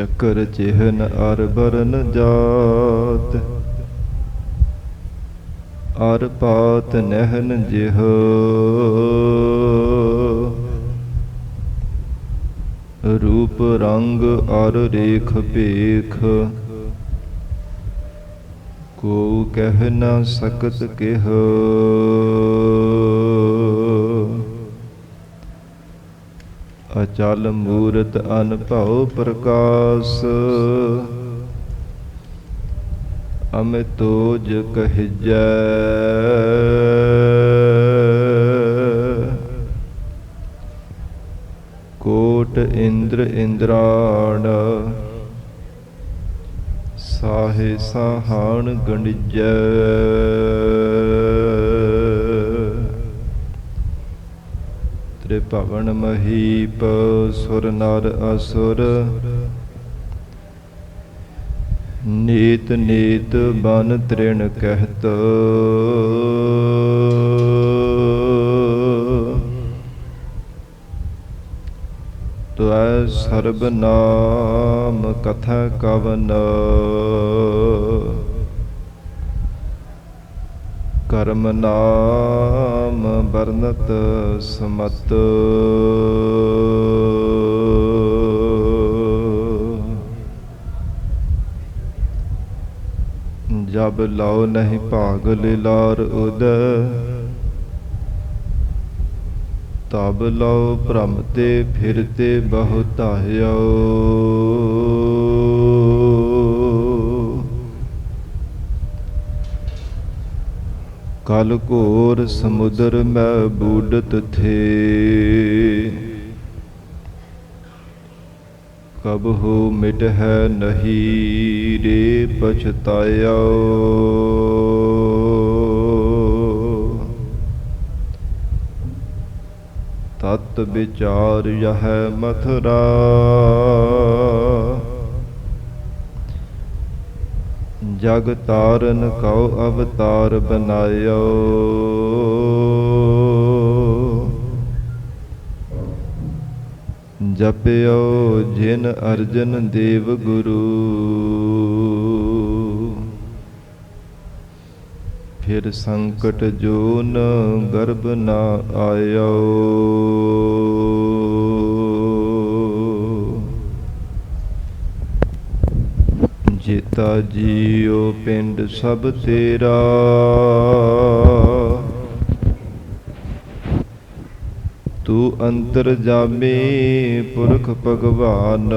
ਚੱਕਰ ਚਿਹਨ ਅਰ ਬਰਨ ਜਾਤ, ਅਰ ਪਾਤ ਨਹਿਨ ਜਿਹ। ਰੂਪ ਰੰਗ ਅਰ ਰੇਖ ਭੇਖ, ਕੋ ਕਹਿ ਨਾ ਸਕਤ ਕਿਹ। ਅਚਲ ਮੂਰਤ ਅਨਭਉ ਪ੍ਰਕਾਸ, ਅਮਿਤੋਜ ਕਹਿਜੈ। ਕੋਟ ਇੰਦਰ ਇੰਦਰਾਣ, ਸਾਹੇ ਸਾਹਾਣ ਗੰਡਿਜੈ। ਤ੍ਰਿਭਵਨ ਮਹੀਪ ਸੁਰ ਨਰ ਅਸੁਰ, ਨੀਤ ਨੀਤ ਬਨ ਤ੍ਰਿਣ ਕਹਿਤ। ਤੁਐ ਸਰਬ ਨਾਮ ਕਥਾ ਕਵਨ, ਕਰਮ ਨਾਮ ਬਰਨਤ ਸਮਤ। ਜਬ ਲਾਉ ਨਹੀਂ ਭਾਗ ਲਿਲਾਰ ਉਦੈ, ਤਬ ਲਾਉ ਭ੍ਰਮ ਤੇ ਫਿਰਤੇ ਬਹੁ ਧਾਇਓ। ਕਲ ਘੋਰ ਸਮੁਦਰ ਮੈਂ ਬੂਡਤ ਥੇ, ਕਬਹੂ ਮਿਟ ਹੈ ਨਹੀਂ ਰੇ ਪਛਤਾਇਓ। ਤਤ ਵਿਚਾਰ ਯਹ ਮਥੁਰਾ, ਜਗ ਤਾਰਨ ਕਉ ਅਵਤਾਰ ਬਨਾਇਓ। ਜਪਿਓ ਜਿਨ ਅਰਜਨ ਦੇਵ ਗੁਰੂ, ਫਿਰ ਸੰਕਟ ਜੋਨ ਗਰਭ ਨਾ ਆਇਓ। ਜੇਤਾ ਜੀਉ ਪਿੰਡ ਸਭ ਤੇਰਾ, ਤੂੰ ਅੰਤਰਜਾਮੀ ਪੁਰਖ ਭਗਵਾਨ।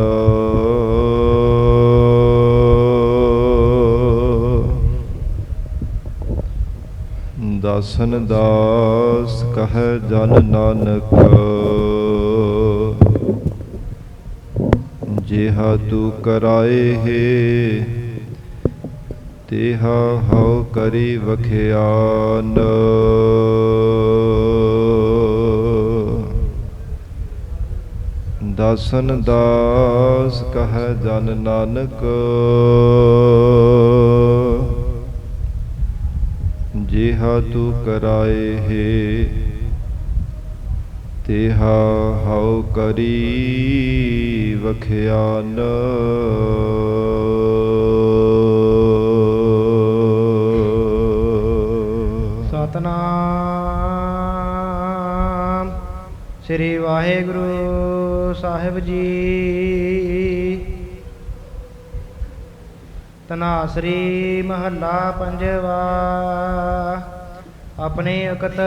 ਦਾਸਨ ਦਾਸ ਕਹੈ ਜਨ ਨਾਨਕ, ਜਿਹਾ ਤੂੰ ਕਰਾਏ ਹੈ ਤੇਹਾ ਹਉ ਕਰੀ ਵਖਿਆਨ। ਦਾਸਨ ਦਾਸ ਕਹੈ ਜਨ ਨਾਨਕ, ਜਿਹਾ ਤੂੰ ਕਰਾਏ ਹੈ ਤੇਹਾ ਹਉ ਕਰੀ ਵਖਿਆਨ। ਸਤਨਾਮ ਸ੍ਰੀ ਵਾਹਿਗੁਰੂ ਸਾਹਿਬ ਜੀ। ਧਨਾਸਰੀ ਮਹੱਲਾ ਪੰਜਵਾ। ਆਪਣੇ ਉਕਤ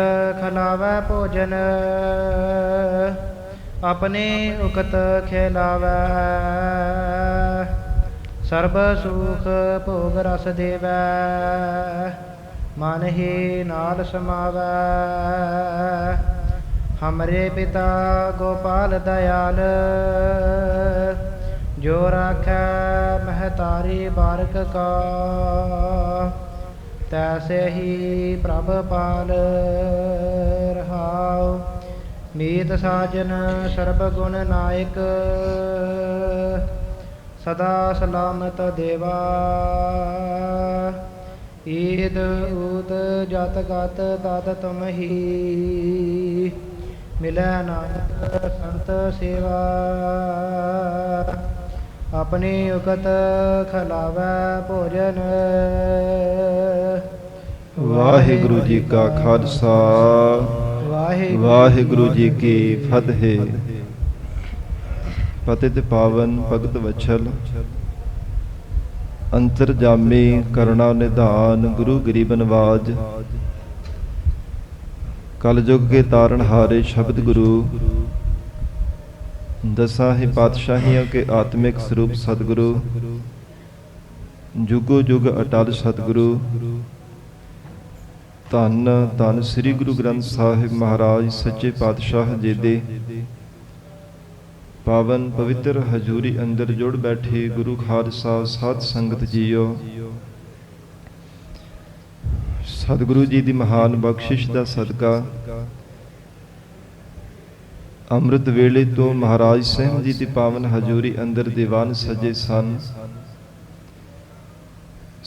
ਖਿਲਾਵੈ ਭੋਜਨ, ਆਪਣੇ ਉਕਤ ਖਿਲਾਵੈ। ਸਰਬ ਸੁਖ ਭੋਗ ਰਸ ਦੇਵੈ, ਮਨ ਹੀ ਨਾਲ ਸਮਾਵੈ। ਹਮਰੇ ਪਿਤਾ ਗੋਪਾਲ ਦਇਆਲ, ਜੋ ਰਾਖੈ ਮਹਤਾਰੀ ਬਾਰਕ ਕਾ। ਤੈਸੇ ਹੀ ਪ੍ਰਭ ਪਾਲ ਰਹਾਉ, ਮੀਤ ਸਾਜਨ ਸਰਬ ਗੁਣ ਨਾਇਕ। ਸਦਾ ਸਲਾਮਤ ਦੇਵਾ, ਈਦ ਊਤ ਜਤ ਗਤ ਤਤ ਤੁਮ ਹੀ। ਮਿਲੈ ਨਾਨਕ ਸੰਤ ਸੇਵਾ, ਆਪਣੀ ਉਕਤ ਖਲਾਵੈ ਭੋਜਨ। ਵਾਹਿਗੁਰੂ ਜੀ ਕਾ ਖਾਲਸਾ, ਵਾਹਿਗੁਰੂ ਜੀ ਕੀ ਫਤਿਹ। ਪਤਿਤ ਪਾਵਨ ਭਗਤ ਵਛਲ, ਅੰਤਰਜਾਮੀ ਕਰੁਣਾ ਨਿਧਾਨ, ਗੁਰੂ ਗਰੀਬ ਨਵਾਜ। ਕਲਯੁਗ ਕੇ ਤਾਰਨ ਹਾਰੇ ਸ਼ਬਦ ਗੁਰੂ, ਦਸਾਂ ਹੀ ਪਾਤਸ਼ਾਹੀਆਂ ਕੇ ਆਤਮਿਕ ਸਰੂਪ ਸਤਿਗੁਰੂ, ਜੁਗੋ ਜੁਗ ਅਟਲ ਸਤਿਗੁਰੂ। ਧੰਨ ਧੰਨ ਸ੍ਰੀ ਗੁਰੂ ਗ੍ਰੰਥ ਸਾਹਿਬ ਮਹਾਰਾਜ ਸੱਚੇ ਪਾਤਸ਼ਾਹ ਜੀ ਦੇ ਪਾਵਨ ਪਵਿੱਤਰ ਹਜ਼ੂਰੀ ਅੰਦਰ ਜੁੜ ਬੈਠੇ ਗੁਰੂ ਖਾਲਸਾ ਸਾਧ ਸੰਗਤ ਜੀਓ। ਸਤਿਗੁਰੂ ਜੀ ਦੀ ਮਹਾਨ ਬਖਸ਼ਿਸ਼ ਦਾ ਸਦਕਾ ਅੰਮ੍ਰਿਤ ਵੇਲੇ ਤੋਂ ਮਹਾਰਾਜ ਸਾਹਿਬ ਜੀ ਦੀ ਪਾਵਨ ਹਜ਼ੂਰੀ ਅੰਦਰ ਦੀਵਾਨ ਸਜੇ ਸਨ।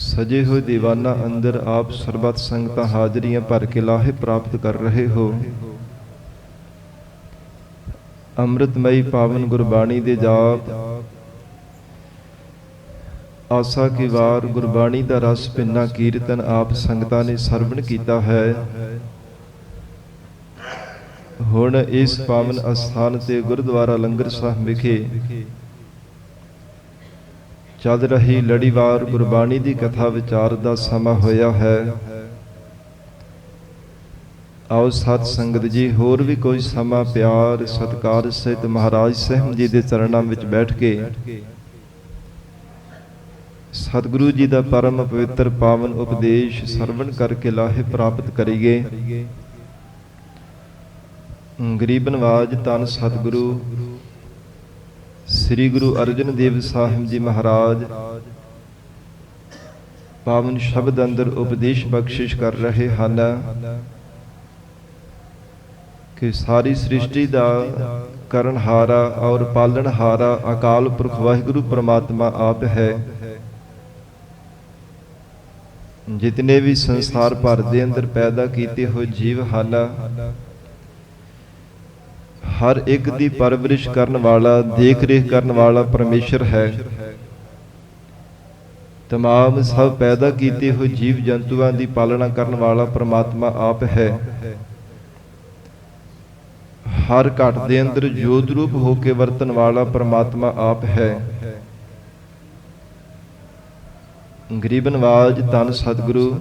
ਸਜੇ ਹੋਏ ਦੀਵਾਨਾਂ ਅੰਦਰ ਆਪ ਸਰਬੱਤ ਸੰਗਤਾਂ ਹਾਜ਼ਰੀਆਂ ਭਰ ਕੇ ਲਾਹੇ ਪ੍ਰਾਪਤ ਕਰ ਰਹੇ ਹੋ। ਅੰਮ੍ਰਿਤਮਈ ਪਾਵਨ ਗੁਰਬਾਣੀ ਦੇ ਜਾਪ, ਆਸਾ ਕੀ ਵਾਰ ਗੁਰਬਾਣੀ ਦਾ ਰਸ ਭਿੰਨਾ ਕੀਰਤਨ ਆਪ ਸੰਗਤਾਂ ਨੇ ਸਰਵਣ ਕੀਤਾ ਹੈ। ਹੁਣ ਇਸ ਪਾਵਨ ਅਸਥਾਨ ਤੇ ਗੁਰਦੁਆਰਾ ਲੰਗਰ ਸਾਹਿਬ ਵਿਖੇ ਚੱਲ ਰਹੀ ਲੜੀਵਾਰ ਗੁਰਬਾਣੀ ਦੀ ਕਥਾ ਵਿਚਾਰ ਦਾ ਸਮਾਂ ਹੋਇਆ ਹੈ। ਆਓ ਸਤ ਸੰਗਤ ਜੀ ਹੋਰ ਵੀ ਕੋਈ ਸਮਾਂ ਪਿਆਰ ਸਤਿਕਾਰ ਸਹਿਤ ਮਹਾਰਾਜ ਸਾਹਿਬ ਜੀ ਦੇ ਚਰਨਾਂ ਵਿੱਚ ਬੈਠ ਕੇ ਸਤਿਗੁਰੂ ਜੀ ਦਾ ਪਰਮ ਪਵਿੱਤਰ ਪਾਵਨ ਉਪਦੇਸ਼ ਸਰਵਣ ਕਰਕੇ ਲਾਹੇ ਪ੍ਰਾਪਤ ਕਰੀਏ। ਗਰੀਬ ਨਵਾਜ ਧੰਨ ਸਤਿਗੁਰੂ ਸ੍ਰੀ ਗੁਰੂ ਅਰਜਨ ਦੇਵ ਸਾਹਿਬ ਜੀ ਮਹਾਰਾਜ ਪਾਵਨ ਸ਼ਬਦ ਅੰਦਰ ਉਪਦੇਸ਼ ਬਖਸ਼ਿਸ਼ ਕਰ ਰਹੇ ਹਨ ਕਿ ਸਾਰੀ ਸ੍ਰਿਸ਼ਟੀ ਦਾ ਕਰਨਹਾਰਾ ਔਰ ਪਾਲਣਹਾਰਾ ਅਕਾਲ ਪੁਰਖ ਵਾਹਿਗੁਰੂ ਪ੍ਰਮਾਤਮਾ ਆਪ ਹੈ। ਜਿਤਨੇ ਵੀ ਸੰਸਾਰ ਭਰ ਦੇ ਅੰਦਰ ਪੈਦਾ ਕੀਤੇ ਹੋਏ ਜੀਵ ਹਨ, ਹਰ ਇੱਕ ਦੀ ਪਰਵਰਿਸ਼ ਕਰਨ ਵਾਲਾ, ਦੇਖ ਰੇਖ ਕਰਨ ਵਾਲਾ ਪਰਮੇਸ਼ਰ ਹੈ। ਤਮਾਮ ਸਭ ਪੈਦਾ ਕੀਤੇ ਹੋਏ ਜੀਵ ਜੰਤੂਆਂ ਦੀ ਪਾਲਣਾ ਕਰਨ ਵਾਲਾ ਪ੍ਰਮਾਤਮਾ ਆਪ ਹੈ। ਹਰ ਘਟ ਦੇ ਅੰਦਰ ਜੋਤ ਰੂਪ ਹੋ ਕੇ ਵਰਤਣ ਵਾਲਾ ਪ੍ਰਮਾਤਮਾ ਆਪ ਹੈ। ਗਰੀਬ ਨਵਾਜ ਧੰਨ ਸਤਿਗੁਰੂ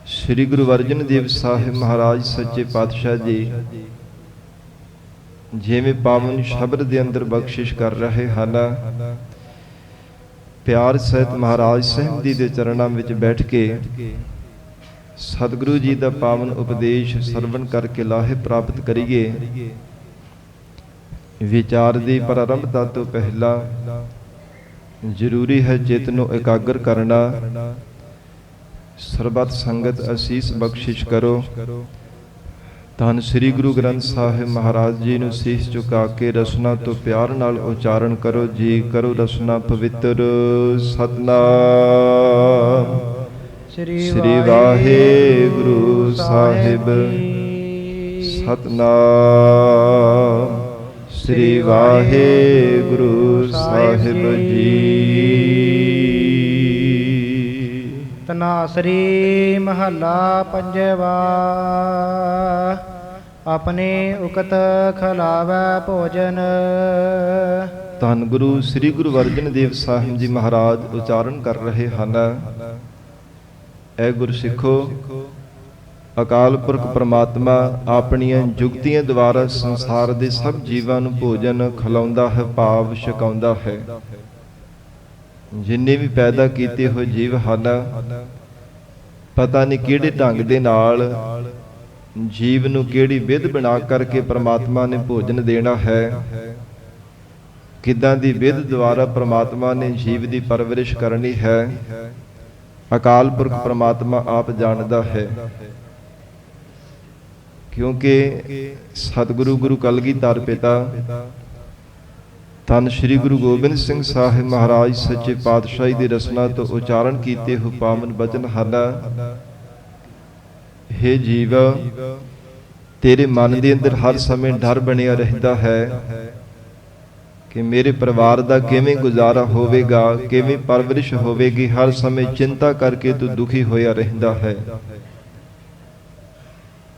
ਸ੍ਰੀ ਗੁਰੂ ਅਰਜਨ ਦੇਵ ਸਾਹਿਬ ਮਹਾਰਾਜ ਸੱਚੇ ਪਾਤਸ਼ਾਹ ਜੀ ਜਿਵੇਂ ਪਾਵਨ ਸ਼ਬਦ ਦੇ ਅੰਦਰ ਬਖਸ਼ਿਸ਼ ਕਰ ਰਹੇ ਹਨ, ਪਿਆਰ ਸਹਿਤ ਮਹਾਰਾਜ ਸਾਹਿਬ ਜੀ ਦੇ ਚਰਨਾਂ ਵਿੱਚ ਬੈਠ ਕੇ ਸਤਿਗੁਰੂ ਜੀ ਦਾ ਪਾਵਨ ਉਪਦੇਸ਼ ਸਰਵਣ ਕਰਕੇ ਲਾਹੇ ਪ੍ਰਾਪਤ ਕਰੀਏ। ਵਿਚਾਰ ਦੀ ਪ੍ਰਾਰੰਭਤਾ ਤੋਂ ਪਹਿਲਾਂ ਜ਼ਰੂਰੀ ਹੈ ਚਿੱਤ ਨੂੰ ਇਕਾਗਰ ਕਰਨਾ। ਸਰਬੱਤ ਸੰਗਤ ਅਸੀਸ ਬਖਸ਼ਿਸ਼ ਕਰੋ। ਧੰਨ ਸ੍ਰੀ ਗੁਰੂ ਗ੍ਰੰਥ ਸਾਹਿਬ ਮਹਾਰਾਜ ਜੀ ਨੂੰ ਸੀਸ ਝੁਕਾ ਕੇ ਰਸਨਾ ਤੋਂ ਪਿਆਰ ਨਾਲ ਉਚਾਰਨ ਕਰੋ ਜੀ। ਕਰੋ ਰਸਨਾ ਪਵਿੱਤਰ। ਸਤਨਾਮ ਸ੍ਰੀ ਵਾਹਿਗੁਰੂ ਸਾਹਿਬ। ਸਤਨਾਮ ਸ੍ਰੀ ਵਾਹਿਗੁਰੂ ਸਾਹਿਬ ਜੀ। ਤਨਾਸਰੀ ਮਹੱਲਾ ਪੰਜਵਾ। ਆਪਣੇ ਉਕਤ ਖਲਾਵੈ ਭੋਜਨ। ਧੰਨ ਗੁਰੂ ਸ੍ਰੀ ਗੁਰੂ ਅਰਜਨ ਦੇਵ ਸਾਹਿਬ ਜੀ ਮਹਾਰਾਜ ਉਚਾਰਨ ਕਰ ਰਹੇ ਹਨ। ਐ ਗੁਰਸਿੱਖੋ, ਅਕਾਲ ਪੁਰਖ ਪ੍ਰਮਾਤਮਾ ਆਪਣੀਆਂ ਜੁਗਤੀਆਂ ਦੁਆਰਾ ਸੰਸਾਰ ਦੇ ਸਭ ਜੀਵਾਂ ਨੂੰ ਭੋਜਨ ਖਿਲਾਉਂਦਾ ਹੈ, ਭਾਵ ਛਕਾਉਂਦਾ ਹੈ। ਜਿੰਨੇ ਵੀ ਪੈਦਾ ਕੀਤੇ ਹੋਏ ਜੀਵ ਹਨ, ਪਤਾ ਨਹੀਂ ਕਿਹੜੇ ਢੰਗ ਦੇ ਨਾਲ ਜੀਵ ਨੂੰ ਕਿਹੜੀ ਵਿਧ ਬਣਾ ਕਰਕੇ ਪ੍ਰਮਾਤਮਾ ਨੇ ਭੋਜਨ ਦੇਣਾ ਹੈ। ਕਿੱਦਾਂ ਦੀ ਵਿਧ ਦੁਆਰਾ ਪ੍ਰਮਾਤਮਾ ਨੇ ਜੀਵ ਦੀ ਪਰਵਰਿਸ਼ ਕਰਨੀ ਹੈ, ਅਕਾਲ ਪੁਰਖ ਪ੍ਰਮਾਤਮਾ ਆਪ ਜਾਣਦਾ ਹੈ। ਕਿਉਂਕਿ ਸਤਿਗੁਰੂ ਗੁਰੂ ਕਲਗੀਧਰ ਪਿਤਾ ਧੰਨ ਸ੍ਰੀ ਗੁਰੂ ਗੋਬਿੰਦ ਸਿੰਘ ਸਾਹਿਬ ਮਹਾਰਾਜ ਸੱਚੇ ਪਾਤਸ਼ਾਹੀ ਦੀ ਰਸਨਾ ਤੋਂ ਉਚਾਰਨ ਕੀਤੇ ਹੋਏ ਪਾਵਨ ਬਚਨ ਹਨ। ਹੇ ਜੀਵ, ਤੇਰੇ ਮਨ ਦੇ ਅੰਦਰ ਹਰ ਸਮੇਂ ਡਰ ਬਣਿਆ ਰਹਿੰਦਾ ਹੈ ਕਿ ਮੇਰੇ ਪਰਿਵਾਰ ਦਾ ਕਿਵੇਂ ਗੁਜ਼ਾਰਾ ਹੋਵੇਗਾ, ਕਿਵੇਂ ਪਰਵਰਿਸ਼ ਹੋਵੇਗੀ, ਹਰ ਸਮੇਂ ਚਿੰਤਾ ਕਰਕੇ ਤੂੰ ਦੁਖੀ ਹੋਇਆ ਰਹਿੰਦਾ ਹੈ।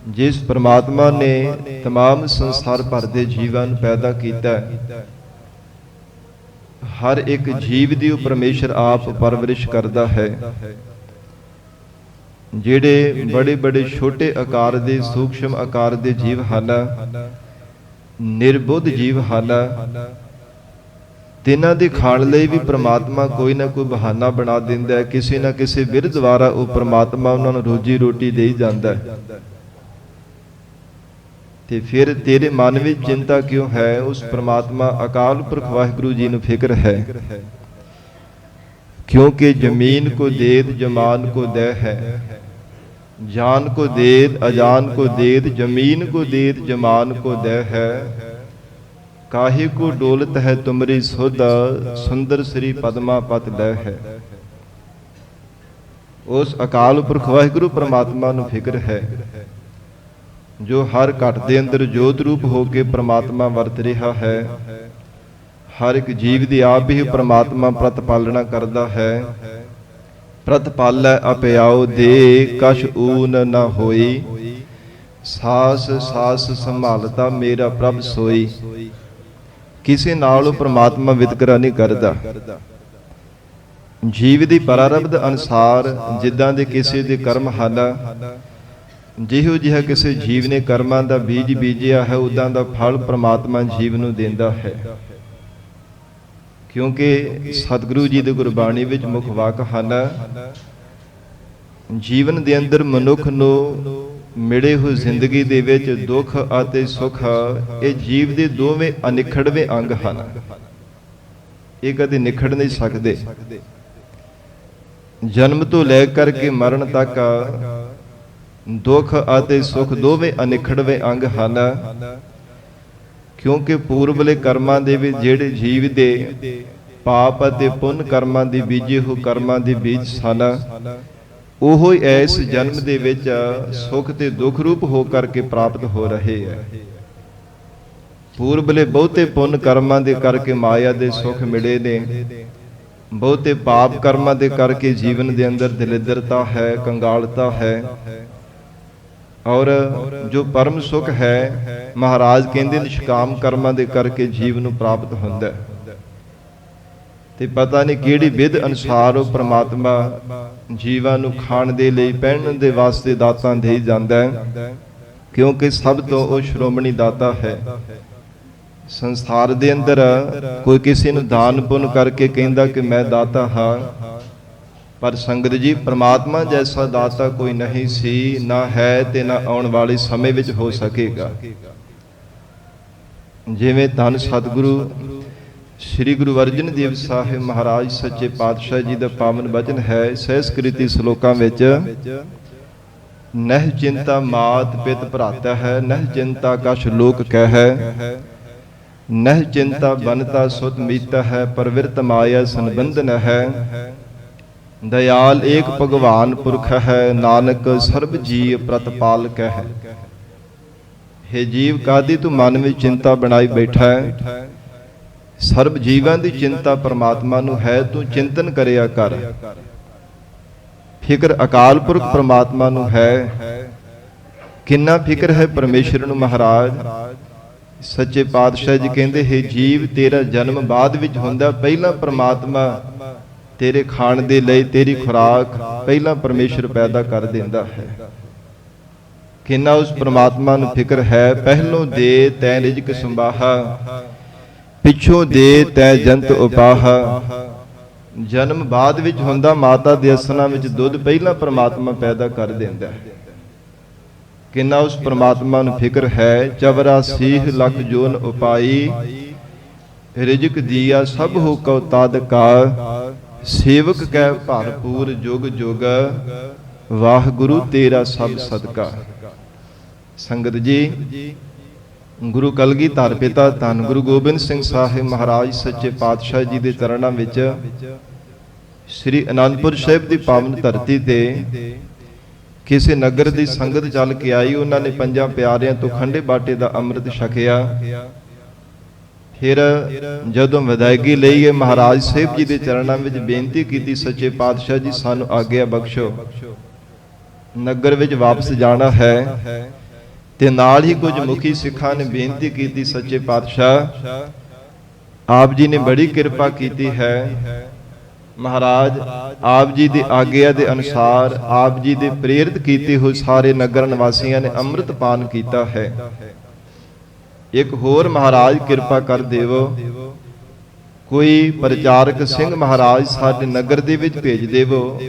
ਜਿਸ ਪ੍ਰਮਾਤਮਾ ਨੇ तमाम ਸੰਸਾਰ ਭਰ ਦੇ ਜੀਵਾਂ ਨੂੰ ਪੈਦਾ ਕੀਤਾ, ਹਰ ਇੱਕ ਜੀਵ ਦੀ ਉਹ ਪਰਮੇਸ਼ਰ ਆਪ ਪਰਵਰਿਸ਼ ਕਰਦਾ ਹੈ। ਜਿਹੜੇ ਬੜੇ ਬੜੇ ਛੋਟੇ ਆਕਾਰ ਦੇ, ਸੂਖਸ਼ਮ ਆਕਾਰ ਦੇ ਜੀਵ ਹਨ, ਨਿਰਬੁੱਧ ਜੀਵ ਹਨ, ਤਿੰਨਾਂ ਦੇ ਖਾਣ ਲਈ ਵੀ ਪ੍ਰਮਾਤਮਾ ਕੋਈ ਨਾ ਕੋਈ ਬਹਾਨਾ ਬਣਾ ਦਿੰਦਾ ਹੈ। ਕਿਸੇ ਨਾ ਕਿਸੇ ਵਿਰਧ ਦੁਆਰਾ ਉਹ ਪ੍ਰਮਾਤਮਾ ਉਹਨਾਂ ਨੂੰ ਰੋਜੀ ਰੋਟੀ ਦੇ ਜਾਂਦਾ ਹੈ। ਤੇ ਫਿਰ ਤੇਰੇ ਮਨ ਵਿੱਚ ਚਿੰਤਾ ਕਿਉਂ ਹੈ? ਉਸ ਪ੍ਰਮਾਤਮਾ ਅਕਾਲ ਪੁਰਖ ਵਾਹਿਗੁਰੂ ਜੀ ਨੂੰ ਫਿਕਰ ਹੈ, क्योंकि जमीन को देत जमान को दे है, जान को देत अजान को देत, जमीन को देत जमान को दे है, काहे को डोलत है तुमरी सुध, सुंदर श्री पद्मा पत ले है। उस अकाल पुरख वाहिगुरु परमात्मा ਨੂੰ ਫਿਕਰ ਹੈ, ਜੋ ਹਰ ਘਟ ਦੇ ਅੰਦਰ ਜੋਤ ਰੂਪ ਹੋ ਕੇ ਪ੍ਰਮਾਤਮਾ ਵਰਤ ਰਿਹਾ ਹੈ। ਹਰ ਇੱਕ ਜੀਵ ਦੀ ਆਪ ਹੀ ਪ੍ਰਮਾਤਮਾ ਪ੍ਰਤਪਾਲਣਾ ਕਰਦਾ ਹੈ। ਪ੍ਰਤਪਾਲੈ ਅਪਿਆਉ ਦੇ ਕਛ ਊਨ ਨ ਹੋਈ, ਸਾਸ ਸਾਸ ਸੰਭਾਲਤਾ ਮੇਰਾ ਪ੍ਰਭ ਸੋਈ। ਕਿਸੇ ਨਾਲ ਉਹ ਪ੍ਰਮਾਤਮਾ ਵਿਤਕਰਾ ਨਹੀਂ ਕਰਦਾ। ਜੀਵ ਦੀ ਪ੍ਰਾਰਬਧ ਅਨੁਸਾਰ ਜਿੱਦਾਂ ਦੇ ਕਿਸੇ ਦੇ ਕਰਮ ਹਨ, ਜਿਹੋ ਜਿਹਾ ਕਿਸੇ ਜੀਵ ਨੇ ਕਰਮਾਂ ਦਾ ਬੀਜ ਬੀਜਿਆ ਹੈ, ਉਦਾਂ ਦਾ ਫਲ ਪ੍ਰਮਾਤਮਾ ਜੀਵ ਨੂੰ ਦਿੰਦਾ ਹੈ। ਕਿਉਂਕਿ ਸਤਿਗੁਰੂ ਜੀ ਦੀ ਗੁਰਬਾਣੀ ਵਿੱਚ ਮੁੱਖ ਵਾਕ ਹਨ, ਜੀਵਨ ਦੇ ਅੰਦਰ ਮਨੁੱਖ ਨੂੰ ਮਿਲੇ ਹੋਏ ਜ਼ਿੰਦਗੀ ਦੇ ਵਿੱਚ ਦੁੱਖ ਅਤੇ ਸੁੱਖ, ਇਹ ਜੀਵ ਦੇ ਦੋਵੇਂ ਅਨਿਖੜਵੇਂ ਅੰਗ ਹਨ। ਇਹ ਕਦੇ ਨਿਖੜ ਨਹੀਂ ਸਕਦੇ। ਜਨਮ ਤੋਂ ਲੈ ਕਰਕੇ ਮਰਨ ਤੱਕ ਦੁੱਖ ਅਤੇ ਸੁੱਖ ਦੋਵੇਂ ਅਨਿਖੜਵੇਂ ਅੰਗ ਹਨ। ਕਿਉਂਕਿ ਪੂਰਬਲੇ ਕਰਮਾਂ ਦੇ ਵਿੱਚ ਜਿਹੜੇ ਜੀਵ ਦੇ ਪਾਪ ਅਤੇ ਪੁੰਨ ਕਰਮਾਂ ਦੀ ਬੀਜੇ ਹੋਏ ਕਰਮਾਂ ਦੇ ਬੀਜ ਸਨ, ਉਹ ਹੀ ਇਸ ਜਨਮ ਦੇ ਵਿੱਚ ਸੁੱਖ ਤੇ ਦੁੱਖ ਰੂਪ ਹੋ ਕਰਕੇ ਪ੍ਰਾਪਤ ਹੋ ਰਹੇ ਹੈ। ਪੂਰਬਲੇ ਬਹੁਤੇ ਪੁੰਨ ਕਰਮਾਂ ਦੇ ਕਰਕੇ ਮਾਇਆ ਦੇ ਸੁੱਖ ਮਿਲੇ ਨੇ, ਬਹੁਤੇ ਪਾਪ ਕਰਮਾਂ ਦੇ ਕਰਕੇ ਜੀਵਨ ਦੇ ਅੰਦਰ ਦਲਿੱਦਰਤਾ ਹੈ, ਕੰਗਾਲਤਾ ਹੈ। ਔਰ ਜੋ ਪਰਮ ਸੁਖ ਹੈ, ਮਹਾਰਾਜ ਕਹਿੰਦੇ ਨਿਸ਼ਕਾਮ ਕਰਮਾਂ ਦੇ ਕਰਕੇ ਜੀਵ ਨੂੰ ਪ੍ਰਾਪਤ ਹੁੰਦਾ ਹੈ। ਤੇ ਪਤਾ ਨਹੀਂ ਕਿਹੜੀ ਵਿਧ ਅਨੁਸਾਰ ਉਹ ਪ੍ਰਮਾਤਮਾ ਜੀਵਾਂ ਨੂੰ ਖਾਣ ਦੇ ਲਈ, ਪਹਿਨਣ ਦੇ ਵਾਸਤੇ ਦਾਤਾਂ ਦੇ ਜਾਂਦਾ ਹੈ। ਕਿਉਂਕਿ ਸਭ ਤੋਂ ਉਹ ਸ਼੍ਰੋਮਣੀ ਦਾਤਾ ਹੈ। ਸੰਸਾਰ ਦੇ ਅੰਦਰ ਕੋਈ ਕਿਸੇ ਨੂੰ ਦਾਨ ਪੁੰਨ ਕਰਕੇ ਕਹਿੰਦਾ ਕਿ ਮੈਂ ਦਾਤਾ ਹਾਂ, ਪਰ ਸੰਗਤ ਜੀ ਪ੍ਰਮਾਤਮਾ ਜੈਸਾ ਦਾਤਾ ਕੋਈ ਨਹੀਂ ਸੀ, ਨਾ ਹੈ ਤੇ ਨਾ ਆਉਣ ਵਾਲੇ ਸਮੇਂ ਵਿੱਚ ਹੋ ਸਕੇਗਾ। ਜਿਵੇਂ ਧੰਨ ਸਤਿਗੁਰੂ ਸ੍ਰੀ ਗੁਰੂ ਅਰਜਨ ਦੇਵ ਸਾਹਿਬ ਮਹਾਰਾਜ ਸੱਚੇ ਪਾਤਸ਼ਾਹ ਜੀ ਦਾ ਪਾਵਨ ਬਚਨ ਹੈ, ਸੰਸਕ੍ਰਿਤੀ ਸ਼ਲੋਕਾਂ ਵਿੱਚ, ਨਹਿ ਚਿੰਤਾ ਮਾਤ ਪਿਤ ਭਰਾਤਾ ਹੈ, ਨਹਿ ਚਿੰਤਾ ਕਛ ਲੋਕ ਕਹਿ, ਨਹਿ ਚਿੰਤਾ ਬਨਤਾ ਸੁਤ ਮੀਤਾ ਹੈ, ਪਰਵਿਰਤ ਮਾਇਆ ਸੰਬੰਧਨ ਹੈ, दयाल एक भगवान पुरख है, नानक सर्ब जीव प्रतपाल कह। हे जीव कादी तू मन में चिंता बनाई बैठा है, सर्ब जीवां दी चिंता परमात्मा नू है, तू चिंतन करिया कर। फिक्र अकाल पुरख परमात्मा नू है, किन्ना फिक्र है परमेश्वर नू। महाराज सच्चे पातशाह जी कहते, हे जीव तेरा जन्म बाद विच हुंदा, पहला परमात्मा तेरे खाण दे लई तेरी खुराक पहला परमेश्वर पैदा कर देंदा है। किन्ना उस परमात्मा नू फिक्र है, पहलों दे तै रिजक संभाहा, पिछों दे तै जंत उपाहा। जन्म बाद विच हुंदा, माता दे असना विच दुध पहला परमात्मा पैदा कर देंदा है। किन्ना उस परमात्मा नू फिक्र है, 84 लख जोन उपाई, रिजक दिया सब हो कौ ताद का, सेवक कै भरपूर जुग जुग, वाह गुरु तेरा सब सदका। संगत जी, गुरु कलगीधर पिता धन गुरु गोबिंद सिंह साहिब महाराज सच्चे पातशाह जी के चरणों विच श्री आनंदपुर साहिब की पावन धरती ते किसी नगर की संगत चल के आई। उन्होंने पंजां प्यारियां तो खंडे बाटे का अमृत छकिया। ਫਿਰ ਜਦੋਂ ਵਿਦਾਇਗੀ ਲਈ ਮਹਾਰਾਜ ਸਾਹਿਬ ਜੀ ਦੇ ਚਰਨਾਂ ਵਿੱਚ ਬੇਨਤੀ ਕੀਤੀ, ਸੱਚੇ ਪਾਤਸ਼ਾਹ ਜੀ ਸਾਨੂੰ ਆਗਿਆ ਬਖਸ਼ੋ, ਨਗਰ ਵਿੱਚ ਵਾਪਸ ਜਾਣਾ ਹੈ। ਤੇ ਨਾਲ ਹੀ ਕੁਝ ਮੁਖੀ ਸਿੱਖਾਂ ਨੇ ਬੇਨਤੀ ਕੀਤੀ, ਸੱਚੇ ਪਾਤਸ਼ਾਹ ਆਪ ਜੀ ਨੇ ਬੜੀ ਕਿਰਪਾ ਕੀਤੀ ਹੈ, ਮਹਾਰਾਜ ਆਪ ਜੀ ਦੀ ਆਗਿਆ ਦੇ ਅਨੁਸਾਰ ਆਪ ਜੀ ਦੇ ਪ੍ਰੇਰਿਤ ਕੀਤੇ ਹੋਏ ਸਾਰੇ ਨਗਰ ਨਿਵਾਸੀਆਂ ਨੇ ਅੰਮ੍ਰਿਤ ਪਾਨ ਕੀਤਾ ਹੈ। ਇੱਕ ਹੋਰ ਮਹਾਰਾਜ ਕਿਰਪਾ ਕਰ ਦੇਵੋ, ਕੋਈ ਪ੍ਰਚਾਰਕ ਸਿੰਘ ਮਹਾਰਾਜ ਸਾਡੇ ਨਗਰ ਦੇ ਵਿੱਚ ਭੇਜ ਦੇਵੋ,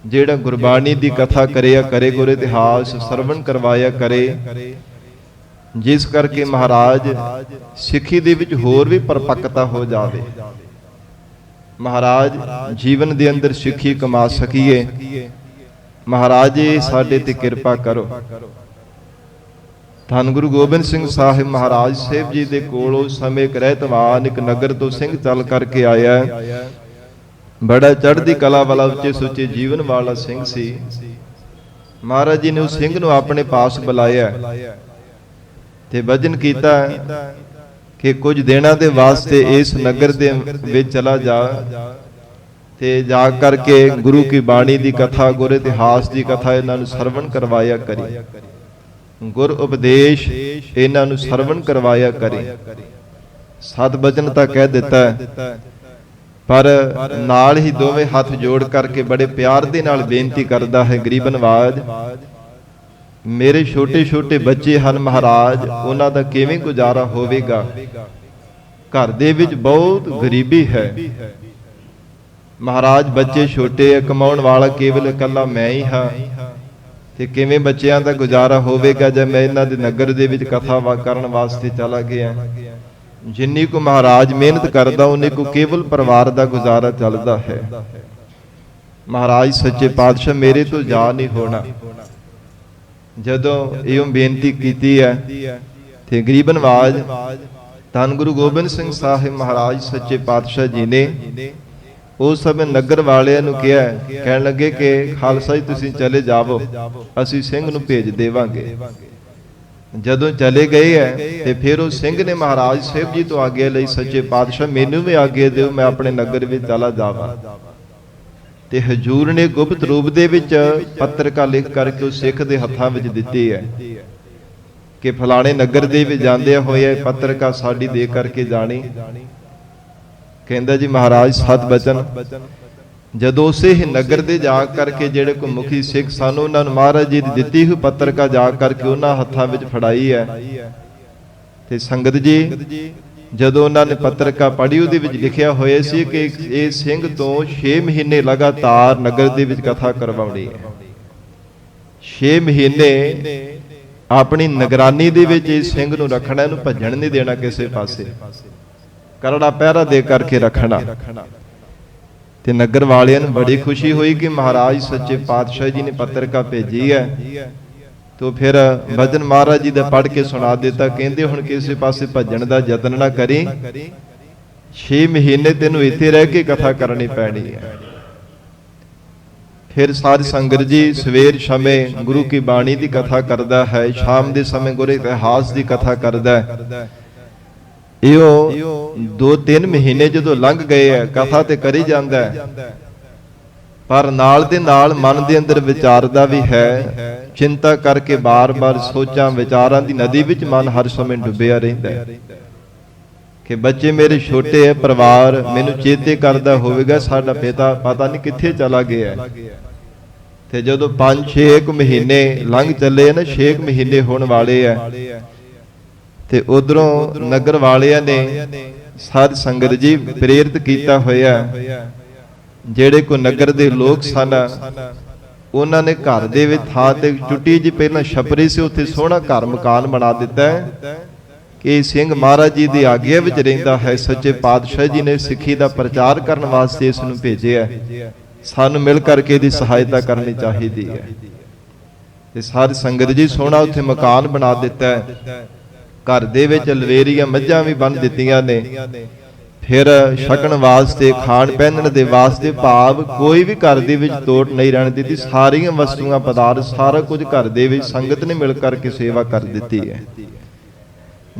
ਜਿਹੜਾ ਗੁਰਬਾਣੀ ਦੀ ਕਥਾ ਕਰਿਆ ਕਰੇ, ਗੁਰ ਇਤਿਹਾਸ ਸਰਵਣ ਕਰਵਾਇਆ ਕਰੇ, ਜਿਸ ਕਰਕੇ ਮਹਾਰਾਜ ਸਿੱਖੀ ਦੇ ਵਿੱਚ ਹੋਰ ਵੀ ਪਰਪੱਕਤਾ ਹੋ ਜਾਵੇ, ਮਹਾਰਾਜ ਜੀਵਨ ਦੇ ਅੰਦਰ ਸਿੱਖੀ ਕਮਾ ਸਕੀਏ। ਮਹਾਰਾਜ ਜੀ ਸਾਡੇ ਤੇ ਕਿਰਪਾ ਕਰੋ। ਧੰਨ ਗੁਰੂ ਗੋਬਿੰਦ ਸਿੰਘ ਸਾਹਿਬ ਮਹਾਰਾਜ ਸਾਹਿਬ ਜੀ ਦੇ ਕੋਲ ਉਸ ਸਮੇਂ ਇੱਕ ਰਹਿਤਵਾਨ ਇੱਕ ਨਗਰ ਤੋਂ ਸਿੰਘ ਚੱਲ ਕਰਕੇ ਆਇਆ, ਬੜਾ ਚੜ੍ਹਦੀ ਕਲਾ ਵਾਲਾ ਉੱਚੇ ਸੁੱਚੇ ਜੀਵਨ ਵਾਲਾ ਸਿੰਘ ਸੀ। ਮਹਾਰਾਜ ਜੀ ਨੇ ਉਸ ਸਿੰਘ ਨੂੰ ਆਪਣੇ ਪਾਸ ਬੁਲਾਇਆ ਤੇ ਵਚਨ ਕੀਤਾ ਕਿ ਕੁਝ ਦਿਨਾਂ ਦੇ ਵਾਸਤੇ ਇਸ ਨਗਰ ਦੇ ਵਿੱਚ ਚਲਾ ਜਾ ਤੇ ਜਾ ਕਰਕੇ ਗੁਰੂ ਕੀ ਬਾਣੀ ਦੀ ਕਥਾ, ਗੁਰ ਇਤਿਹਾਸ ਦੀ ਕਥਾ ਇਹਨਾਂ ਨੂੰ ਸਰਵਣ ਕਰਵਾਇਆ ਕਰੀ, ਗੁਰ ਉਪਦੇਸ਼ ਇਹਨਾਂ ਨੂੰ ਸਰਵਣ ਕਰਵਾਇਆ ਕਰੀ। ਸਤ ਬਚਨ ਤਾਂ ਕਹਿ ਦਿੱਤਾ, ਪਰ ਨਾਲ ਹੀ ਦੋਵੇਂ ਹੱਥ ਜੋੜ ਕਰਕੇ ਬੜੇ ਪਿਆਰ ਦੇ ਨਾਲ ਬੇਨਤੀ ਕਰਦਾ ਹੈ, ਗਰੀਬ ਨਵਾਜ ਮੇਰੇ ਛੋਟੇ ਛੋਟੇ ਬੱਚੇ ਹਨ ਮਹਾਰਾਜ, ਉਹਨਾਂ ਦਾ ਕਿਵੇਂ ਗੁਜ਼ਾਰਾ ਹੋਵੇਗਾ, ਘਰ ਦੇ ਵਿੱਚ ਬਹੁਤ ਗਰੀਬੀ ਹੈ ਮਹਾਰਾਜ, ਬੱਚੇ ਛੋਟੇ ਆ, ਕਮਾਉਣ ਵਾਲਾ ਕੇਵਲ ਇਕੱਲਾ ਮੈਂ ਹੀ ਹਾਂ, ਤੇ ਕਿਵੇਂ ਬੱਚਿਆਂ ਦਾ ਗੁਜ਼ਾਰਾ ਹੋਵੇਗਾ ਜੇ ਮੈਂ ਇਹਨਾਂ ਦੇ ਨਗਰ ਦੇ ਵਿੱਚ ਕਥਾ ਕਰਨ ਵਾਸਤੇ ਚਲਾ ਗਿਆ। ਜਿੰਨੀ ਕੁ ਮਹਾਰਾਜ ਮਿਹਨਤ ਕਰਦਾ ਉਨੀ ਕੁ ਕੇਵਲ ਪਰਿਵਾਰ ਦਾ ਗੁਜ਼ਾਰਾ ਚੱਲਦਾ ਹੈ। ਮਹਾਰਾਜ ਸੱਚੇ ਪਾਤਸ਼ਾਹ ਮੇਰੇ ਤੋਂ ਜਾ ਨਹੀਂ ਹੋਣਾ। ਜਦੋਂ ਇਹ ਬੇਨਤੀ ਕੀਤੀ ਹੈ ਤੇ ਗਰੀਬ ਨਵਾਜ ਧੰਨ ਗੁਰੂ ਗੋਬਿੰਦ ਸਿੰਘ ਸਾਹਿਬ ਮਹਾਰਾਜ ਸੱਚੇ ਪਾਤਸ਼ਾਹ ਜੀ ਨੇ ਉਸ ਸਮੇਂ ਨਗਰ ਵਾਲਿਆਂ ਨੂੰ ਕਿਹਾ, ਕਹਿਣ ਲੱਗੇ ਕਿ ਖਾਲਸਾ ਜੀ ਤੁਸੀਂ ਚਲੇ ਜਾਵੋ, ਅਸੀਂ ਸਿੰਘ ਨੂੰ ਭੇਜ ਦੇਵਾਂਗੇ। ਜਦੋਂ ਚਲੇ ਗਏ ਹੈ ਤੇ ਫਿਰ ਉਹ ਸਿੰਘ ਨੇ ਮਹਾਰਾਜ ਸਾਹਿਬ ਜੀ ਤੋਂ ਆਗਿਆ ਲਈ, ਸੱਚੇ ਪਾਤਸ਼ਾਹ ਮੈਨੂੰ ਵੀ ਆਗਿਆ ਦਿਓ, ਮੈਂ ਆਪਣੇ ਨਗਰ ਵਿੱਚ ਚਲਾ ਜਾਵਾਂ। ਤੇ ਹਜੂਰ ਨੇ ਗੁਪਤ ਰੂਪ ਦੇ ਵਿੱਚ ਪੱਤਰਕਾ ਲਿਖ ਕਰਕੇ ਉਸ ਸਿੱਖ ਦੇ ਹੱਥਾਂ ਵਿੱਚ ਦਿੱਤੀ ਹੈ ਕਿ ਫਲਾਣੇ ਨਗਰ ਦੇ ਵਿੱਚ ਜਾਂਦੇ ਹੋਏ ਪੱਤਰਕਾ ਸਾਡੀ ਦੇ ਕਰਕੇ ਜਾਣੀ। ਕਹਿੰਦਾ ਜੀ ਮਹਾਰਾਜ ਸਤ ਬਚਨ, ਜਦੋਂ ਉਸੇ ਹੀ ਨਗਰ ਦੇ ਜਾ ਕਰਕੇ ਜਿਹੜੇ ਕੋ ਮੁਖੀ ਸਿੱਖ ਸਨ ਉਹਨਾਂ ਨੂੰ ਮਹਾਰਾਜ ਜੀ ਦੀ ਦਿੱਤੀ ਹੋਈ ਪੱਤਰਕਾ ਜਾ ਕਰਕੇ ਉਹਨਾਂ ਹੱਥਾਂ ਵਿੱਚ ਫੜਾਈ ਹੈ। ਤੇ ਸੰਗਤ ਜੀ ਜਦੋਂ ਉਹਨਾਂ ਨੇ ਪੱਤਰਕਾ ਪੜ੍ਹੀ ਉਹਦੇ ਵਿੱਚ ਲਿਖਿਆ ਹੋਇਆ ਸੀ ਕਿ ਇਹ ਸਿੰਘ ਤੋਂ 6 ਮਹੀਨੇ ਲਗਾਤਾਰ ਨਗਰ ਦੇ ਵਿੱਚ ਕਥਾ ਕਰਵਾਉਣੀ ਹੈ। 6 ਮਹੀਨੇ ਆਪਣੀ ਨਿਗਰਾਨੀ ਦੇ ਵਿੱਚ ਇਸ ਸਿੰਘ ਨੂੰ ਰੱਖਣਾ, ਇਹਨੂੰ ਭੱਜਣ ਨਹੀਂ ਦੇਣਾ ਕਿਸੇ ਪਾਸੇ, ਕਰੜਾ ਪਹਿਰਾ ਦੇ ਕਰਕੇ ਰੱਖਣਾ। ਤੇ ਨਗਰ ਵਾਲਿਆਂ ਨੂੰ ਬੜੀ ਖੁਸ਼ੀ ਹੋਈ ਕਿ ਮਹਾਰਾਜ ਸੱਚੇ ਪਾਤਸ਼ਾਹ ਜੀ ਨੇ ਪੱਤਰਕਾ ਭੇਜੀ ਹੈ। ਤੋ ਫਿਰ ਭਜਨ ਮਹਾਰਾਜ ਜੀ ਦਾ ਪੜ੍ਹ ਕੇ ਸੁਣਾ ਦਿੱਤਾ, ਕਹਿੰਦੇ ਹੁਣ ਕਿਸੇ ਪਾਸੇ ਭੱਜਣ ਦਾ ਯਤਨ ਨਾ ਕਰੀ, 6 ਮਹੀਨੇ ਤੈਨੂੰ ਇੱਥੇ ਰਹਿ ਕੇ ਕਥਾ ਕਰਨੀ ਪੈਣੀ ਹੈ। ਫਿਰ ਸਾਧ ਸੰਗਤ ਜੀ ਸਵੇਰ ਸਮੇਂ ਗੁਰੂ ਕੀ ਬਾਣੀ ਦੀ ਕਥਾ ਕਰਦਾ ਹੈ, ਸ਼ਾਮ ਦੇ ਸਮੇਂ ਗੁਰ ਇਤਿਹਾਸ ਦੀ ਕਥਾ ਕਰਦਾ ਹੈ। ਇਹੋ 2-3 ਮਹੀਨੇ ਜਦੋਂ ਲੰਘ ਗਏ ਹੈ, ਕਥਾ ਤੇ ਕਰੀ ਜਾਂਦਾ ਹੈ, ਪਰ ਨਾਲ ਦੇ ਨਾਲ ਮਨ ਦੇ ਅੰਦਰ ਵਿਚਾਰਦਾ ਵੀ ਹੈ, ਚਿੰਤਾ ਕਰਕੇ ਬਾਰ-ਬਾਰ ਸੋਚਾਂ ਵਿਚਾਰਾਂ ਦੀ ਨਦੀ ਵਿੱਚ ਮਨ ਹਰ ਸਮੇਂ ਡੁੱਬਿਆ ਰਹਿੰਦਾ ਹੈ ਕਿ ਬੱਚੇ ਮੇਰੇ ਛੋਟੇ ਹੈ, ਪਰਿਵਾਰ ਮੈਨੂੰ ਚੇਤੇ ਕਰਦਾ ਹੋਵੇਗਾ ਸਾਡਾ ਪਿਤਾ ਪਤਾ ਨਹੀਂ ਕਿੱਥੇ ਚਲਾ ਗਿਆ। ਤੇ ਜਦੋਂ 5-6 ਮਹੀਨੇ ਲੰਘ ਚੱਲੇ ਨਾ, 6 ਮਹੀਨੇ ਹੋਣ ਵਾਲੇ ਆ, ਤੇ ਉਧਰੋਂ ਨਗਰ ਵਾਲਿਆਂ ਨੇ ਸਾਧ ਸੰਗਤ ਜੀ ਪ੍ਰੇਰਿਤ ਕੀਤਾ ਹੋਇਆ, ਜਿਹੜੇ ਕੋ ਨਗਰ ਦੇ ਲੋਕ ਸਨ ਉਹਨਾਂ ਨੇ ਘਰ ਦੇ ਵਿੱਚ ਥਾਂ ਤੇ ਚੁੱਟੀ ਜੀ ਪਹਿਲਾਂ ਛਪਰੀ ਸੀ, ਉੱਥੇ ਸੋਹਣਾ ਘਰ ਮਕਾਨ ਬਣਾ ਦਿੱਤਾ ਹੈ ਕਿ ਸਿੰਘ ਮਹਾਰਾਜ ਜੀ ਦੀ ਆਗਿਆ ਵਿੱਚ ਰਹਿੰਦਾ ਹੈ। ਸੱਚੇ ਪਾਤਸ਼ਾਹ ਜੀ ਨੇ ਸਿੱਖੀ ਦਾ ਪ੍ਰਚਾਰ ਕਰਨ ਵਾਸਤੇ ਇਸ ਨੂੰ ਭੇਜਿਆ, ਸਾਨੂੰ ਮਿਲ ਕਰਕੇ ਇਹਦੀ ਸਹਾਇਤਾ ਕਰਨੀ ਚਾਹੀਦੀ ਹੈ। ਤੇ ਸਾਧ ਸੰਗਤ ਜੀ ਸੋਹਣਾ ਉੱਥੇ ਮਕਾਨ ਬਣਾ ਦਿੱਤਾ ਹੈ, ਘਰ ਦੇ ਵਿੱਚ ਲਵੇਰੀਆਂ ਮੱਝਾਂ ਵੀ ਬੰਨ ਦਿੱਤੀਆਂ ਨੇ। ਫਿਰ ਛਕਣ ਵਾਸਤੇ, ਖਾਣ ਪਹਿਨਣ ਦੇ ਵਾਸਤੇ, ਭਾਵ ਕੋਈ ਵੀ ਘਰ ਦੇ ਵਿੱਚ ਤੋਟ ਨਹੀਂ ਰਹਿਣ ਦਿੱਤੀ, ਸਾਰੀਆਂ ਵਸਤੂਆਂ ਪਦਾਰਥ ਸਾਰਾ ਕੁਝ ਘਰ ਦੇ ਵਿੱਚ ਸੰਗਤ ਨੇ ਮਿਲ ਕਰਕੇ ਸੇਵਾ ਕਰ ਦਿੱਤੀ ਹੈ।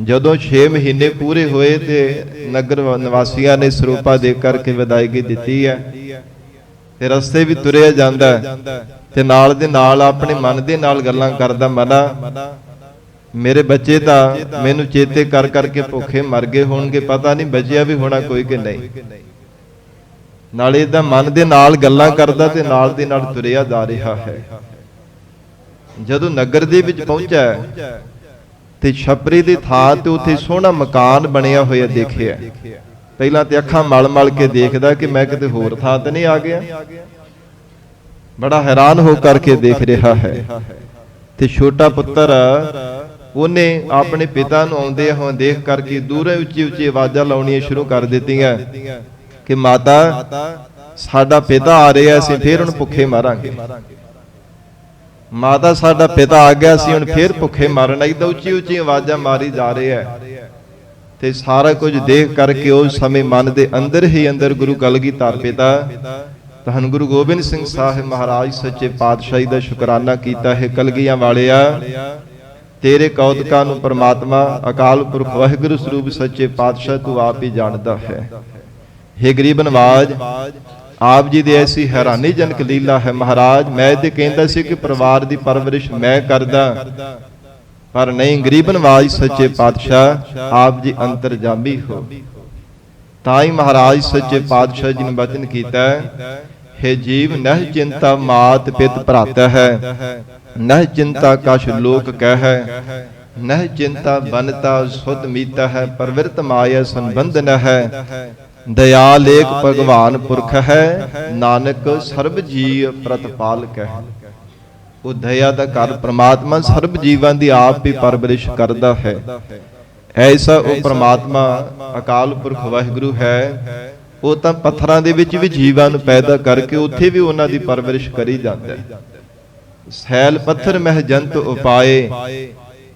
ਜਦੋਂ 6 ਮਹੀਨੇ ਪੂਰੇ ਹੋਏ ਤੇ ਨਗਰ ਨਿਵਾਸੀਆਂ ਨੇ ਸਰੂਪਾ ਦੇ ਕਰਕੇ ਵਿਦਾਇਗੀ ਦਿੱਤੀ ਹੈ ਤੇ ਰਸਤੇ ਵੀ ਤੁਰਿਆ ਜਾਂਦਾ ਤੇ ਨਾਲ ਦੇ ਨਾਲ ਆਪਣੇ ਮਨ ਦੇ ਨਾਲ ਗੱਲਾਂ ਕਰਦਾ, ਮਨਾ ਮੇਰੇ ਬੱਚੇ ਤਾਂ ਮੈਨੂੰ ਚੇਤੇ ਕਰ ਕਰਕੇ ਭੁੱਖੇ ਮਰ ਗਏ ਹੋਣਗੇ, ਪਤਾ ਨਹੀਂ ਬਚਿਆ ਵੀ ਹੋਣਾ ਕੋਈ ਕਿ ਨਹੀਂ। ਨਾਲੇ ਇਹਦਾ ਮਨ ਦੇ ਨਾਲ ਗੱਲਾਂ ਕਰਦਾ ਤੇ ਨਾਲ ਦੇ ਨਾਲ ਤੁਰਿਆ ਜਾ ਰਿਹਾ ਹੈ। ਜਦੋਂ ਨਗਰ ਦੇ ਵਿੱਚ ਪਹੁੰਚਿਆ ਤੇ ਛਪਰੀ ਦੀ ਥਾਂ ਤੇ ਉੱਥੇ ਸੋਹਣਾ ਮਕਾਨ ਬਣਿਆ ਹੋਇਆ ਦੇਖਿਆ। ਪਹਿਲਾਂ ਤੇ ਅੱਖਾਂ ਮਲ ਕੇ ਦੇਖਦਾ ਕਿ ਮੈਂ ਕਿਤੇ ਹੋਰ ਥਾਂ ਤੇ ਨਹੀਂ ਆ ਗਿਆ, ਬੜਾ ਹੈਰਾਨ ਹੋ ਕਰਕੇ ਦੇਖ ਰਿਹਾ ਹੈ। ਤੇ ਛੋਟਾ ਪੁੱਤਰ ਉਹਨੇ ਆਪਣੇ ਪਿਤਾ ਨੂੰ ਆਉਂਦੇ ਹੋਏ ਦੇਖ ਕਰਕੇ ਦੂਰੋਂ ਉੱਚੀ ਉੱਚੀ ਆਵਾਜ਼ਾਂ ਲਾਉਣੀਆਂ ਸ਼ੁਰੂ ਕਰ ਦਿੱਤੀਆਂ ਕਿ ਮਾਤਾ ਸਾਡਾ ਪਿਤਾ ਆ ਰਿਹਾ, ਅਸੀਂ ਫੇਰ ਹੁਣ ਭੁੱਖੇ ਮਾਰਾਂਗੇ। ਮਾਤਾ ਸਾਡਾ ਪਿਤਾ ਆ ਗਿਆ, ਅਸੀਂ ਹੁਣ ਫੇਰ ਭੁੱਖੇ ਮਾਰਨ। ਏਦਾਂ ਉੱਚੀ ਉੱਚੀ ਆਵਾਜ਼ਾਂ ਮਾਰੀ ਜਾ ਰਹੇ ਹੈ। ਤੇ ਸਾਰਾ ਕੁਝ ਦੇਖ ਕਰਕੇ ਉਸ ਸਮੇਂ ਮਨ ਦੇ ਅੰਦਰ ਹੀ ਅੰਦਰ ਗੁਰੂ ਕਲਗੀਧਰ ਪਿਤਾ ਧੰਨ ਗੁਰੂ ਗੋਬਿੰਦ ਸਿੰਘ ਸਾਹਿਬ ਮਹਾਰਾਜ ਸੱਚੇ ਪਾਤਸ਼ਾਹੀ ਦਾ ਸ਼ੁਕਰਾਨਾ ਕੀਤਾ ਹੈ। ਕਲਗੀਆਂ ਵਾਲਿਆ, ਤੇਰੇ ਕੌਤਕਾਂ ਨੂੰ ਪ੍ਰਮਾਤਮਾ ਅਕਾਲ ਪੁਰਖ ਵਾਹਿਗੁਰੂ ਸਰੂਪ ਸੱਚੇ ਪਾਤਸ਼ਾਹ ਤੂੰ ਆਪ ਹੀ ਜਾਣਦਾ ਹੈ। हे ਗਰੀਬ ਨਵਾਜ, ਆਪ ਜੀ ਦੀ ਐਸੀ ਹੈਰਾਨੀਜਨਕ ਲੀਲਾ ਹੈ। ਮਹਾਰਾਜ ਮੈਂ ਤੇ ਕਹਿੰਦਾ ਸੀ ਕਿ ਪਰਿਵਾਰ ਦੀ ਪਰਵਰਿਸ਼ ਮੈਂ ਕਰਦਾ, ਪਰ ਨਹੀਂ, ਗਰੀਬ ਨਵਾਜ ਸੱਚੇ ਪਾਤਸ਼ਾਹ ਆਪ ਜੀ ਅੰਤਰਜਾਮੀ ਹੋ। ਤਾਂ ਹੀ ਮਹਾਰਾਜ ਸੱਚੇ ਪਾਤਸ਼ਾਹ ਜੀ ਨੇ ਬਚਨ ਕੀਤਾ, हे ਜੀਵ ਨਹਿ ਚਿੰਤਾ ਮਾਤ ਪਿਤ ਭਰਾਤਾ ਹੈ, ਨਹਿ ਚਿੰਤਾ ਕਛ ਲੋਕ ਕਹਿ, ਨਹਿ ਚਿੰਤਾ ਬਨਤਾ ਸੁਧ ਮੀਤਾ ਹੈ, ਪਰਵਿਰਤ ਮਾਇਆ ਸੰਬੰਧਨ ਹੈ, ਦਇਆਲ ਏਕ ਭਗਵਾਨ ਪੁਰਖ ਹੈ, ਨਾਨਕ ਸਰਬ ਜੀਵ ਪ੍ਰਤਪਾਲ ਕਹਿ। ਉਹ ਦਇਆ ਦਾ ਘਰ ਪ੍ਰਮਾਤਮਾ ਸਰਬ ਜੀਵਾਂ ਦੀ ਆਪ ਹੀ ਪਰਵਰਿਸ਼ ਕਰਦਾ ਹੈ। ਐਸਾ ਉਹ ਪ੍ਰਮਾਤਮਾ ਅਕਾਲ ਪੁਰਖ ਵਾਹਿਗੁਰੂ ਹੈ। ਉਹ ਤਾਂ ਪੱਥਰਾਂ ਦੇ ਵਿੱਚ ਵੀ ਜੀਵਾਂ ਨੂੰ ਪੈਦਾ ਕਰਕੇ ਉੱਥੇ ਵੀ ਉਹਨਾਂ ਦੀ ਪਰਵਰਿਸ਼ ਕਰੀ ਜਾਂਦਾ ਹੈ। ਸੈਲ ਪੱਥਰ ਮਹਿ ਜੰਤ ਉਪਾਏ,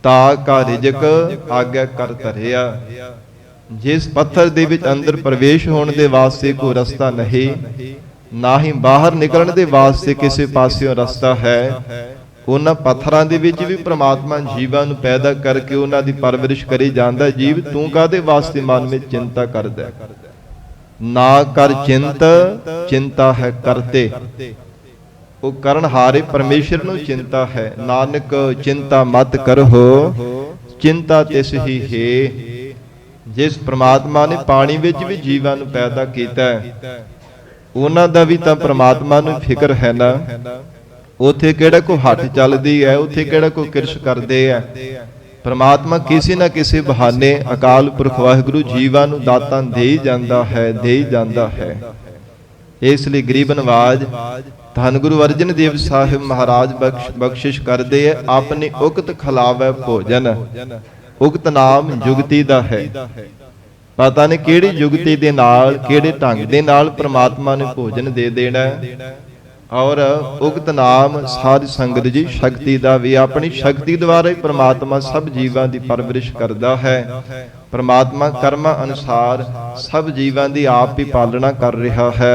ਤਾ ਕਾ ਰਿਜਕ ਆਗਿਆ ਕਰ ਧਰਿਆ। ਜਿਸ ਪੱਥਰ ਦੇ ਵਿੱਚ ਅੰਦਰ ਪ੍ਰਵੇਸ਼ ਹੋਣ ਦੇ ਵਾਸਤੇ ਕੋਈ ਰਸਤਾ ਨਹੀਂ, ਨਾ ਹੀ ਬਾਹਰ ਨਿਕਲਣ ਦੇ ਵਾਸਤੇ ਕਿਸੇ ਪਾਸਿਓਂ ਰਸਤਾ ਹੈ, ਉਹਨਾਂ ਪੱਥਰਾਂ ਦੇ ਵਿੱਚ ਵੀ ਪ੍ਰਮਾਤਮਾ ਜੀਵਾਂ ਨੂੰ ਪੈਦਾ ਕਰਕੇ ਉਹਨਾਂ ਦੀ ਪਰਵਰਿਸ਼ ਕਰੀ ਜਾਂਦਾ। ਜੀਵ ਤੂੰ ਕਾਹਦੇ ਵਾਸਤੇ ਮਨ ਵਿੱਚ ਚਿੰਤਾ ਕਰਦਾ? ਨਾ ਕਰ ਚਿੰਤ, ਚਿੰਤਾ ਹੈ ਕਰਤੇ। ਉਹ ਕਰਨਹਾਰੇ ਪਰਮੇਸ਼ਰ ਨੂੰ ਚਿੰਤਾ ਹੈ। ਨਾਨਕ ਚਿੰਤਾ ਮਤ ਕਰੋ, ਚਿੰਤਾ ਤਿਸ ਹੀ ਹੈ। ਜਿਸ ਪ੍ਰਮਾਤਮਾ ਨੇ ਪਾਣੀ ਵਿੱਚ ਵੀ ਜੀਵਾਂ ਨੂੰ ਪੈਦਾ ਕੀਤਾ, ਉਹਨਾਂ ਦਾ ਵੀ ਤਾਂ ਪ੍ਰਮਾਤਮਾ ਨੂੰ ਫਿਕਰ ਹੈ ਨਾ। ਉੱਥੇ ਕਿਹੜਾ ਕੋਈ ਹੱਥ ਚੱਲਦੀ ਹੈ, ਉੱਥੇ ਕਿਹੜਾ ਕੋਈ ਕਿਰਸ਼ ਕਰਦੇ ਆ। ਪ੍ਰਮਾਤਮਾ ਕਿਸੇ ਨਾ ਕਿਸੇ ਬਹਾਨੇ ਅਕਾਲ ਪੁਰਖ ਵਾਹਿਗੁਰੂ ਜੀਵਾਂ ਨੂੰ ਦਾਤਾਂ ਦੇ ਹੀ ਜਾਂਦਾ ਹੈ, ਦੇ ਹੀ ਜਾਂਦਾ ਹੈ। ਇਸ ਲਈ ਗਰੀਬ ਨਵਾਜ ਧੰਨ ਗੁਰੂ ਅਰਜਨ ਦੇਵ ਸਾਹਿਬ ਮਹਾਰਾਜ ਬਖਸ਼ਿਸ਼ ਕਰਦੇ ਹੈ, ਆਪਣੀ ਉਕਤ ਖਿਲਾਵੈ ਭੋਜਨ। ਉਕਤ ਨਾਮ ਜੁਗਤੀ ਦਾ ਹੈ। ਪਤਾ ਨਹੀਂ ਕਿਹੜੀ ਜੁਗਤੀ ਦੇ ਨਾਲ, ਕਿਹੜੇ ਢੰਗ ਦੇ ਨਾਲ ਪ੍ਰਮਾਤਮਾ ਨੇ ਭੋਜਨ ਦੇ ਦੇਣਾ। ਔਰ ਉਕਤ ਨਾਮ ਸਾਧ ਸੰਗਤ ਜੀ ਸ਼ਕਤੀ ਦਾ ਵੀ, ਆਪਣੀ ਸ਼ਕਤੀ ਦੁਆਰਾ ਹੀ ਪ੍ਰਮਾਤਮਾ ਸਭ ਜੀਵਾਂ ਦੀ ਪਰਵਰਿਸ਼ ਕਰਦਾ ਹੈ। ਪ੍ਰਮਾਤਮਾ ਕਰਮਾਂ ਅਨੁਸਾਰ ਸਭ ਜੀਵਾਂ ਦੀ ਆਪ ਹੀ ਪਾਲਣਾ ਕਰ ਰਿਹਾ ਹੈ।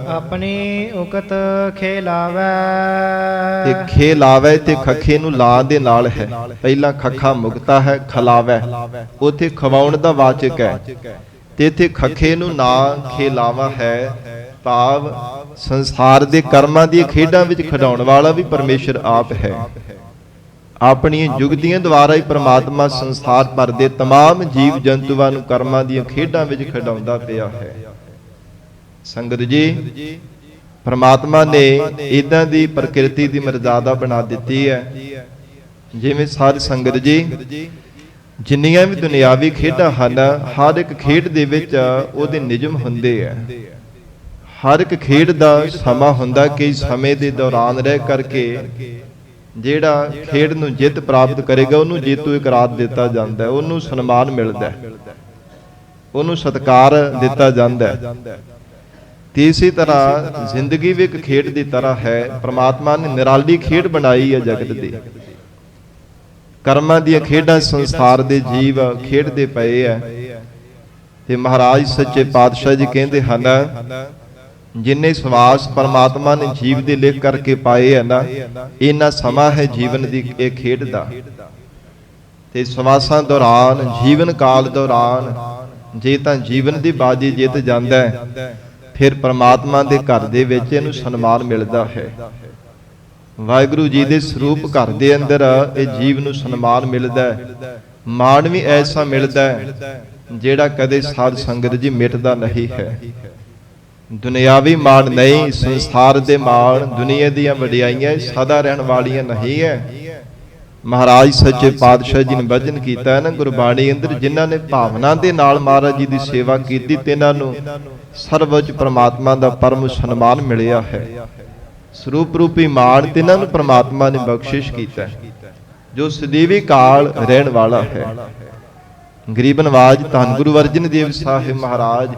ਆਪਣੀ ਉਕਤ ਖੇਲਾਵੈ, ਤੇ ਖੇਲਾਵੈ ਤੇ ਖੱਖੇ ਨੂੰ ਲਾ ਦੇ ਨਾਲ ਹੈ। ਪਹਿਲਾਂ ਖੱਖਾ ਮੁਕਤਾ ਹੈ, ਖਲਾਵੈ ਉਥੇ ਖਵਾਉਣ ਦਾ ਵਾਚਕ ਹੈ, ਤੇ ਇਥੇ ਖੱਖੇ ਨੂੰ ਨਾ ਖੇਲਾਵਾ ਹੈ। ਭਾਵ ਸੰਸਾਰ ਦੇ ਕਰਮਾਂ ਦੀਆਂ ਖੇਡਾਂ ਵਿੱਚ ਖਿਡਾਉਣ ਵਾਲਾ ਵੀ ਪਰਮੇਸ਼ਰ ਆਪ ਹੈ। ਆਪਣੀਆਂ ਜੁਗਤੀਆਂ ਦੁਆਰਾ ਹੀ ਪ੍ਰਮਾਤਮਾ ਸੰਸਾਰ ਭਰ ਦੇ तमाम ਜੀਵ ਜੰਤੂਆਂ ਨੂੰ ਕਰਮਾਂ ਦੀਆਂ ਖੇਡਾਂ ਵਿੱਚ ਖਿਡਾਉਂਦਾ ਪਿਆ ਹੈ। ਸੰਗਤ ਜੀ, ਪ੍ਰਮਾਤਮਾ ਨੇ ਇਦਾਂ ਦੀ ਪ੍ਰਕਿਰਤੀ ਦੀ ਮਰਜ਼ਾਦਾ ਬਣਾ ਦਿੱਤੀ ਹੈ। ਜਿਵੇਂ ਸਾਧ ਸੰਗਤ ਜੀ, ਜਿੰਨੀਆਂ ਵੀ ਦੁਨਿਆਵੀ ਖੇਡਾਂ ਹਨ, ਹਰ ਇੱਕ ਖੇਡ ਦੇ ਵਿੱਚ ਉਹਦੇ ਨਿਯਮ ਹੁੰਦੇ ਆ। ਹਰ ਇੱਕ ਖੇਡ ਦਾ ਸਮਾਂ ਹੁੰਦਾ ਕਿ ਸਮੇਂ ਦੇ ਦੌਰਾਨ ਰਹਿ ਕਰਕੇ ਜਿਹੜਾ ਖੇਡ ਨੂੰ ਜਿੱਤ ਪ੍ਰਾਪਤ ਕਰੇਗਾ ਉਹਨੂੰ ਜੇਤੂ ਇਕਰਾਰ ਦਿੱਤਾ ਜਾਂਦਾ ਹੈ, ਉਹਨੂੰ ਸਨਮਾਨ ਮਿਲਦਾ ਹੈ, ਉਹਨੂੰ ਸਤਿਕਾਰ ਦਿੱਤਾ ਜਾਂਦਾ ਹੈ। ਤੇ ਇਸੇ ਤਰ੍ਹਾਂ ਜ਼ਿੰਦਗੀ ਵੀ ਇੱਕ ਖੇਡ ਦੀ ਤਰ੍ਹਾਂ ਹੈ। ਪ੍ਰਮਾਤਮਾ ਨੇ ਨਿਰਾਲੀ ਖੇਡ ਬਣਾਈ ਹੈ ਜਗਤ ਦੀ। ਕਰਮਾਂ ਦੀਆਂ ਖੇਡਾਂ ਸੰਸਾਰ ਦੇ ਜੀਵ ਖੇਡਦੇ ਪਏ ਆ। ਤੇ ਮਹਾਰਾਜ ਸੱਚੇ ਪਾਤਸ਼ਾਹ ਜੀ ਕਹਿੰਦੇ ਹਨ, ਜਿੰਨੇ ਸਵਾਸ ਪਰਮਾਤਮਾ ਨੇ ਜੀਵ ਦੇ ਲਿਖ ਕਰਕੇ ਪਾਏ ਹੈ ਨਾ, ਇਹਨਾਂ ਸਮਾਂ ਹੈ ਜੀਵਨ ਦੀ ਇਹ ਖੇਡ ਦਾ। ਤੇ ਸਵਾਸਾਂ ਦੌਰਾਨ, ਜੀਵਨ ਕਾਲ ਦੌਰਾਨ ਜੇ ਤਾਂ ਜੀਵਨ ਦੀ ਬਾਜੀ ਜਿੱਤ ਜਾਂਦਾ ਹੈ, ਫਿਰ ਪ੍ਰਮਾਤਮਾ ਦੇ ਘਰ ਦੇ ਵਿੱਚ ਇਹਨੂੰ ਸਨਮਾਨ ਮਿਲਦਾ ਹੈ। ਵਾਹਿਗੁਰੂ ਜੀ ਦੇ ਸਰੂਪ ਘਰ ਦੇ ਅੰਦਰ ਇਹ ਜੀਵ ਨੂੰ ਸਨਮਾਨ ਮਿਲਦਾ ਹੈ। ਮਾਣ ਵੀ ਐਸਾ ਮਿਲਦਾ ਹੈ ਜਿਹੜਾ ਕਦੇ ਸਾਧ ਸੰਗਤ ਜੀ ਮਿਟਦਾ ਨਹੀਂ ਹੈ। ਦੁਨਿਆਵੀ ਮਾਣ ਨਹੀਂ, ਸੰਸਾਰ ਦੇ ਮਾਣ, ਦੁਨੀਆ ਦੀਆਂ ਵਡਿਆਈਆਂ ਸਦਾ ਰਹਿਣ ਵਾਲੀਆਂ ਨਹੀਂ ਹੈ। ਮਹਾਰਾਜ ਸੱਚੇ ਪਾਤਸ਼ਾਹ ਜੀ ਨੇ ਵਚਨ ਕੀਤਾ ਹੈ ਨਾ ਗੁਰਬਾਣੀ ਅੰਦਰ, ਜਿਨ੍ਹਾਂ ਨੇ ਭਾਵਨਾ ਦੇ ਨਾਲ ਮਹਾਰਾਜ ਜੀ ਦੀ ਸੇਵਾ ਕੀਤੀ ਤੇ ਇਹਨਾਂ ਨੂੰ ਸਰਵਉੱਚ ਪ੍ਰਮਾਤਮਾ ਦਾ ਪਰਮ ਸਨਮਾਨ ਮਿਲਿਆ ਹੈ। ਸਰੂਪ ਰੂਪੀ ਮਾਣ ਤੇ ਇਹਨਾਂ ਨੂੰ ਪ੍ਰਮਾਤਮਾ ਨੇ ਬਖਸ਼ਿਸ਼ ਕੀਤਾ ਜੋ ਸਦੀਵੀ ਕਾਲ ਰਹਿਣ ਵਾਲਾ ਹੈ। ਗਰੀਬ ਨਵਾਜ ਧੰਨ ਗੁਰੂ ਅਰਜਨ ਦੇਵ ਸਾਹਿਬ ਮਹਾਰਾਜ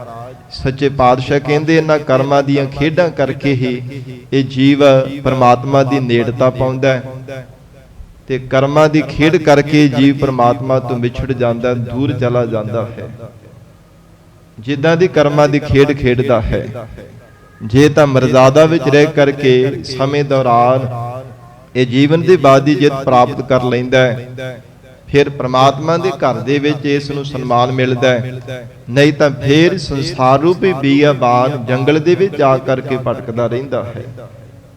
ਸੱਚੇ ਪਾਤਸ਼ਾਹ ਕਹਿੰਦੇ ਇਹਨਾਂ ਕਰਮਾਂ ਦੀਆਂ ਖੇਡਾਂ ਕਰਕੇ ਹੀ ਇਹ ਜੀਵ ਪ੍ਰਮਾਤਮਾ ਦੀ ਨੇੜਤਾ ਪਾਉਂਦਾ ਹੈ ਤੇ ਕਰਮਾਂ ਦੀ ਖੇਡ ਕਰਕੇ ਜੀਵ ਪ੍ਰਮਾਤਮਾ ਤੋਂ ਵਿਛੜ ਜਾਂਦਾ, ਦੂਰ ਚਲਾ ਜਾਂਦਾ ਹੈ। ਜਿੱਦਾਂ ਦੀ ਕਰਮਾਂ ਦੀ ਖੇਡ ਖੇਡਦਾ ਹੈ, ਜੇ ਤਾਂ ਮਰਜ਼ਾਦਾ ਵਿੱਚ ਰਹਿ ਕਰਕੇ ਸਮੇਂ ਦੌਰਾਨ ਇਹ ਜੀਵਨ ਦੀ ਬਾਜੀ ਜਿੱਤ ਪ੍ਰਾਪਤ ਕਰ ਲੈਂਦਾ ਹੈ, ਫਿਰ ਪ੍ਰਮਾਤਮਾ ਦੇ ਘਰ ਦੇ ਵਿੱਚ ਇਸ ਨੂੰ ਸਨਮਾਨ ਮਿਲਦਾ ਹੈ। ਨਹੀਂ ਤਾਂ ਫਿਰ ਸੰਸਾਰ ਰੂਪੀ ਬੀਆਬਾਨ ਜੰਗਲ ਦੇ ਵਿੱਚ ਜਾ ਕਰਕੇ ਭਟਕਦਾ ਰਹਿੰਦਾ ਹੈ,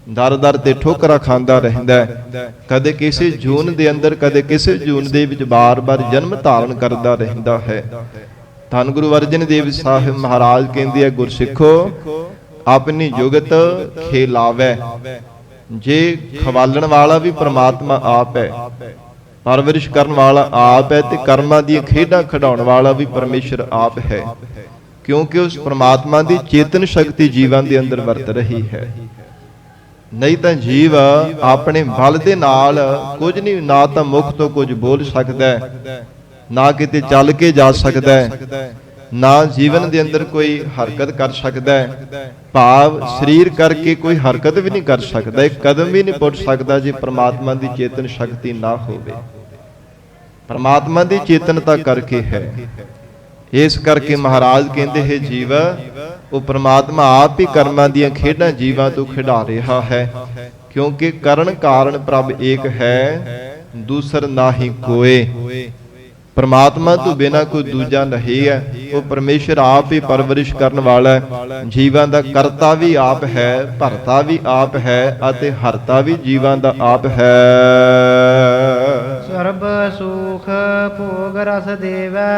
ਦਰ ਦਰ ਤੇ ਠੋਕਰਾਂ ਖਾਂਦਾ ਰਹਿੰਦਾ ਹੈ। ਕਦੇ ਕਿਸੇ ਜੂਨ ਦੇ ਅੰਦਰ, ਕਦੇ ਕਿਸੇ ਜੂਨ ਦੇ ਵਿੱਚ ਬਾਰ-ਬਾਰ ਜਨਮ ਧਾਰਨ ਕਰਦਾ ਰਹਿੰਦਾ ਹੈ। ਧੰਨ ਗੁਰੂ ਅਰਜਨ ਦੇਵ ਸਾਹਿਬ ਮਹਾਰਾਜ ਕਹਿੰਦੇ ਆ, ਗੁਰਸਿੱਖੋ ਆਪਣੀ ਜੁਗਤ ਖੇਲਾਵੇ। ਜੇ ਖਵਾਲਣ ਵਾਲਾ ਵੀ ਪ੍ਰਮਾਤਮਾ ਆਪ ਹੈ, ਪਰਵਰਿਸ਼ ਕਰਨ ਵਾਲਾ ਆਪ ਹੈ, ਤੇ ਕਰਮਾਂ ਦੀਆਂ ਖੇਡਾਂ ਖਿਡਾਉਣ ਵਾਲਾ ਵੀ ਪਰਮੇਸ਼ਰ ਆਪ ਹੈ, ਕਿਉਂਕਿ ਉਸ ਪ੍ਰਮਾਤਮਾ ਦੀ ਚੇਤਨ ਸ਼ਕਤੀ ਜੀਵਾਂ ਦੇ ਅੰਦਰ ਵਰਤ ਰਹੀ ਹੈ। ਨਹੀਂ ਤਾਂ ਜੀਵ ਆਪਣੇ ਬਲ ਦੇ ਨਾਲ ਕੁਝ ਨਹੀਂ, ਨਾ ਤਾਂ ਮੁਖ ਤੋਂ ਕੁਝ ਬੋਲ ਸਕਦਾ ਹੈ, ਨਾ ਕਿਤੇ ਚੱਲ ਕੇ ਜਾ ਸਕਦਾ ਹੈ, ਨਾ ਜੀਵਨ ਦੇ ਅੰਦਰ ਕੋਈ ਹਰਕਤ ਕਰ ਸਕਦਾ ਹੈ। ਭਾਵ ਸਰੀਰ ਕਰਕੇ ਕੋਈ ਹਰਕਤ ਵੀ ਨਹੀਂ ਕਰ ਸਕਦਾ, ਇੱਕ ਕਦਮ ਵੀ ਨਹੀਂ ਪੁੱਟ ਸਕਦਾ ਜੇ ਪ੍ਰਮਾਤਮਾ ਦੀ ਚੇਤਨ ਸ਼ਕਤੀ ਨਾ ਹੋਵੇ। ਪ੍ਰਮਾਤਮਾ ਦੀ ਚੇਤਨਤਾ ਕਰਕੇ ਹੈ। ਇਸ ਕਰਕੇ ਮਹਾਰਾਜ ਕਹਿੰਦੇ ਹੈ, ਜੀਵ ਉਹ ਪ੍ਰਮਾਤਮਾ ਆਪ ਹੀ ਕਰਮਾਂ ਦੀਆਂ ਖੇਡਾਂ ਜੀਵਾਂ ਤੋਂ ਖਿਡਾ ਰਿਹਾ ਹੈ, ਕਿਉਂਕਿ ਕਰਨ ਕਾਰਨ ਪ੍ਰਭ ਏਕ ਹੈ, ਦੂਸਰ ਨਾਹੀ ਕੋਏ। ਪ੍ਰਮਾਤਮਾ ਤੋਂ ਬਿਨਾਂ ਕੋਈ ਦੂਜਾ ਨਹੀਂ ਹੈ। ਉਹ ਪਰਮੇਸ਼ਰ ਆਪ ਹੀ ਪਰਵਰਿਸ਼ ਕਰਨ ਵਾਲਾ ਹੈ। ਜੀਵਾਂ ਦਾ ਕਰਤਾ ਵੀ ਆਪ ਹੈ, ਭਰਤਾ ਵੀ ਆਪ ਹੈ ਅਤੇ ਹਰਤਾ ਵੀ ਜੀਵਾਂ ਦਾ ਆਪ ਹੈ। ਸਰਬ ਸੁਖ ਭੋਗ ਰਸ ਦੇਵੈ।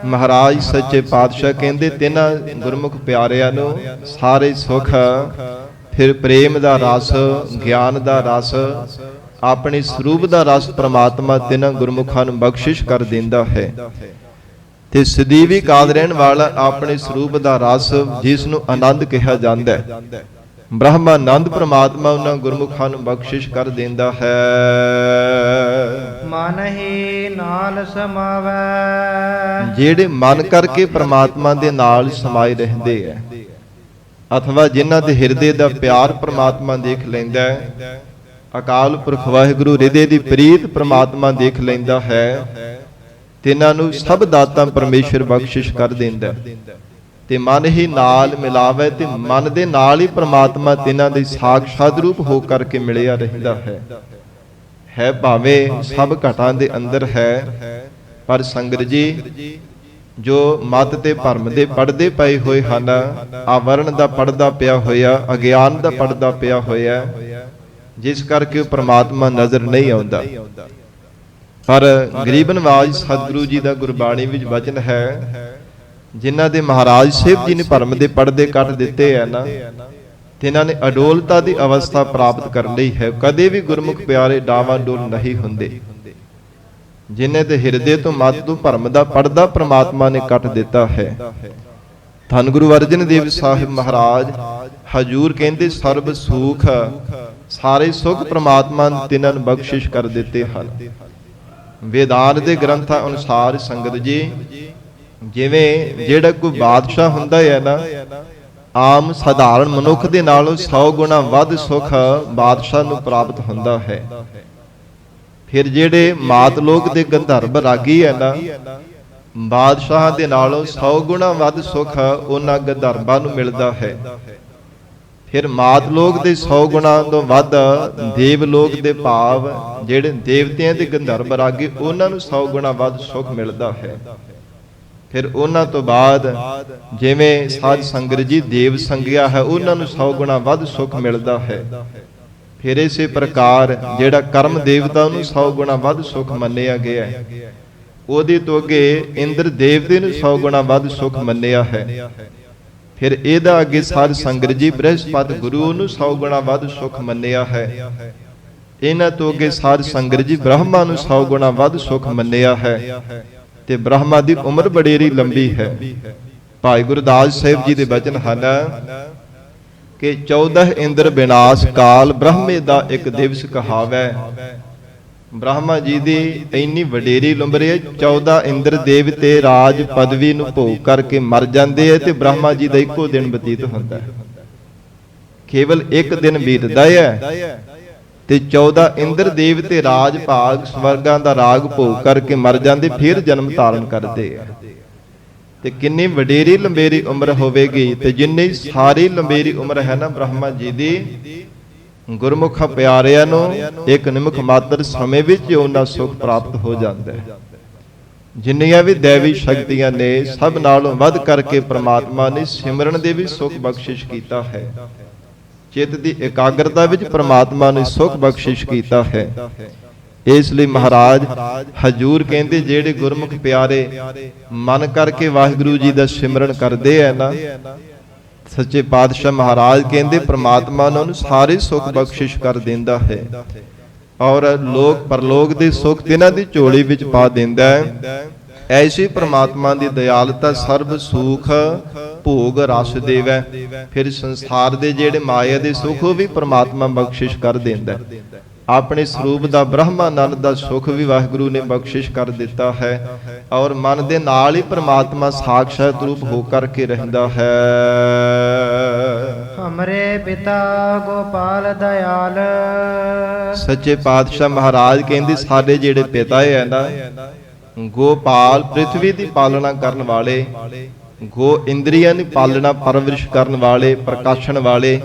ਮਹਾਰਾਜ ਸੱਚੇ ਪਾਤਸ਼ਾਹ ਕਹਿੰਦੇ ਤਿੰਨਾਂ ਗੁਰਮੁਖ ਪਿਆਰਿਆਂ ਨੂੰ ਸਾਰੇ ਸੁਖ, ਫਿਰ ਪ੍ਰੇਮ ਦਾ ਰਸ, ਗਿਆਨ ਦਾ ਰਸ, ਆਪਣੇ ਸਰੂਪ ਦਾ ਰਸ ਪ੍ਰਮਾਤਮਾ ਤਿੰਨਾਂ ਗੁਰਮੁਖਾਂ ਨੂੰ ਬਖਸ਼ਿਸ਼ ਕਰ ਦਿੰਦਾ ਹੈ। ਤੇ ਸਦੀਵੀ ਕਾਲ ਰਹਿਣ ਵਾਲਾ ਆਪਣੇ ਸਰੂਪ ਦਾ ਰਸ, ਜਿਸ ਨੂੰ ਆਨੰਦ ਕਿਹਾ ਜਾਂਦਾ ਹੈ, ਬ੍ਰਹਮਾਨੰਦ ਪ੍ਰਮਾਤਮਾ ਉਹਨਾਂ ਗੁਰਮੁਖਾਂ ਨੂੰ ਬਖਸ਼ਿਸ਼ ਕਰ ਦਿੰਦਾ ਹੈ। ਮਨ ਹੀ ਨਾਲ ਸਮਾਵੈ। ਜਿਹੜੇ ਮਨ ਕਰਕੇ ਪ੍ਰਮਾਤਮਾ ਦੇ ਨਾਲ ਸਮਾਏ ਰਹਿੰਦੇ ਹੈ, ਅਥਵਾ ਜਿਨ੍ਹਾਂ ਦੇ ਹਿਰਦੇ ਦਾ ਪਿਆਰ ਪ੍ਰਮਾਤਮਾ ਦੇਖ ਲੈਂਦਾ ਹੈ, ਅਕਾਲ ਪੁਰਖ ਵਾਹਿਗੁਰੂ ਹਿਰਦੇ ਦੀ ਪ੍ਰੀਤ ਪ੍ਰਮਾਤਮਾ ਦੇਖ ਲੈਂਦਾ ਹੈ, ਤਿਨਾਂ ਨੂੰ ਸਭ ਦਾਤਾਂ ਪਰਮੇਸ਼ਰ ਬਖਸ਼ਿਸ਼ ਕਰ ਦਿੰਦਾ ਤੇ ਮਨ ਹੀ ਨਾਲ ਮਿਲਾਵੇ, ਤੇ ਮਨ ਦੇ ਨਾਲ ਹੀ ਪ੍ਰਮਾਤਮਾ ਤਿਨਾਂ ਦੇ ਸਾਖਸ਼ਾਤ ਰੂਪ ਹੋ ਕਰਕੇ ਮਿਲਿਆ ਰਹਿੰਦਾ ਹੈ। ਭਾਵੇਂ ਸਭ ਘਟਾਂ ਦੇ ਅੰਦਰ ਹੈ, ਪਰ ਸੰਗਤ ਜੀ ਜੋ ਮਤ ਤੇ ਭਰਮ ਦੇ ਪਰਦੇ ਪਏ ਹੋਏ ਹਨ, ਆਵਰਣ ਦਾ ਪਰਦਾ ਪਿਆ ਹੋਇਆ, ਅਗਿਆਨ ਦਾ ਪਰਦਾ ਪਿਆ ਹੋਇਆ, ਜਿਸ ਕਰਕੇ ਉਹ ਪ੍ਰਮਾਤਮਾ ਨਜ਼ਰ ਨਹੀਂ ਆਉਂਦਾ। ਪਰ ਗਰੀਬ ਨਵਾਜ ਸਤਿਗੁਰੂ ਜੀ ਦਾ ਗੁਰਬਾਣੀ ਵਿੱਚ ਵਚਨ ਹੈ, ਜਿਨ੍ਹਾਂ ਦੇ ਮਹਾਰਾਜ ਸਾਹਿਬ ਜੀ ਨੇ ਭਰਮ ਦੇ ਪਰਦੇ ਕੱਟ ਦਿੱਤੇ ਹੈ ਨਾ, ਤੇ ਇਹਨਾਂ ਨੇ ਅਡੋਲਤਾ ਦੀ ਅਵਸਥਾ ਪ੍ਰਾਪਤ ਕਰ ਲਈ ਹੈ। ਕਦੇ ਵੀ ਗੁਰਮੁਖ ਪਿਆਰੇ ਡਾਵਾਂਡੋਲ ਨਹੀਂ ਹੁੰਦੇ। ਜਿਨ੍ਹਾਂ ਦੇ ਹਿਰਦੇ ਤੋਂ ਮਤ ਤੋਂ ਭਰਮ ਦਾ ਪਰਦਾ ਪ੍ਰਮਾਤਮਾ ਨੇ ਕੱਟ ਦਿੱਤਾ ਹੈ। ਧੰਨ ਗੁਰੂ ਅਰਜਨ ਦੇਵ ਸਾਹਿਬ ਮਹਾਰਾਜ ਹਜੂਰ ਕਹਿੰਦੇ, ਸਰਬ ਸੁਖ, ਸਾਰੇ ਸੁਖ ਪ੍ਰਮਾਤਮਾ ਨੇ ਤਿੰਨਾਂ ਨੂੰ ਬਖਸ਼ਿਸ਼ ਕਰ ਦਿੱਤੇ ਹਨ। ਵੇਦਾਂਤ ਦੇ ਗ੍ਰੰਥਾਂ ਅਨੁਸਾਰ ਸੰਗਤ ਜੀ, ਜਿਵੇਂ ਜਿਹੜਾ ਕੋਈ ਬਾਦਸ਼ਾਹ ਹੁੰਦਾ ਹੈ ਨਾ, ਆਮ ਸਧਾਰਨ ਮਨੁੱਖ ਦੇ ਨਾਲੋਂ 100 ਗੁਣਾ ਵੱਧ ਸੁਖ ਬਾਦਸ਼ਾਹ ਨੂੰ ਪ੍ਰਾਪਤ ਹੁੰਦਾ ਹੈ। ਫਿਰ ਜਿਹੜੇ ਮਾਤ ਲੋਕ ਦੇ ਗੰਧਰਵ ਰਾਗੀ ਹੈ ਨਾ, ਬਾਦਸ਼ਾਹ ਦੇ ਨਾਲੋਂ 100 ਗੁਣਾ ਵੱਧ ਸੁਖ ਉਹਨਾਂ ਗੰਧਰਵਾਂ ਨੂੰ ਮਿਲਦਾ ਹੈ। ਫਿਰ ਮਾਤ ਲੋਕ ਦੇ 100 ਗੁਣਾ ਤੋਂ ਵੱਧ ਦੇਵ ਲੋਕ ਦੇ ਭਾਵ ਜਿਹੜੇ ਦੇਵਤਿਆਂ ਦੇ ਗੰਧਰਵ ਰਾਗੀ ਉਹਨਾਂ ਨੂੰ 100 ਗੁਣਾ ਵੱਧ ਸੁਖ ਮਿਲਦਾ ਹੈ। ਫਿਰ ਉਹਨਾਂ ਤੋਂ ਬਾਅਦ ਜਿਵੇਂ ਸਾਧ ਸੰਗਤ ਜੀ ਦੇਵ ਸੰਗਿਆ ਹੈ ਉਹਨਾਂ ਨੂੰ 100 ਗੁਣਾ ਵੱਧ ਸੁਖ ਮਿਲਦਾ ਹੈ। ਫਿਰ ਇਸੇ ਪ੍ਰਕਾਰ ਜਿਹੜਾ ਕਰਮ ਦੇਵਤਾ ਉਹਨੂੰ 100 ਗੁਣਾ ਵੱਧ ਸੁਖ ਮੰਨਿਆ ਗਿਆ ਹੈ। ਉਹਦੇ ਤੋਂ ਅੱਗੇ ਇੰਦਰ ਦੇਵਤੇ ਨੂੰ 100 ਗੁਣਾ ਵੱਧ ਸੁਖ ਮੰਨਿਆ ਹੈ। ਫਿਰ ਇਹਦਾ ਅੱਗੇ ਸਾਧ ਸੰਗਤ ਜੀ ਬ੍ਰਹਸਪਤ ਗੁਰੂ ਨੂੰ 100 ਗੁਣਾ ਵੱਧ ਸੁਖ ਮੰਨਿਆ ਹੈ। ਇਹਨਾਂ ਤੋਂ ਅੱਗੇ ਸਾਧ ਸੰਗਤ ਜੀ ਬ੍ਰਹਮਾ ਨੂੰ 100 ਗੁਣਾ ਵੱਧ ਸੁਖ ਮੰਨਿਆ ਹੈ। ਤੇ ਬ੍ਰਹਮਾ ਦੀ ਉਮਰ ਬੜੇਰੀ ਲੰਬੀ ਹੈ। ਭਾਈ ਗੁਰਦਾਸ ਸਾਹਿਬ ਜੀ ਦੇ ਬਚਨ ਹਨ ਕਿ 14 ਇੰਦਰ ਵਿਨਾਸ਼ ਕਾਲ ਬ੍ਰਹਮੇ ਦਾ ਇੱਕ ਦਿਵਸ ਕਹਾਵੈ। ਬ੍ਰਹਮਾ ਜੀ ਦੀ ਇੰਨੀ ਵਡੇਰੀ ਉਮਰ ਹੈ, 14 ਇੰਦਰ ਦੇਵਤੇ ਰਾਜ ਪਦਵੀ ਨੂੰ ਭੋਗ ਕਰਕੇ ਮਰ ਜਾਂਦੇ ਹੈ ਤੇ ਬ੍ਰਹਮਾ ਜੀ ਦਾ ਇੱਕੋ ਦਿਨ ਬਤੀਤ ਹੁੰਦਾ ਹੈ। ਕੇਵਲ ਇੱਕ ਦਿਨ ਬੀਤਦਾ ਹੈ ਤੇ 14 ਇੰਦਰ ਦੇਵਤੇ ਰਾਜ ਭਾਗ ਸਵਰਗਾਂ ਦਾ ਰਾਗ ਭੋਗ ਕਰਕੇ ਮਰ ਜਾਂਦੇ, ਫਿਰ ਜਨਮ ਧਾਰਨ ਕਰਦੇ ਆ। ਤੇ ਕਿੰਨੀ ਵਡੇਰੀ ਲੰਬੇਰੀ ਉਮਰ ਹੋਵੇਗੀ। ਤੇ ਜਿੰਨੀ ਸਾਰੀ ਲੰਬੇਰੀ ਉਮਰ ਹੈ ਨਾ ਬ੍ਰਹਮਾ ਜੀ ਦੀ, ਗੁਰਮੁਖ ਪਿਆਰਿਆਂ ਨੂੰ ਇੱਕ ਨਿਮਖ ਮਾਤਰ ਸਮੇਂ ਵਿੱਚ ਉਹਨਾਂ ਸੁਖ ਪ੍ਰਾਪਤ ਹੋ ਜਾਂਦਾ ਹੈ। ਜਿੰਨੀਆਂ ਵੀ ਦੇਵੀ ਸ਼ਕਤੀਆਂ ਨੇ ਸਭ ਨਾਲੋਂ ਵੱਧ ਕਰਕੇ ਪ੍ਰਮਾਤਮਾ ਨੇ ਸਿਮਰਨ ਦੇ ਵੀ ਸੁਖ ਬਖਸ਼ਿਸ਼ ਕੀਤਾ ਹੈ। ਚਿੱਤ ਦੀ ਇਕਾਗਰਤਾ ਵਿੱਚ ਪ੍ਰਮਾਤਮਾ ਨੇ ਸੁਖ ਬਖਸ਼ਿਸ਼ ਕੀਤਾ ਹੈ। ਇਸ ਲਈ ਮਹਾਰਾਜ ਹਜੂਰ ਕਹਿੰਦੇ ਜਿਹੜੇ ਗੁਰਮੁਖ ਪਿਆਰੇ ਮਨ ਕਰਕੇ ਵਾਹਿਗੁਰੂ ਜੀ ਦਾ ਸਿਮਰਨ ਕਰਦੇ ਆ ਨਾ, ਸੱਚੇ ਪਾਤਸ਼ਾਹ ਮਹਾਰਾਜ ਕਹਿੰਦੇ ਪ੍ਰਮਾਤਮਾ ਨੇ ਉਹਨੂੰ ਸਾਰੇ ਸੁਖ ਬਖਸ਼ਿਸ਼ ਕਰ ਦਿੰਦਾ ਹੈ ਔਰ ਲੋਕ ਪਰਲੋਕ ਦੇ ਸੁਖ ਤਿਨਾਂ ਦੀ ਝੋਲੀ ਵਿੱਚ ਪਾ ਦਿੰਦਾ ਹੈ। ਐਸੀ ਪ੍ਰਮਾਤਮਾ ਦੀ ਦਿਆਲਤਾ ਸਰਬ ਸੁਖ ਭੋਗ ਰਸ ਦੇਵੈ। ਫਿਰ ਸੰਸਾਰ ਦੇ ਜਿਹੜੇ ਮਾਇਆ ਦੇ ਸੁਖ ਉਹ ਵੀ ਪ੍ਰਮਾਤਮਾ ਬਖਸ਼ਿਸ਼ ਕਰ ਦਿੰਦਾ। ਆਪਣੇ ਸਰੂਪ ਦਾ ਬ੍ਰਹਮਾਨੰਦ ਦਾ ਸੁਖ ਵੀ ਵਾਹਿਗੁਰੂ ਨੇ ਬਖਸ਼ਿਸ਼ ਕਰ ਦਿੱਤਾ ਹੈ ਔਰ ਮਨ ਦੇ ਨਾਲ ਹੀ ਪ੍ਰਮਾਤਮਾ ਸਾਖਸ਼ਾਤ ਰੂਪ ਹੋ ਕਰਕੇ ਰਹਿੰਦਾ ਹੈ। ਹਮਰੇ ਪਿਤਾ ਗੋਪਾਲ ਦਇਆਲ। ਸੱਚੇ ਪਾਤਸ਼ਾਹ ਮਹਾਰਾਜ ਕਹਿੰਦੇ ਸਾਡੇ ਜਿਹੜੇ ਪਿਤਾ ਹੈ ਨਾ, ਗੋਪਾਲ ਪ੍ਰਿਥਵੀ ਦੀ ਪਾਲਣਾ ਕਰਨ ਵਾਲੇ, ਗੋ ਇੰਦਰੀਆਂ ਦੀ ਪਾਲਣਾ ਪਰਵਰਿਸ਼ ਕਰਨ ਵਾਲੇ, ਪ੍ਰਕਾਸ਼ਣ ਵਾਲੇ,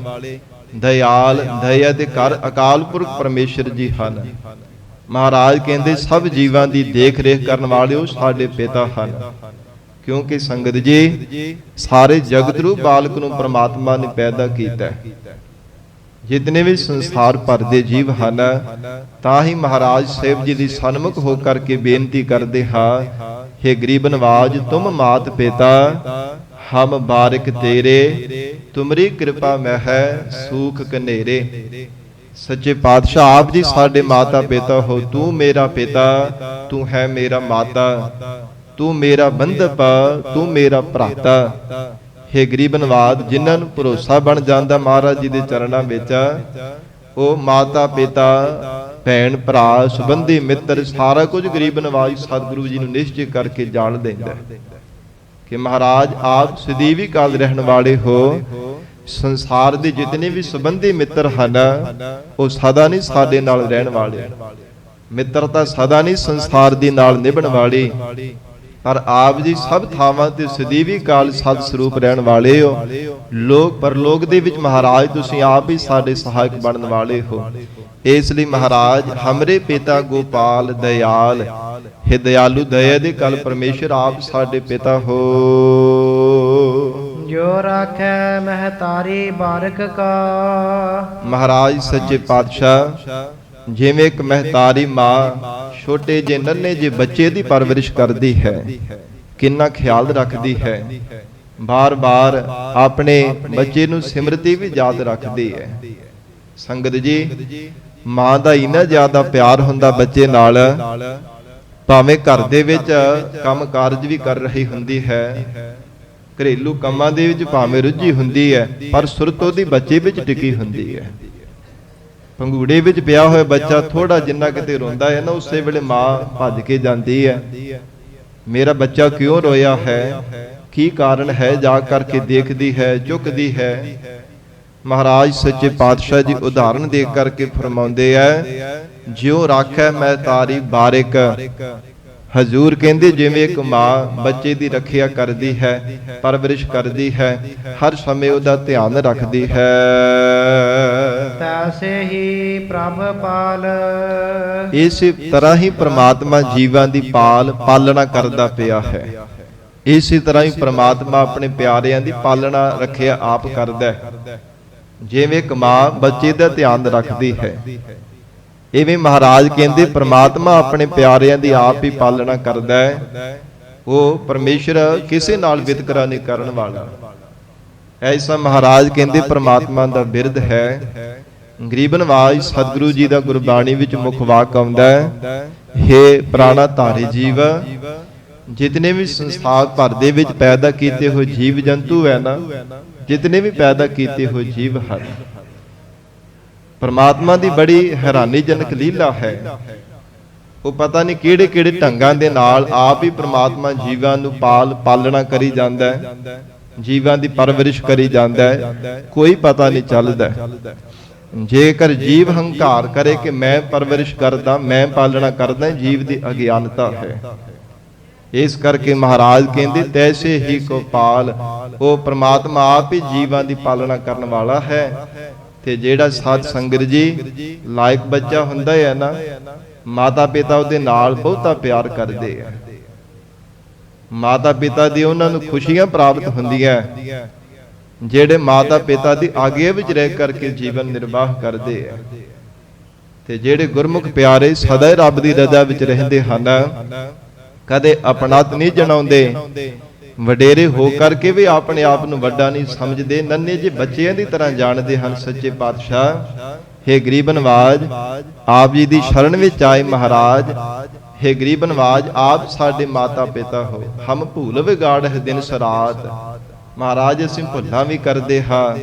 ਦਇਆਲ ਦਇਆ ਦੇ ਘਰ ਅਕਾਲ ਪੁਰਖ ਪਰਮੇਸ਼ਰ ਜੀ ਹਨ। ਮਹਾਰਾਜ ਕਹਿੰਦੇ ਸਭ ਜੀਵਾਂ ਦੀ ਦੇਖ ਰੇਖ ਕਰਨ ਵਾਲੇ ਉਹ ਸਾਡੇ ਪਿਤਾ ਹਨ। ਕਿਉਂਕਿ ਸੰਗਤ ਜੀ ਸਾਰੇ ਜਗਤ ਰੂਪ ਬਾਲਕ ਨੂੰ ਪ੍ਰਮਾਤਮਾ ਨੇ ਪੈਦਾ ਕੀਤਾ ਹੈ। ਜਿਤਨੇ ਵੀ ਸੰਸਾਰ ਭਰ ਦੇ ਜੀਵ ਹਨ, ਤਾਂ ਹੀ ਮਹਾਰਾਜ ਸਾਹਿਬ ਜੀ ਦੀ ਸਨਮੁਖ ਹੋ ਕਰਕੇ ਬੇਨਤੀ ਕਰਦੇ ਹਾਂ, हे ਗਰੀਬ ਨਵਾਜ ਤੁਮ ਮਾਤ ਪਿਤਾ ਹਮ ਬਾਰਿਕ ਤੇਰੇ, ਤੁਮਰੀ ਕਿਰਪਾ ਮੈਂ ਹੈ ਸੂਖ ਕਨੇਰੇ। ਸੱਚੇ ਪਾਤਸ਼ਾਹ ਆਪ ਜੀ ਸਾਡੇ ਮਾਤਾ ਪਿਤਾ ਹੋ। ਤੂੰ ਮੇਰਾ ਪਿਤਾ, ਤੂੰ ਹੈ ਮੇਰਾ ਮਾਤਾ, ਤੂੰ ਮੇਰਾ ਬੰਧਪ, ਤੂੰ ਮੇਰਾ ਭਰਾਤਾ। हे ਗਰੀਬ ਨਵਾਜ ਜਿਨ੍ਹਾਂ ਨੂੰ ਭਰੋਸਾ ਬਣ ਜਾਂਦਾ ਮਹਾਰਾਜ ਜੀ ਦੇ ਚਰਨਾਂ ਵਿੱਚ, ਉਹ ਮਾਤਾ ਪਿਤਾ ਭੈਣ ਭਰਾ ਸੰਬੰਧੀ ਮਿੱਤਰ ਸਾਰਾ ਕੁਝ ਗਰੀਬ ਨਵਾਜ ਸਤਿਗੁਰੂ ਜੀ ਨੂੰ ਨਿਸ਼ਚੈ ਕਰਕੇ ਜਾਣ ਦਿੰਦਾ ਕਿ ਮਹਾਰਾਜ ਆਪ ਸਦੀਵੀ ਕਾਲ ਰਹਿਣ ਵਾਲੇ ਹੋ। ਸੰਸਾਰ ਦੇ ਜਿਤਨੇ ਵੀ ਸੰਬੰਧੀ ਮਿੱਤਰ ਹਨ ਉਹ ਸਦਾ ਨਹੀਂ ਸਾਡੇ ਨਾਲ ਰਹਿਣ ਵਾਲੇ। ਮਿੱਤਰਤਾ ਸਦਾ ਨਹੀਂ ਸੰਸਾਰ ਦੇ ਨਾਲ ਨਿਭਣ ਵਾਲੀ, ਪਰ ਆਪ ਜੀ ਸਭ ਥਾਵਾਂ ਤੇ ਸਦੀਵੀ ਕਾਲ ਸਤ ਸਰੂਪ ਰਹਿਣ ਵਾਲੇ ਹੋ। ਲੋਕ ਪਰਲੋਕ ਦੇ ਵਿੱਚ ਮਹਾਰਾਜ ਤੁਸੀਂ ਆਪ ਹੀ ਸਾਡੇ ਸਹਾਇਕ ਬਣਨ ਵਾਲੇ ਹੋ। ਇਸ ਲਈ ਮਹਾਰਾਜ ਹਮਰੇ ਪਿਤਾ ਗੋਪਾਲ ਦਇਆਲ, हे ਦਇਆਲੂ ਦਇਆ ਦੇ ਕਲ ਪਰਮੇਸ਼ਰ ਆਪ ਸਾਡੇ ਪਿਤਾ ਹੋ। ਜੋ ਰਾਖੈ ਮਹਤਾਰੀ ਬਾਰਕ ਕਾ। ਮਹਾਰਾਜ ਸੱਚੇ ਪਾਤਸ਼ਾਹ ਜਿਵੇਂ ਇੱਕ ਮਹਤਾਰੀ ਮਾਂ ਛੋਟੇ ਜੇ ਨੰਨੇ ਜੇ ਬੱਚੇ ਦੀ ਪਰਵਰਿਸ਼ ਕਰਦੀ ਹੈ, ਕਿੰਨਾ ਖਿਆਲ ਰੱਖਦੀ ਹੈ, ਬਾਰ-ਬਾਰ ਆਪਣੇ ਬੱਚੇ ਨੂੰ ਸਿਮਰਤੀ ਵੀ ਯਾਦ ਰੱਖਦੀ ਹੈ। ਸੰਗਤ ਜੀ ਮਾਂ ਦਾ ਇੰਨਾ ਜ਼ਿਆਦਾ ਪਿਆਰ ਹੁੰਦਾ ਬੱਚੇ ਨਾਲ, ਭਾਵੇਂ ਘਰ ਦੇ ਵਿੱਚ ਕੰਮ ਕਾਰਜ ਵੀ ਕਰ ਰਹੀ ਹੁੰਦੀ ਹੈ, ਘਰੇਲੂ ਕੰਮਾਂ ਦੇ ਵਿੱਚ ਭਾਵੇਂ ਰੁੱਝੀ ਹੁੰਦੀ ਹੈ, ਪਰ ਸੁਰਤ ਉਹਦੀ ਬੱਚੇ ਵਿੱਚ ਟਿਕੀ ਹੁੰਦੀ ਹੈ। ਪੰਗੂੜੇ ਵਿੱਚ ਪਿਆ ਹੋਇਆ ਬੱਚਾ ਥੋੜਾ ਜਿੰਨਾ ਕਿਤੇ ਰੋਂਦਾ ਹੈ ਨਾ, ਉਸੇ ਵੇਲੇ ਮਾਂ ਭੱਜ ਕੇ ਜਾਂਦੀ ਹੈ, ਮੇਰਾ ਬੱਚਾ ਕਿਉਂ ਰੋਇਆ ਹੈ, ਕੀ ਕਾਰਨ ਹੈ, ਜਾ ਕਰਕੇ ਦੇਖਦੀ ਹੈ, ਚੁੱਕਦੀ ਹੈ। ਮਹਾਰਾਜ ਸੱਚੇ ਪਾਤਸ਼ਾਹ ਜੀ ਉਦਾਹਰਣ ਦੇ ਕਰਕੇ ਫਰਮਾਉਂਦੇ ਹੈ, ਜਿਉ ਰਾਖੈ ਮੈਂ ਤਾਰੀ ਬਾਰਿਕ ਹਜ਼ੂਰ ਕਹਿੰਦੇ ਜਿਵੇਂ ਇੱਕ ਮਾਂ ਬੱਚੇ ਦੀ ਰੱਖਿਆ ਕਰਦੀ ਹੈ, ਪਰਵਰਿਸ਼ ਕਰਦੀ ਹੈ, ਹਰ ਸਮੇਂ ਉਹਦਾ ਧਿਆਨ ਰੱਖਦੀ ਹੈ, ਤੈਸੇ ਹੀ ਪ੍ਰਭ ਪਾਲ। ਇਸੇ ਤਰ੍ਹਾਂ ਹੀ ਪ੍ਰਮਾਤਮਾ ਜੀਵਾਂ ਦੀ ਪਾਲਣਾ ਕਰਦਾ ਪਿਆ ਹੈ। ਇਸੇ ਤਰ੍ਹਾਂ ਹੀ ਪ੍ਰਮਾਤਮਾ ਆਪਣੇ ਪਿਆਰਿਆਂ ਦੀ ਪਾਲਣਾ ਰੱਖਿਆ ਆਪ ਕਰਦਾ ਹੈ। ਜਿਵੇਂ ਇੱਕ ਮਾਂ ਬੱਚੇ ਦਾ ਧਿਆਨ ਰੱਖਦੀ ਹੈ, ਇਵੇਂ ਮਹਾਰਾਜ ਕਹਿੰਦੇ ਪ੍ਰਮਾਤਮਾ ਆਪਣੇ ਪਿਆਰਿਆਂ ਦੀ ਆਪ ਹੀ ਪਾਲਣਾ ਕਰਦਾ ਹੈ। ਉਹ ਪਰਮੇਸ਼ਰ ਕਿਸੇ ਨਾਲ ਵਿਤਕਰਾ ਨਹੀਂ ਕਰਨ ਵਾਲਾ। ਐਸਾ ਮਹਾਰਾਜ ਕਹਿੰਦੇ ਪ੍ਰਮਾਤਮਾ ਦਾ ਬਿਰਧ ਹੈ। ਗਰੀਬ ਨਵਾਜ ਸਤਿਗੁਰੂ ਜੀ ਦਾ ਗੁਰਬਾਣੀ ਵਿੱਚ ਮੁੱਖ ਵਾਕ ਆਉਂਦਾ ਹੈ, ਹੇ ਪ੍ਰਾਣਾ ਧਾਰੀ ਜੀਵ, ਜਿਤਨੇ ਵੀ ਸੰਸਾਰ ਭਰ ਦੇ ਵਿੱਚ ਪੈਦਾ ਕੀਤੇ ਹੋਏ ਜੀਵ ਜੰਤੂ ਹੈ ਨਾ, ਜਿਤਨੇ ਵੀ ਪੈਦਾ ਕੀਤੇ ਹੋਏ ਜੀਵ ਹਨ, ਪਰਮਾਤਮਾ ਦੀ ਬੜੀ ਹੈਰਾਨੀਜਨਕ ਲੀਲਾ ਹੈ। ਉਹ ਪਤਾ ਨਹੀਂ ਕਿਹੜੇ ਕਿਹੜੇ ਢੰਗਾਂ ਦੇ ਨਾਲ ਆਪ ਹੀ ਪ੍ਰਮਾਤਮਾ ਜੀਵਾਂ ਨੂੰ ਪਾਲਣਾ ਕਰੀ ਜਾਂਦਾ ਹੈ, ਜੀਵਾਂ ਦੀ ਪਰਵਰਿਸ਼ ਕਰੀ ਜਾਂਦਾ ਹੈ, ਕੋਈ ਪਤਾ ਨਹੀਂ ਚੱਲਦਾ। ਜੇਕਰ ਜੀਵ ਹੰਕਾਰ ਕਰੇ ਕਿ ਮੈਂ ਪਰਵਰਿਸ਼ ਕਰਦਾ, ਮੈਂ ਪਾਲਣਾ ਕਰਦਾ, ਜੀਵ ਦੀ ਅਗਿਆਨਤਾ ਹੈ। ਇਸ ਕਰਕੇ ਮਹਾਰਾਜ ਕਹਿੰਦੇ ਤੈਸੇ ਹੀ ਕੋ ਪਾਲ। ਉਹ ਪ੍ਰਮਾਤਮਾ ਆਪ ਹੀ ਜੀਵਾਂ ਦੀ ਪਾਲਣਾ ਕਰਨ ਵਾਲਾ ਹੈ। ਤੇ ਜਿਹੜਾ ਸਾਧ ਸੰਗਤ ਜੀ ਲਾਇਕ ਬੱਚਾ ਹੁੰਦਾ ਹੈ ਨਾ, ਮਾਤਾ ਪਿਤਾ ਉਹਦੇ ਨਾਲ ਬਹੁਤਾ ਪਿਆਰ ਕਰਦੇ ਆ। ਮਾਤਾ ਪਿਤਾ ਦੀ ਉਹਨਾਂ ਨੂੰ ਖੁਸ਼ੀਆਂ ਪ੍ਰਾਪਤ ਹੁੰਦੀਆਂ ਜਿਹੜੇ ਮਾਤਾ ਪਿਤਾ ਦੀ ਆਗਿਆ ਵਿੱਚ ਰਹਿ ਕਰਕੇ ਜੀਵਨ ਨਿਰਵਾਹ ਕਰਦੇ ਆ। ਤੇ ਜਿਹੜੇ ਗੁਰਮੁਖ ਪਿਆਰੇ ਸਦਾ ਹੀ ਰੱਬ ਦੀ ਰਜ਼ਾ ਵਿੱਚ ਰਹਿੰਦੇ ਹਨ, ਕਦੇ ਆਪਣਤ ਨਹੀਂ ਜਣਾਉਂਦੇ, ਵਡੇਰੇ ਹੋ ਕਰਕੇ ਵੀ ਆਪਣੇ ਆਪ ਨੂੰ ਵੱਡਾ ਨਹੀਂ ਸਮਝਦੇ, ਨੰਨੇ ਜਿਹੇ ਬੱਚਿਆਂ ਦੀ ਤਰ੍ਹਾਂ ਜਾਣਦੇ ਹਨ। ਸੱਚੇ ਪਾਤਸ਼ਾਹ ਹੇ ਗਰੀਬ ਨਵਾਜ, ਆਪ ਜੀ ਦੀ ਸ਼ਰਨ ਵਿੱਚ ਆਏ ਮਹਾਰਾਜ। ਹੇ ਗਰੀਬ ਨਵਾਜ, ਆਪ ਸਾਡੇ ਮਾਤਾ ਪਿਤਾ ਹੋ, ਹਮ ਭੂਲ ਵਿਗਾੜ ਹੈ ਦਿਨ ਸਰਾਤ। ਮਹਾਰਾਜ ਅਸੀਂ ਭੁੱਲਾਂ ਵੀ ਕਰਦੇ ਹਾਂ,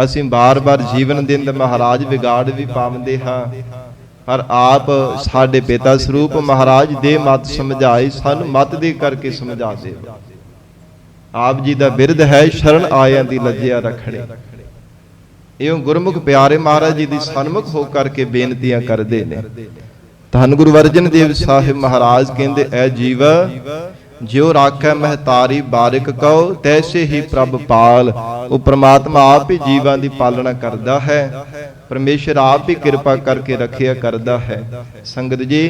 ਅਸੀਂ ਬਾਰ-ਬਾਰ ਜੀਵਨ ਦਿਨ ਮਹਾਰਾਜ ਵਿਗਾੜ ਵੀ ਪਾਉਂਦੇ ਹਾਂ, ਪਰ ਆਪ ਸਾਡੇ ਪਿਤਾ ਸਰੂਪ ਮਹਾਰਾਜ ਦੇ ਮਤ ਸਮਝਾਏ, ਸਾਨੂੰ ਮਤ ਦੇ ਕਰਕੇ ਸਮਝਾ ਦਿਓ। ਆਪ ਜੀ ਦਾ ਬਿਰਧ ਹੈ ਸ਼ਰਨ ਆਇਆਂ ਦੀ ਲੱਜਿਆ ਰੱਖਣੇ। ਇਉਂ ਗੁਰਮੁਖ ਪਿਆਰੇ ਮਹਾਰਾਜ ਜੀ ਦੀ ਸਨਮੁਖ ਹੋ ਕਰਕੇ ਬੇਨਤੀਆਂ ਕਰਦੇ ਨੇ। ਧੰਨ ਗੁਰੂ ਅਰਜਨ ਦੇਵ ਸਾਹਿਬ ਮਹਾਰਾਜ ਕਹਿੰਦੇ ਐ ਜੀਵ, ਜਿਉ ਰਾਖੈ ਮਹਤਾਰੀ ਬਾਰਿਕ ਕਉ, ਤੈਸੇ ਹੀ ਪ੍ਰਭ ਪਾਲ। ਉਹ ਪ੍ਰਮਾਤਮਾ ਆਪ ਹੀ ਜੀਵਾਂ ਦੀ ਪਾਲਣਾ ਕਰਦਾ ਹੈ। ਪਰਮੇਸ਼ਰ ਆਪ ਹੀ ਕਿਰਪਾ ਕਰਕੇ ਰੱਖਿਆ ਕਰਦਾ ਹੈ। ਸੰਗਤ ਜੀ,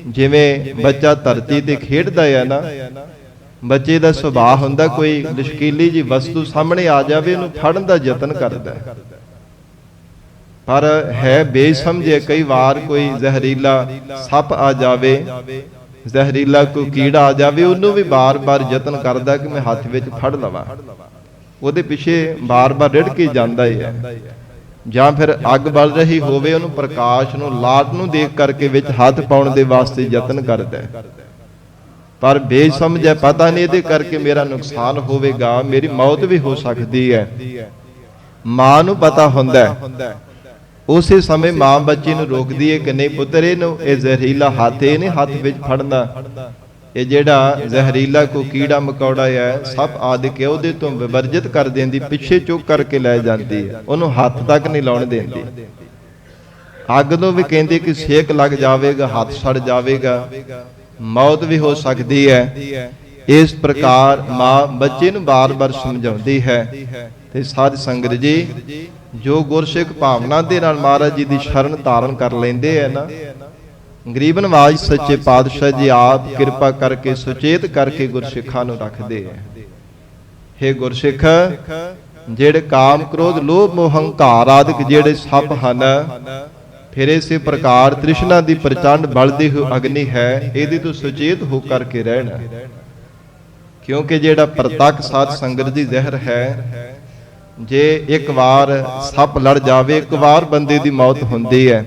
ਜਿਵੇਂ ਬੱਚਾ ਧਰਤੀ ਤੇ ਖੇਡਦਾ ਹੈ ਨਾ, ਬੱਚੇ ਦਾ ਸੁਭਾਅ ਹੁੰਦਾ ਕੋਈ ਲਿਸ਼ਕੀਲੀ ਜੀ ਵਸਤੂ ਸਾਹਮਣੇ ਆ ਜਾਵੇ ਉਹਨੂੰ ਫੜਨ ਦਾ ਯਤਨ ਕਰਦਾ, ਪਰ ਹੈ ਬੇਸਮਝੇ। ਕਈ ਵਾਰ ਕੋਈ ਜ਼ਹਿਰੀਲਾ ਸੱਪ ਆ ਜਾਵੇ, ਜ਼ਹਿਰੀਲਾ ਕੋਈ ਕੀੜਾ ਆ ਜਾਵੇ, ਉਹਨੂੰ ਵੀ ਬਾਰ-ਬਾਰ ਯਤਨ ਕਰਦਾ ਕਿ ਮੈਂ ਹੱਥ ਵਿੱਚ ਫੜ ਲਵਾਂ। ਉਹਦੇ ਪਿੱਛੇ ਬਾਰ-ਬਾਰ ਰਿੜਕੀ ਜਾਂਦਾ ਹੈ। ਜਾਂ ਫਿਰ ਅੱਗ ਬਲ ਰਹੀ ਹੋਵੇ, ਉਹਨੂੰ ਪ੍ਰਕਾਸ਼ ਨੂੰ, ਲਾਟ ਨੂੰ ਦੇਖ ਕਰਕੇ ਵਿੱਚ ਹੱਥ ਪਾਉਣ ਦੇ ਵਾਸਤੇ ਯਤਨ ਕਰਦਾ, ਪਰ ਬੇਸਮਝ ਹੈ, ਪਤਾ ਨਹੀਂ ਇਹਦੇ ਕਰਕੇ ਮੇਰਾ ਨੁਕਸਾਨ ਹੋਵੇਗਾ, ਮੇਰੀ ਮੌਤ ਵੀ ਹੋ ਸਕਦੀ ਹੈ। ਮਾਂ ਨੂੰ ਪਤਾ ਹੁੰਦਾ, ਉਸੇ ਸਮੇਂ ਮਾਂ ਬੱਚੇ ਨੂੰ ਰੋਕਦੀ ਹੈ ਕਿ ਨਹੀਂ ਪੁੱਤਰ, ਇਹਨੂੰ ਇਹ ਜ਼ਹਿਰੀਲਾ ਹੱਥ ਇਹਨੇ ਹੱਥ ਵਿੱਚ ਫੜਨਾ, ਇਹ ਜਿਹੜਾ ਜ਼ਹਿਰੀਲਾ ਕੋਈ ਕੀੜਾ ਮਕੌੜਾ ਹੈ, ਸੱਪ ਆਦਿ ਕੇ ਉਹਦੇ ਤੋਂ ਵਿਵਰਜਿਤ ਕਰ ਦਿੰਦੀ, ਪਿੱਛੇ ਚੁੱਕ ਕਰਕੇ ਲੈ ਜਾਂਦੀ ਹੈ, ਉਹਨੂੰ ਹੱਥ ਤੱਕ ਨਹੀਂ ਲਾਉਣ ਦਿੰਦੀ। ਅੱਗ ਨੂੰ ਵੀ ਕਹਿੰਦੀ ਕਿ ਸੇਕ ਲੱਗ ਜਾਵੇਗਾ, ਹੱਥ ਸੜ ਜਾਵੇਗਾ, ਮੌਤ ਵੀ ਹੋ ਸਕਦੀ ਹੈ। ਇਸ ਪ੍ਰਕਾਰ ਮਾਂ ਬੱਚੇ ਨੂੰ ਬਾਰ-ਬਾਰ ਸਮਝਾਉਂਦੀ ਹੈ। ਤੇ ਸਾਧ ਸੰਗਤ ਜੀ, ਜੋ ਗੁਰਸਿੱਖ ਭਾਵਨਾ ਦੇ ਨਾਲ ਮਹਾਰਾਜ ਜੀ ਦੀ ਸ਼ਰਨ ਧਾਰਨ ਕਰ ਲੈਂਦੇ ਹੈ ਨਾ, ਗਰੀਬ ਨਵਾਜ ਸੱਚੇ ਪਾਤਸ਼ਾਹ ਜੀ ਆਪ ਕਿਰਪਾ ਕਰਕੇ ਸੁਚੇਤ ਕਰਕੇ ਗੁਰਸਿੱਖਾਂ ਨੂੰ ਰੱਖਦੇ ਹੈ। ਹੇ ਗੁਰਸਿੱਖ, ਜਿਹੜੇ ਕਾਮ ਕ੍ਰੋਧ ਲੋਭ ਮੋਹ ਹੰਕਾਰ ਆਦਿਕ ਜਿਹੜੇ ਸੱਪ ਹਨ, ਫਿਰ ਇਸੇ ਪ੍ਰਕਾਰ ਤ੍ਰਿਸ਼ਨਾ ਦੀ ਪ੍ਰਚੰਡ ਬਲਦੀ ਹੋਈ ਅਗਨੀ ਹੈ, ਇਹਦੇ ਤੋਂ ਸੁਚੇਤ ਹੋ ਕਰਕੇ ਰਹਿਣਾ। ਕਿਉਂਕਿ ਜਿਹੜਾ ਪ੍ਰਤੱਖ ਸਾਧ ਸੰਗਤ ਦੀ ਜ਼ਹਿਰ ਹੈ, ਜੇ ਇੱਕ ਵਾਰ ਸੱਪ ਲੜ ਜਾਵੇ, ਇੱਕ ਵਾਰ ਬੰਦੇ ਦੀ ਮੌਤ ਹੁੰਦੀ ਹੈ।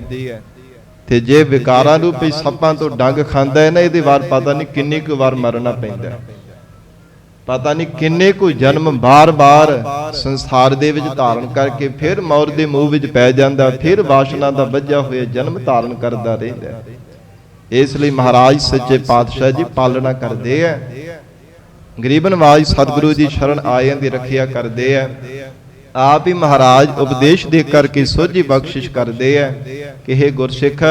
ਤੇ ਜੇ ਵਿਕਾਰਾਂ ਰੂਪੀ ਸੱਪਾਂ ਤੋਂ ਡੰਗ ਖਾਂਦਾ ਹੈ ਨਾ, ਇਹਦੇ ਵਾਰ ਪਤਾ ਨਹੀਂ ਕਿੰਨੀ ਕੁ ਵਾਰ ਮਰਨਾ ਪੈਂਦਾ, ਪਤਾ ਨਹੀਂ ਕਿੰਨੇ ਕੁ ਜਨਮ ਬਾਰ-ਬਾਰ ਸੰਸਾਰ ਦੇ ਵਿੱਚ ਧਾਰਨ ਕਰਕੇ ਫਿਰ ਮੌਤ ਦੇ ਮੂੰਹ ਵਿੱਚ ਪੈ ਜਾਂਦਾ, ਫਿਰ ਵਾਸ਼ਨਾ ਦਾ ਵੱਜਾ ਹੋਇਆ ਜਨਮ ਧਾਰਨ ਕਰਦਾ ਰਹਿੰਦਾ। ਇਸ ਲਈ ਮਹਾਰਾਜ ਸੱਚੇ ਪਾਤਸ਼ਾਹ ਜੀ ਪਾਲਣਾ ਕਰਦੇ ਹੈ। ਗਰੀਬ ਨਵਾਜ ਸਤਿਗੁਰੂ ਜੀ ਸ਼ਰਨ ਆਇਆਂ ਦੀ ਰੱਖਿਆ ਕਰਦੇ ਹੈ। ਆਪ ਹੀ ਮਹਾਰਾਜ ਉਪਦੇਸ਼ ਦੇ ਕਰਕੇ ਸੋਝੀ ਬਖਸ਼ਿਸ਼ ਕਰਦੇ ਆ ਕਿ ਇਹ ਗੁਰਸਿੱਖ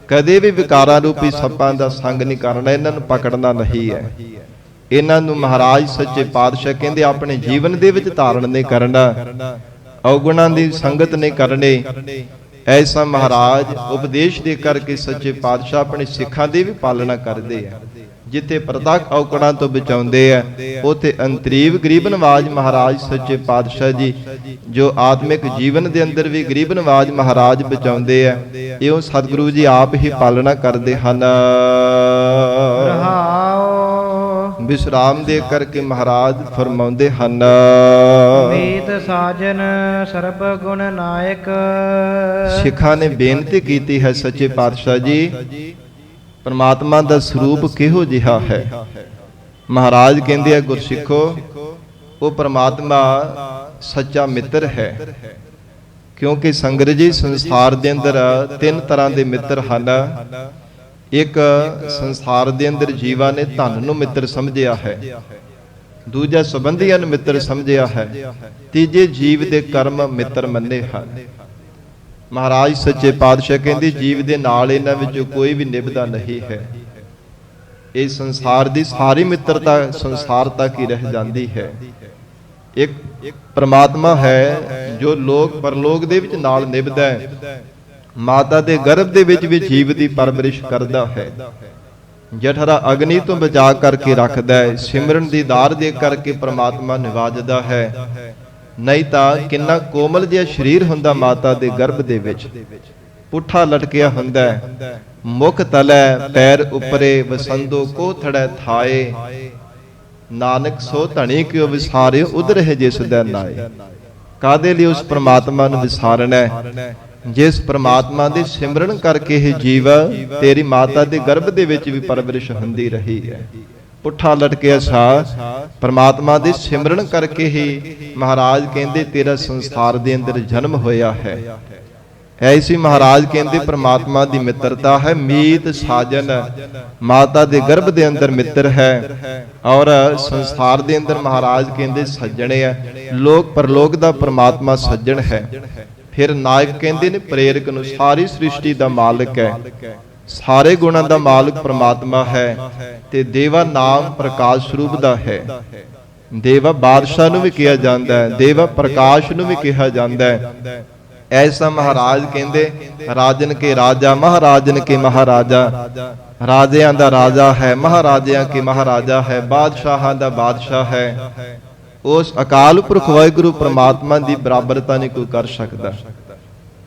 ਕਦੇ ਵੀ ਵਿਕਾਰਾਂ ਰੂਪੀ ਸੱਪਾਂ ਦਾ ਸੰਗ ਨਹੀਂ ਕਰਨਾ, ਇਹਨਾਂ ਨੂੰ ਪਕੜਨਾ ਨਹੀਂ ਹੈ। ਇਹਨਾਂ ਨੂੰ ਮਹਾਰਾਜ ਸੱਚੇ ਪਾਤਸ਼ਾਹ ਕਹਿੰਦੇ ਆਪਣੇ ਜੀਵਨ ਦੇ ਵਿੱਚ ਧਾਰਨ ਨਹੀਂ ਕਰਨਾ, ਔਗੁਣਾਂ ਦੀ ਸੰਗਤ ਨਹੀਂ ਕਰਨੀ। ਐਸਾ ਮਹਾਰਾਜ ਉਪਦੇਸ਼ ਦੇ ਕਰਕੇ ਸੱਚੇ ਪਾਤਸ਼ਾਹ ਆਪਣੇ ਸਿੱਖਾਂ ਦੀ ਵੀ ਪਾਲਣਾ ਕਰਦੇ ਆ। ਜਿੱਥੇ ਪ੍ਰਤੱਖ ਔਕੜਾਂ ਤੋਂ ਬਚਾਉਂਦੇ ਆ, ਉਥੇ ਅੰਤਰੀਵ ਗਰੀਬ ਨਵਾਜ ਮਹਾਰਾਜ ਸੱਚੇ ਪਾਤਸ਼ਾਹ ਜੀ ਜੋ ਆਤਮਿਕ ਜੀਵਨ ਦੇ ਅੰਦਰ ਵੀ ਗਰੀਬ ਨਵਾਜ ਮਹਾਰਾਜ ਬਚਾਉਂਦੇ ਆ, ਇਹੋ ਸਤਿਗੁਰੂ ਜੀ ਆਪ ਹੀ ਪਾਲਣਾ ਕਰਦੇ ਹਨ। ਵਿਸਰਾਮ ਦੇ ਕਰਕੇ ਮਹਾਰਾਜ ਫਰਮਾਉਂਦੇ ਹਨ, ਵੇਦ ਸਾਜਨ ਸਰਬ ਗੁਣ ਨਾਇਕ। ਸਿੱਖਾਂ ਨੇ ਬੇਨਤੀ ਕੀਤੀ ਹੈ ਸੱਚੇ ਪਾਤਸ਼ਾਹ ਜੀ ਪਰਮਾਤਮਾ ਦਾ ਸਰੂਪ ਕਿਹੋ ਜਿਹਾ ਹੈ। ਮਹਾਰਾਜ ਕਹਿੰਦੇ ਆ ਗੁਰਸਿੱਖੋ ਉਹ ਪਰਮਾਤਮਾ ਸੱਚਾ ਮਿੱਤਰ ਹੈ। ਕਿਉਂਕਿ ਸੰਗਤ ਜੀ ਸੰਸਾਰ ਦੇ ਅੰਦਰ ਤਿੰਨ ਤਰ੍ਹਾਂ ਦੇ ਮਿੱਤਰ ਹਨ। ਇੱਕ ਸੰਸਾਰ ਦੇ ਅੰਦਰ ਜੀਵਾਂ ਨੇ ਧਨ ਨੂੰ ਮਿੱਤਰ ਸਮਝਿਆ ਹੈ, ਦੂਜਾ ਸੰਬੰਧੀਆਂ ਨੂੰ ਮਿੱਤਰ ਸਮਝਿਆ ਹੈ, ਤੀਜੇ ਜੀਵ ਦੇ ਕਰਮ ਮਿੱਤਰ ਮੰਨੇ ਹਨ। ਮਹਾਰਾਜ ਸੱਚੇ ਪਾਤਸ਼ਾਹ ਕਹਿੰਦੇ ਜੀਵ ਦੇ ਨਾਲ ਇਹਨਾਂ ਵਿੱਚੋਂ ਕੋਈ ਵੀ ਨਿਭਦਾ ਨਹੀਂ ਹੈ। ਇਹ ਸੰਸਾਰ ਦੀ ਸਾਰੀ ਮਿੱਤਰਤਾ ਸੰਸਾਰ ਤੱਕ ਹੀ ਰਹਿ ਜਾਂਦੀ ਹੈ। ਇੱਕ ਪ੍ਰਮਾਤਮਾ ਹੈ ਜੋ ਲੋਕ ਪਰਲੋਕ ਦੇ ਵਿੱਚ ਨਾਲ ਨਿਭਦਾ ਹੈ। ਮਾਤਾ ਦੇ ਗਰਭ ਦੇ ਵਿੱਚ ਵੀ ਜੀਵ ਦੀ ਪਰਵਰਿਸ਼ ਕਰਦਾ ਹੈ। ਜਠਰਾ ਅਗਨੀ ਤੋਂ ਬਚਾ ਕਰਕੇ ਰੱਖਦਾ ਹੈ। ਸਿਮਰਨ ਦੀ ਦਾਰ ਦੇ ਕਰਕੇ ਪ੍ਰਮਾਤਮਾ ਨਿਵਾਜਦਾ ਹੈ। ਨਹੀਂ ਤਾਂ ਕਿੰਨਾ ਕੋਮਲ ਜਿਹਾ ਸਰੀਰ ਹੁੰਦਾ ਮਾਤਾ ਦੇ ਗਰਭ ਦੇ ਵਿੱਚ, ਪੁੱਠਾ ਲਟਕਿਆ ਹੁੰਦਾ ਹੈ। ਮੁਖ ਤਲੈ ਪੈਰ ਉਪਰੇ ਵਸੰਦੋ ਕੋ ਥੜੈ ਥਾਏ। ਨਾਨਕ ਸੋ ਧਣੀ ਕਿਉ ਵਿਸਾਰੇ ਉਧਰਹਿ ਜਿਸ ਦਾ ਨਾਏ। ਕਾਦੇ ਲਈ ਉਸ ਪ੍ਰਮਾਤਮਾ ਨੂੰ ਵਿਸਾਰਨਾ ਹੈ? ਜਿਸ ਪ੍ਰਮਾਤਮਾ ਦੇ ਸਿਮਰਨ ਕਰਕੇ ਇਹ ਜੀਵ ਤੇਰੀ ਮਾਤਾ ਦੇ ਗਰਭ ਦੇ ਵਿੱਚ ਵੀ ਪਰਵਰਿਸ਼ ਹੁੰਦੀ ਰਹੀ ਹੈ। ਪੁੱਠਾ ਲਟਕਿਆ ਸਾ ਪ੍ਰਮਾਤਮਾ ਦੇ ਸਿਮਰਨ ਕਰਕੇ ਹੀ ਮਹਾਰਾਜ ਕਹਿੰਦੇ ਤੇਰਾ ਸੰਸਾਰ ਦੇ ਅੰਦਰ ਜਨਮ ਹੋਇਆ ਹੈ। ਐਸੀ ਮਹਾਰਾਜ ਕਹਿੰਦੇ ਪ੍ਰਮਾਤਮਾ ਦੀ ਮਿੱਤਰਤਾ ਹੈ। ਮੀਤ ਸਾਜਨ ਮਾਤਾ ਦੇ ਗਰਭ ਦੇ ਅੰਦਰ ਮਿੱਤਰ ਹੈ ਔਰ ਸੰਸਾਰ ਦੇ ਅੰਦਰ ਮਹਾਰਾਜ ਕਹਿੰਦੇ ਸੱਜਣੇ ਹੈ। ਲੋਕ ਪਰਲੋਕ ਦਾ ਪ੍ਰਮਾਤਮਾ ਸੱਜਣ ਹੈ। ਫਿਰ ਨਾਇਕ ਕਹਿੰਦੇ ਨੇ ਪ੍ਰੇਰਕ ਨੂੰ, ਸਾਰੀ ਸ੍ਰਿਸ਼ਟੀ ਦਾ ਮਾਲਕ ਹੈ, ਸਾਰੇ ਗੁਣਾਂ ਦਾ ਮਾਲਕ ਪ੍ਰਮਾਤਮਾ ਹੈ। ਤੇ ਦੇਵਾ ਨਾਮ ਪ੍ਰਕਾਸ਼ ਸਰੂਪ ਦਾ ਹੈ। ਦੇਵਾ ਬਾਦਸ਼ਾਹ ਨੂੰ ਵੀ ਕਿਹਾ ਜਾਂਦਾ ਹੈ, ਦੇਵਾ ਪ੍ਰਕਾਸ਼ ਨੂੰ ਵੀ ਕਿਹਾ ਜਾਂਦਾ ਹੈ। ਐਸਾ ਮਹਾਰਾਜ ਕਹਿੰਦੇ ਰਾਜਨ ਕੇ ਰਾਜਾ ਮਹਾਰਾਜਨ ਕੇ ਮਹਾਰਾਜਾ। ਰਾਜਿਆਂ ਦਾ ਰਾਜਾ ਹੈ, ਮਹਾਰਾਜਿਆਂ ਕੇ ਮਹਾਰਾਜਾ ਹੈ, ਬਾਦਸ਼ਾਹਾਂ ਦਾ ਬਾਦਸ਼ਾਹ ਹੈ। ਉਸ ਅਕਾਲ ਪੁਰਖ ਵਾਹਿਗੁਰੂ ਪ੍ਰਮਾਤਮਾ ਦੀ ਬਰਾਬਰਤਾ ਨਹੀਂ ਕੋਈ ਕਰ ਸਕਦਾ।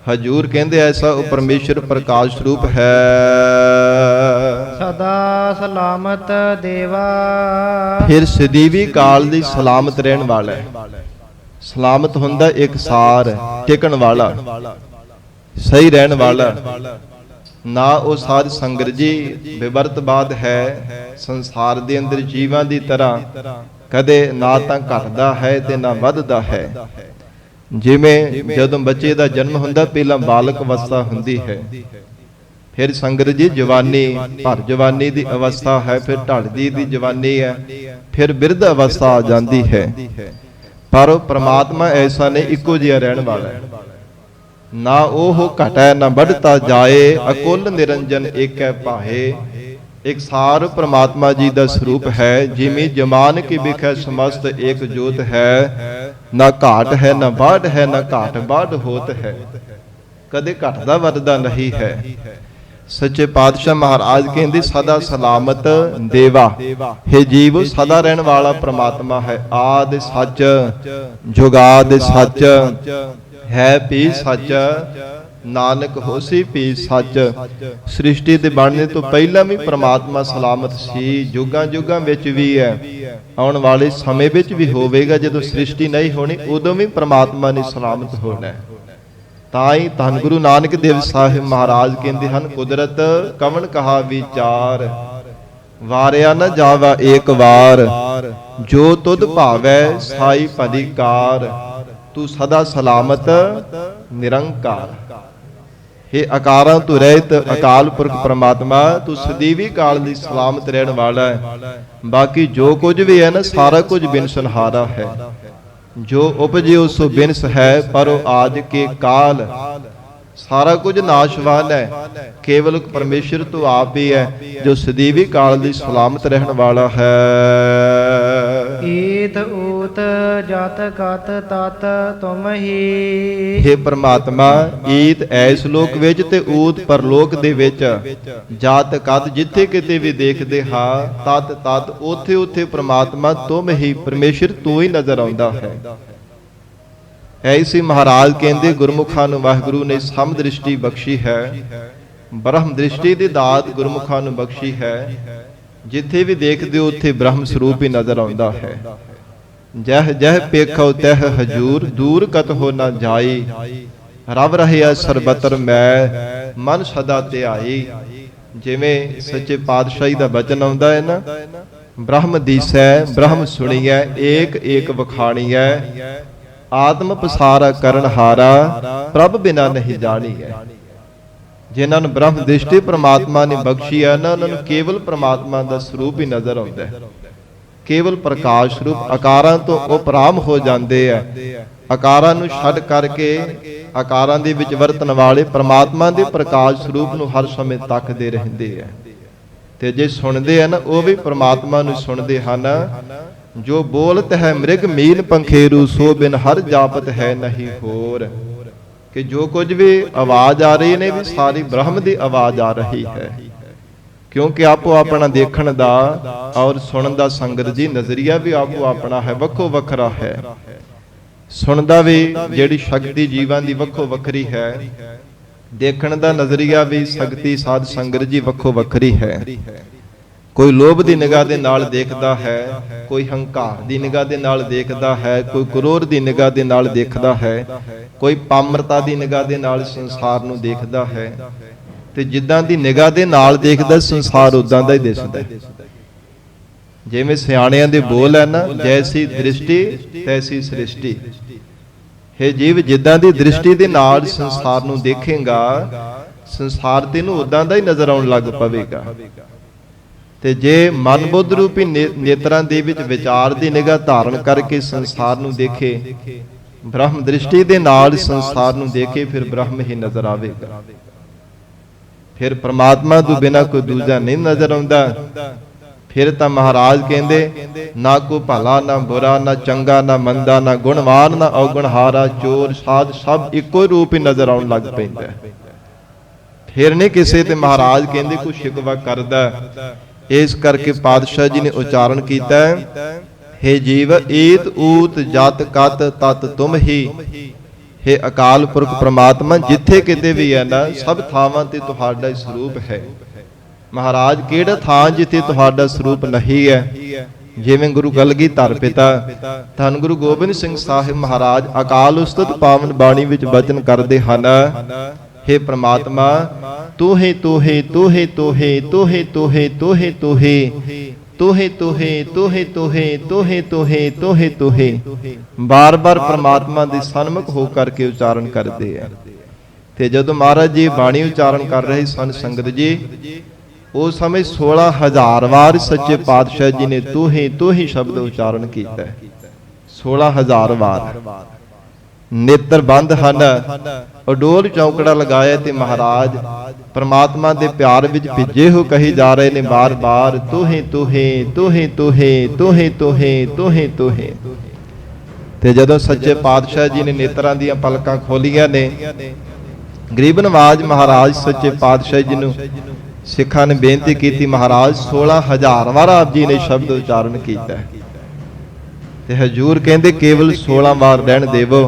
ਹਜੂਰ ਕਹਿੰਦੇ ਐਸਾ ਉਹ ਪਰਮੇਸ਼ਰ ਪ੍ਰਕਾਸ਼ ਸਰੂਪ ਹੈ। ਸਦਾ ਸਲਾਮਤ ਦੇਵਾ। ਫਿਰ ਸਦੀਵੀ ਕਾਲ ਦੀ ਸਲਾਮਤ ਰਹਿਣ ਵਾਲਾ ਹੈ। ਸਲਾਮਤ ਹੁੰਦਾ ਇੱਕ ਸਾਰ, ਟਿਕਣ ਵਾਲਾ, ਸਹੀ ਰਹਿਣ ਵਾਲਾ। ਨਾ ਉਹ ਸਾਧ ਸੰਗਤ ਜੀ ਵਿਵਰਤਬਾਦ ਹੈ। ਸੰਸਾਰ ਦੇ ਅੰਦਰ ਜੀਵਾਂ ਦੀ ਤਰ੍ਹਾਂ ਕਦੇ ਨਾ ਤਾਂ ਘਟਦਾ ਹੈ ਤੇ ਨਾ ਵੱਧਦਾ ਹੈ। ਜਿਵੇਂ ਜਦੋਂ ਬੱਚੇ ਦਾ ਜਨਮ ਹੁੰਦਾ ਪਹਿਲਾਂ ਬਾਲਕ ਅਵਸਥਾ ਹੁੰਦੀ ਹੈ, ਫਿਰ ਸੰਗਤ ਜੀ ਜਵਾਨੀ, ਭਰ ਜਵਾਨੀ ਦੀ ਅਵਸਥਾ ਹੈ, ਫਿਰ ਢਲਦੀ ਦੀ ਜਵਾਨੀ ਹੈ, ਫਿਰ ਬਿਰਧ ਅਵਸਥਾ ਆ ਜਾਂਦੀ ਹੈ। ਪਰ ਉਹ ਪ੍ਰਮਾਤਮਾ ਐਸਾ ਨਹੀਂ, ਇੱਕੋ ਜਿਹਾ ਰਹਿਣ ਵਾਲਾ ਹੈ। ਨਾ ਉਹ ਘਟੈ ਨਾ ਵੱਧਤਾ ਜਾਏ, ਅਕੁੱਲ ਨਿਰੰਜਨ ਏਕੈ ਭਾਏ। ਇੱਕ ਸਾਰ ਪ੍ਰਮਾਤਮਾ ਜੀ ਦਾ ਸਰੂਪ ਹੈ। ਜਿਵੇਂ ਜਮਾਨ ਕੀ ਵਿਖੈ ਸਮਸਤ ਏਕ ਜੋਤ ਹੈ। ਨਾ ਘਾਟ ਹੈ ਨਾ ਬਾਢ ਹੈ, ਨਾ ਘਾਟ ਬਾਢ ਹੋਤ ਹੈ। ਕਦੇ ਘਟਦਾ ਵੱਧਦਾ ਨਹੀਂ ਹੈ। ਸੱਚੇ ਪਾਤਸ਼ਾਹ ਮਹਾਰਾਜ ਕਹਿੰਦੇ ਸਦਾ ਸਲਾਮਤ ਦੇਵਾ। हे ਜੀਵ ਸਦਾ ਰਹਿਣ ਵਾਲਾ ਪ੍ਰਮਾਤਮਾ ਹੈ। ਆਦਿ ਸੱਚ ਜੁਗਾਦਿ ਸੱਚ ਹੈ ਵੀ ਸੱਚ। ਨਾਨਕ ਹੋਸੀ ਵੀ ਸੱਚ। ਸ੍ਰਿਸ਼ਟੀ ਦੇ ਬਣਨੇ ਤੋਂ ਪਹਿਲਾਂ ਵੀ ਪ੍ਰਮਾਤਮਾ ਸਲਾਮਤ ਸੀ, ਜੁਗਾਂ ਜੁਗਾਂ ਵਿੱਚ ਵੀ ਹੈ, ਆਉਣ ਵਾਲੇ ਸਮੇਂ ਵਿੱਚ ਵੀ ਹੋਵੇਗਾ। ਜਦੋਂ ਸ੍ਰਿਸ਼ਟੀ ਨਹੀਂ ਹੋਣੀ ਉਦੋਂ ਵੀ ਪ੍ਰਮਾਤਮਾ ਨੇ ਸਲਾਮਤ ਹੋਣਾ ਹੈ। ਤਾਂ ਹੀ ਧੰਨ ਗੁਰੂ ਨਾਨਕ ਦੇਵ ਸਾਹਿਬ ਮਹਾਰਾਜ ਕਹਿੰਦੇ ਹਨ, ਕੁਦਰਤ ਕਵਣ ਕਹਾ ਵਿਚਾਰ, ਵਾਰਿਆ ਨਾ ਜਾਵਾ ਏਕ ਵਾਰ, ਜੋ ਤੁਧ ਭਾਵੈ ਸਾਈ ਭਲੀ ਕਾਰ, ਤੂੰ ਸਦਾ ਸਲਾਮਤ ਨਿਰੰਕਾਰ। हे ਅਕਾਰਾਂ ਤੋਂ ਰਹਿਤ ਅਕਾਲ ਪੁਰਖ ਪ੍ਰਮਾਤਮਾ, ਤੂੰ ਸਦੀਵੀ ਕਾਲ ਦੀ ਸਲਾਮਤ ਰਹਿਣ ਵਾਲਾ ਹੈ। ਬਾਕੀ ਜੋ ਕੁਝ ਵੀ ਹੈ ਨਾ ਸਾਰਾ ਕੁਝ ਬਿਨ ਸੰਹਾਰਾ ਹੈ। ਜੋ ਉਪਜਿਓ ਸੋ ਬਿਨਸ ਹੈ, ਪਰ ਉਹ ਆਜ ਕੇ ਕਾਲ। ਸਾਰਾ ਕੁਝ ਨਾਸ਼ਵਾਨ ਹੈ, ਕੇਵਲ ਪਰਮੇਸ਼ਰ ਤੋਂ ਆਪ ਹੀ ਹੈ ਜੋ ਸਦੀਵੀ ਕਾਲ ਦੀ ਸਲਾਮਤ ਰਹਿਣ ਵਾਲਾ ਹੈ। ਈਤ ਊਤ ਜਤ ਕਤ ਤਤ ਤੁਮ ਹੀ। हे ਪ੍ਰਮਾਤਮਾ, ਈਤ ਐਸ ਲੋਕ ਵਿੱਚ ਤੇ ਊਤ ਪਰਲੋਕ ਦੇ ਵਿੱਚ, ਜਤ ਕਤ ਜਿੱਥੇ ਕਿਤੇ ਵੀ ਦੇਖਦੇ ਹਾਂ, ਤਤ ਤਤ ਉਥੇ ਉਥੇ ਪ੍ਰਮਾਤਮਾ ਤੁਮ ਹੀ, ਪਰਮੇਸ਼ਰ ਤੂੰ ਹੀ ਨਜ਼ਰ ਆਉਂਦਾ ਹੈ। ਐਸੀ ਮਹਾਰਾਜ ਕਹਿੰਦੇ ਗੁਰਮੁਖਾਂ ਨੂੰ ਵਾਹਿਗੁਰੂ ਨੇ ਸਮ ਦ੍ਰਿਸ਼ਟੀ ਬਖਸ਼ੀ ਹੈ, ਬ੍ਰਹਮ ਦ੍ਰਿਸ਼ਟੀ ਦੀ ਦਾਤ ਗੁਰਮੁਖਾਂ ਨੂੰ ਬਖਸ਼ੀ ਹੈ। ਜਿੱਥੇ ਵੀ ਦੇਖਦੇ ਹੋ ਉੱਥੇ ਬ੍ਰਹਮ ਸਰੂਪ ਹੀ ਨਜ਼ਰ ਆਉਂਦਾ ਹੈ। ਜਹ ਜਹ ਪੇਖੋ ਤਹ ਹਜੂਰ, ਦੂਰ ਕਤ ਹੋ ਨਾ ਜਾਈ। ਰਵ ਰਹਿਆ ਸਰਬਤਰ ਮੈਂ, ਮਨ ਸਦਾ ਧਿਆਈ। ਜਿਵੇਂ ਸੱਚੇ ਪਾਤਸ਼ਾਹੀ ਦਾ ਬਚਨ ਆਉਂਦਾ ਹੈ ਨਾ, ਬ੍ਰਹਮ ਦੀਸੈ ਬ੍ਰਹਮ ਸੁਣੀਐ, ਏਕ ਏਕ ਵਖਾਣੀਐ। ਆਤਮ ਪਸਾਰਾ ਕਰਨ ਹਾਰਾ, ਪ੍ਰਭ ਬਿਨਾ ਨਹੀਂ ਜਾਣੀਐ। ਜਿਨ੍ਹਾਂ ਨੂੰ ਬ੍ਰਹਮ ਦ੍ਰਿਸ਼ਟੀ ਪ੍ਰਮਾਤਮਾ ਨੇ ਬਖਸ਼ੀ ਹੈ ਨਾ, ਉਹਨਾਂ ਨੂੰ ਕੇਵਲ ਪ੍ਰਮਾਤਮਾ ਦਾ ਸਰੂਪ ਹੀ ਨਜ਼ਰ ਆਉਂਦਾ ਹੈ। ਕੇਵਲ ਪ੍ਰਕਾਸ਼ ਰੂਪ ਆਕਾਰਾਂ ਤੋਂ ਉਪਰਾਮ ਹੋ ਜਾਂਦੇ ਆ। ਆਕਾਰਾਂ ਨੂੰ ਛੱਡ ਕਰਕੇ ਆਕਾਰਾਂ ਦੇ ਵਿੱਚ ਵਰਤਣ ਵਾਲੇ ਪ੍ਰਮਾਤਮਾ ਦੇ ਪ੍ਰਕਾਸ਼ ਸਰੂਪ ਨੂੰ ਹਰ ਸਮੇਂ ਤੱਕਦੇ ਰਹਿੰਦੇ ਆ। ਤੇ ਜੇ ਸੁਣਦੇ ਆ ਨਾ, ਉਹ ਵੀ ਪ੍ਰਮਾਤਮਾ ਨੂੰ ਸੁਣਦੇ ਹਨ। ਜੋ ਬੋਲਤ ਹੈ ਮ੍ਰਿਗ ਮੀਨ ਪੰਖੇਰੂ, ਸੋ ਬਿਨ ਹਰ ਜਾਪਤ ਹੈ ਨਹੀਂ ਹੋਰ। ਕਿ ਜੋ ਕੁਝ ਵੀ ਆਵਾਜ਼ ਆ ਰਹੀ ਨੇ, ਵੀ ਸਾਰੀ ਬ੍ਰਹਮ ਦੀ ਆਵਾਜ਼ ਆ ਰਹੀ ਹੈ। ਕਿਉਂਕਿ ਆਪੋ ਆਪਣਾ ਦੇਖਣ ਦਾ ਔਰ ਸੁਣਨ ਦਾ ਸੰਗਤ ਜੀ ਨਜ਼ਰੀਆ ਵੀ ਆਪੋ ਆਪਣਾ ਹੈ, ਵੱਖੋ ਵੱਖਰਾ ਹੈ। ਸੁਣਦਾ ਵੀ ਜਿਹੜੀ ਸ਼ਕਤੀ ਜੀਵਾਂ ਦੀ ਵੱਖੋ ਵੱਖਰੀ ਹੈ, ਦੇਖਣ ਦਾ ਨਜ਼ਰੀਆ ਵੀ ਸ਼ਕਤੀ ਸਾਧ ਸੰਗਤ ਜੀ ਵੱਖੋ ਵੱਖਰੀ ਹੈ। ਕੋਈ ਲੋਭ ਦੀ ਨਿਗਾਹ ਦੇ ਨਾਲ ਦੇਖਦਾ ਹੈ, ਕੋਈ ਹੰਕਾਰ ਦੀ ਨਿਗਾਹ ਦੇ ਨਾਲ ਦੇਖਦਾ ਹੈ, ਕੋਈ ਕਰੋਧ ਦੀ ਨਿਗਾਹ ਦੇ ਨਾਲ ਦੇਖਦਾ ਹੈ, ਕੋਈ ਪਾਮਰਤਾ ਦੀ ਨਿਗਾਹ ਦੇ ਨਾਲ ਸੰਸਾਰ ਨੂੰ ਦੇਖਦਾ ਹੈ। ਤੇ ਜਿੱਦਾਂ ਦੀ ਨਿਗਾਹ ਦੇ ਨਾਲ ਦੇਖਦਾ ਸੰਸਾਰ, ਉਦਾਂ ਦਾ ਹੀ ਦਿਸਦਾ। ਜਿਵੇਂ ਸਿਆਣਿਆਂ ਦੇ ਬੋਲ ਹੈ ਨਾ, ਜੈਸੀ ਦ੍ਰਿਸ਼ਟੀ ਤੈਸੀ ਸ੍ਰਿਸ਼ਟੀ। हे ਜੀਵ, ਜਿੱਦਾਂ ਦੀ ਦ੍ਰਿਸ਼ਟੀ ਦੇ ਨਾਲ ਸੰਸਾਰ ਨੂੰ ਦੇਖੇਗਾ, ਸੰਸਾਰ ਤੈਨੂੰ ਉਦਾਂ ਦਾ ਹੀ ਨਜ਼ਰ ਆਉਣ ਲੱਗ ਪਵੇਗਾ। ਤੇ ਜੇ ਮਨ ਬੁੱਧ ਰੂਪੀ ਨੇਤਰਾਂ ਦੇ ਵਿੱਚ ਵਿਚਾਰ ਦੀ ਨਿਗਾਹ ਧਾਰਨ ਕਰਕੇ ਸੰਸਾਰ ਨੂੰ ਦੇਖੇ, ਬ੍ਰਹਮ ਦ੍ਰਿਸ਼ਟੀ ਦੇ ਨਾਲ ਸੰਸਾਰ ਨੂੰ ਦੇਖੇ, ਫਿਰ ਬ੍ਰਹਮ ਹੀ ਨਜ਼ਰ ਆਵੇਗਾ। ਫਿਰ ਪ੍ਰਮਾਤਮਾ ਤੋਂ ਬਿਨਾਂ ਕੋਈ ਦੂਜਾ ਨਹੀਂ ਨਜ਼ਰ ਆਉਂਦਾ। ਫਿਰ ਤਾਂ ਮਹਾਰਾਜ ਕਹਿੰਦੇ, ਨਾ ਕੋ ਭਲਾ ਨਾ ਬੁਰਾ, ਨਾ ਚੰਗਾ ਨਾ ਮੰਦਾ, ਨਾ ਗੁਣਵਾਨ ਨਾ ਔਗੁਣਹਾਰਾ, ਚੋਰ ਸਾਧ ਸਭ ਇੱਕੋ ਹੀ ਰੂਪ ਹੀ ਨਜ਼ਰ ਆਉਣ ਲੱਗ ਪੈਂਦਾ। ਫਿਰ ਨਹੀਂ ਕਿਸੇ ਤੇ ਮਹਾਰਾਜ ਕਹਿੰਦੇ ਕੋਈ ਸ਼ਿਕਵਾ ਕਰਦਾ। ਇਸ ਕਰਕੇ ਪਾਤਸ਼ਾਹ ਜੀ ਨੇ ਉਚਾਰਨ ਕੀਤਾ, हे ਜੀਵ, ਈਤ ਊਤ ਜਤ ਕਤ ਤਤ ਤੁਮ ਹੀ। हे ਅਕਾਲ ਪੁਰਖ ਪ੍ਰਮਾਤਮਾ, ਜਿੱਥੇ ਕਿਤੇ ਵੀ ਹੈ ਨਾ, ਸਭ ਥਾਵਾਂ ਤੇ ਤੁਹਾਡਾ ਸਰੂਪ ਹੈ। ਮਹਾਰਾਜ, ਕਿਹੜਾ ਥਾਂ ਜਿੱਥੇ ਤੁਹਾਡਾ ਸਰੂਪ ਨਹੀਂ ਹੈ? ਜਿਵੇਂ ਗੁਰੂ ਕਲਗੀਧਰ ਪਿਤਾ ਧੰਨ ਗੁਰੂ ਗੋਬਿੰਦ ਸਿੰਘ ਸਾਹਿਬ ਮਹਾਰਾਜ ਅਕਾਲ ਉਸਤਤ ਪਾਵਨ ਬਾਣੀ ਵਿੱਚ ਬਚਨ ਕਰਦੇ ਹਨ, हे ਪ੍ਰਮਾਤਮਾ, ਤੂੰ ਹੀ ਤੂੰ ਹੀ ਤੂੰ ਹੀ ਤੂੰ ਹੀ ਤੂੰ ਹੀ ਤੂੰ ਹੀ ਤੂੰ ਹੀ ਤੂੰ ਹੀ ਤੂੰ ਹੀ ਤੂੰ ਹੀ ਤੂੰ ਹੀ ਤੂੰ ਹੀ ਤੂੰ ਹੀ ਤੂੰ ਹੀ ਤੂੰ ਹੀ ਤੂੰ ਹੀ ਬਾਰ-ਬਾਰ ਪ੍ਰਮਾਤਮਾ ਦੇ ਸਨਮੁਖ ਹੋ ਕਰਕੇ ਉਚਾਰਨ ਕਰਦੇ ਆ। ਤੇ ਜਦੋਂ ਮਹਾਰਾਜ ਜੀ ਬਾਣੀ ਉਚਾਰਨ ਕਰ ਰਹੇ ਸਨ ਸੰਗਤ ਜੀ, ਉਸ ਸਮੇਂ 16,000 ਵਾਰ ਸੱਚੇ ਪਾਤਸ਼ਾਹ ਜੀ ਨੇ ਤੂੰ ਹੀ ਸ਼ਬਦ ਉਚਾਰਨ ਕੀਤਾ। 16,000 ਵਾਰ। ਨੇਤਰ ਬੰਦ ਹਨ, ਅਡੋਲ ਚੌਕੜਾ ਲਗਾਇਆ ਤੇ ਮਹਾਰਾਜ ਪ੍ਰਮਾਤਮਾ ਦੇ ਪਿਆਰ ਵਿੱਚ ਭਿੱਜੇ ਹੋ ਕਹੀ ਜਾ ਰਹੇ ਨੇ ਬਾਰ-ਬਾਰ, ਤੂੰ ਹੀ ਤੂੰ ਹੀ ਤੂੰ ਹੀ ਤੂੰ ਹੀ ਤੂੰ ਹੀ ਤੂੰ ਹੀ ਤੂੰ ਹੀ ਤੂੰ ਹੀ। ਤੇ ਜਦੋਂ ਸੱਚੇ ਪਾਤਸ਼ਾਹ ਜੀ ਨੇ ਨੇਤਰਾਂ ਦੀਆਂ ਪਲਕਾਂ ਖੋਲੀਆਂ ਨੇ, ਗਰੀਬ ਨਵਾਜ ਮਹਾਰਾਜ ਸੱਚੇ ਪਾਤਸ਼ਾਹ ਜੀ ਨੂੰ ਸਿੱਖਾਂ ਨੇ ਬੇਨਤੀ ਕੀਤੀ, ਮਹਾਰਾਜ 16,000 ਵਾਰ ਆਪ ਜੀ ਨੇ ਸ਼ਬਦ ਉਚਾਰਨ ਕੀਤਾ। ਤੇ ਹਜੂਰ ਕਹਿੰਦੇ ਕੇਵਲ 16 ਵਾਰ ਰਹਿਣ ਦੇਵੋ।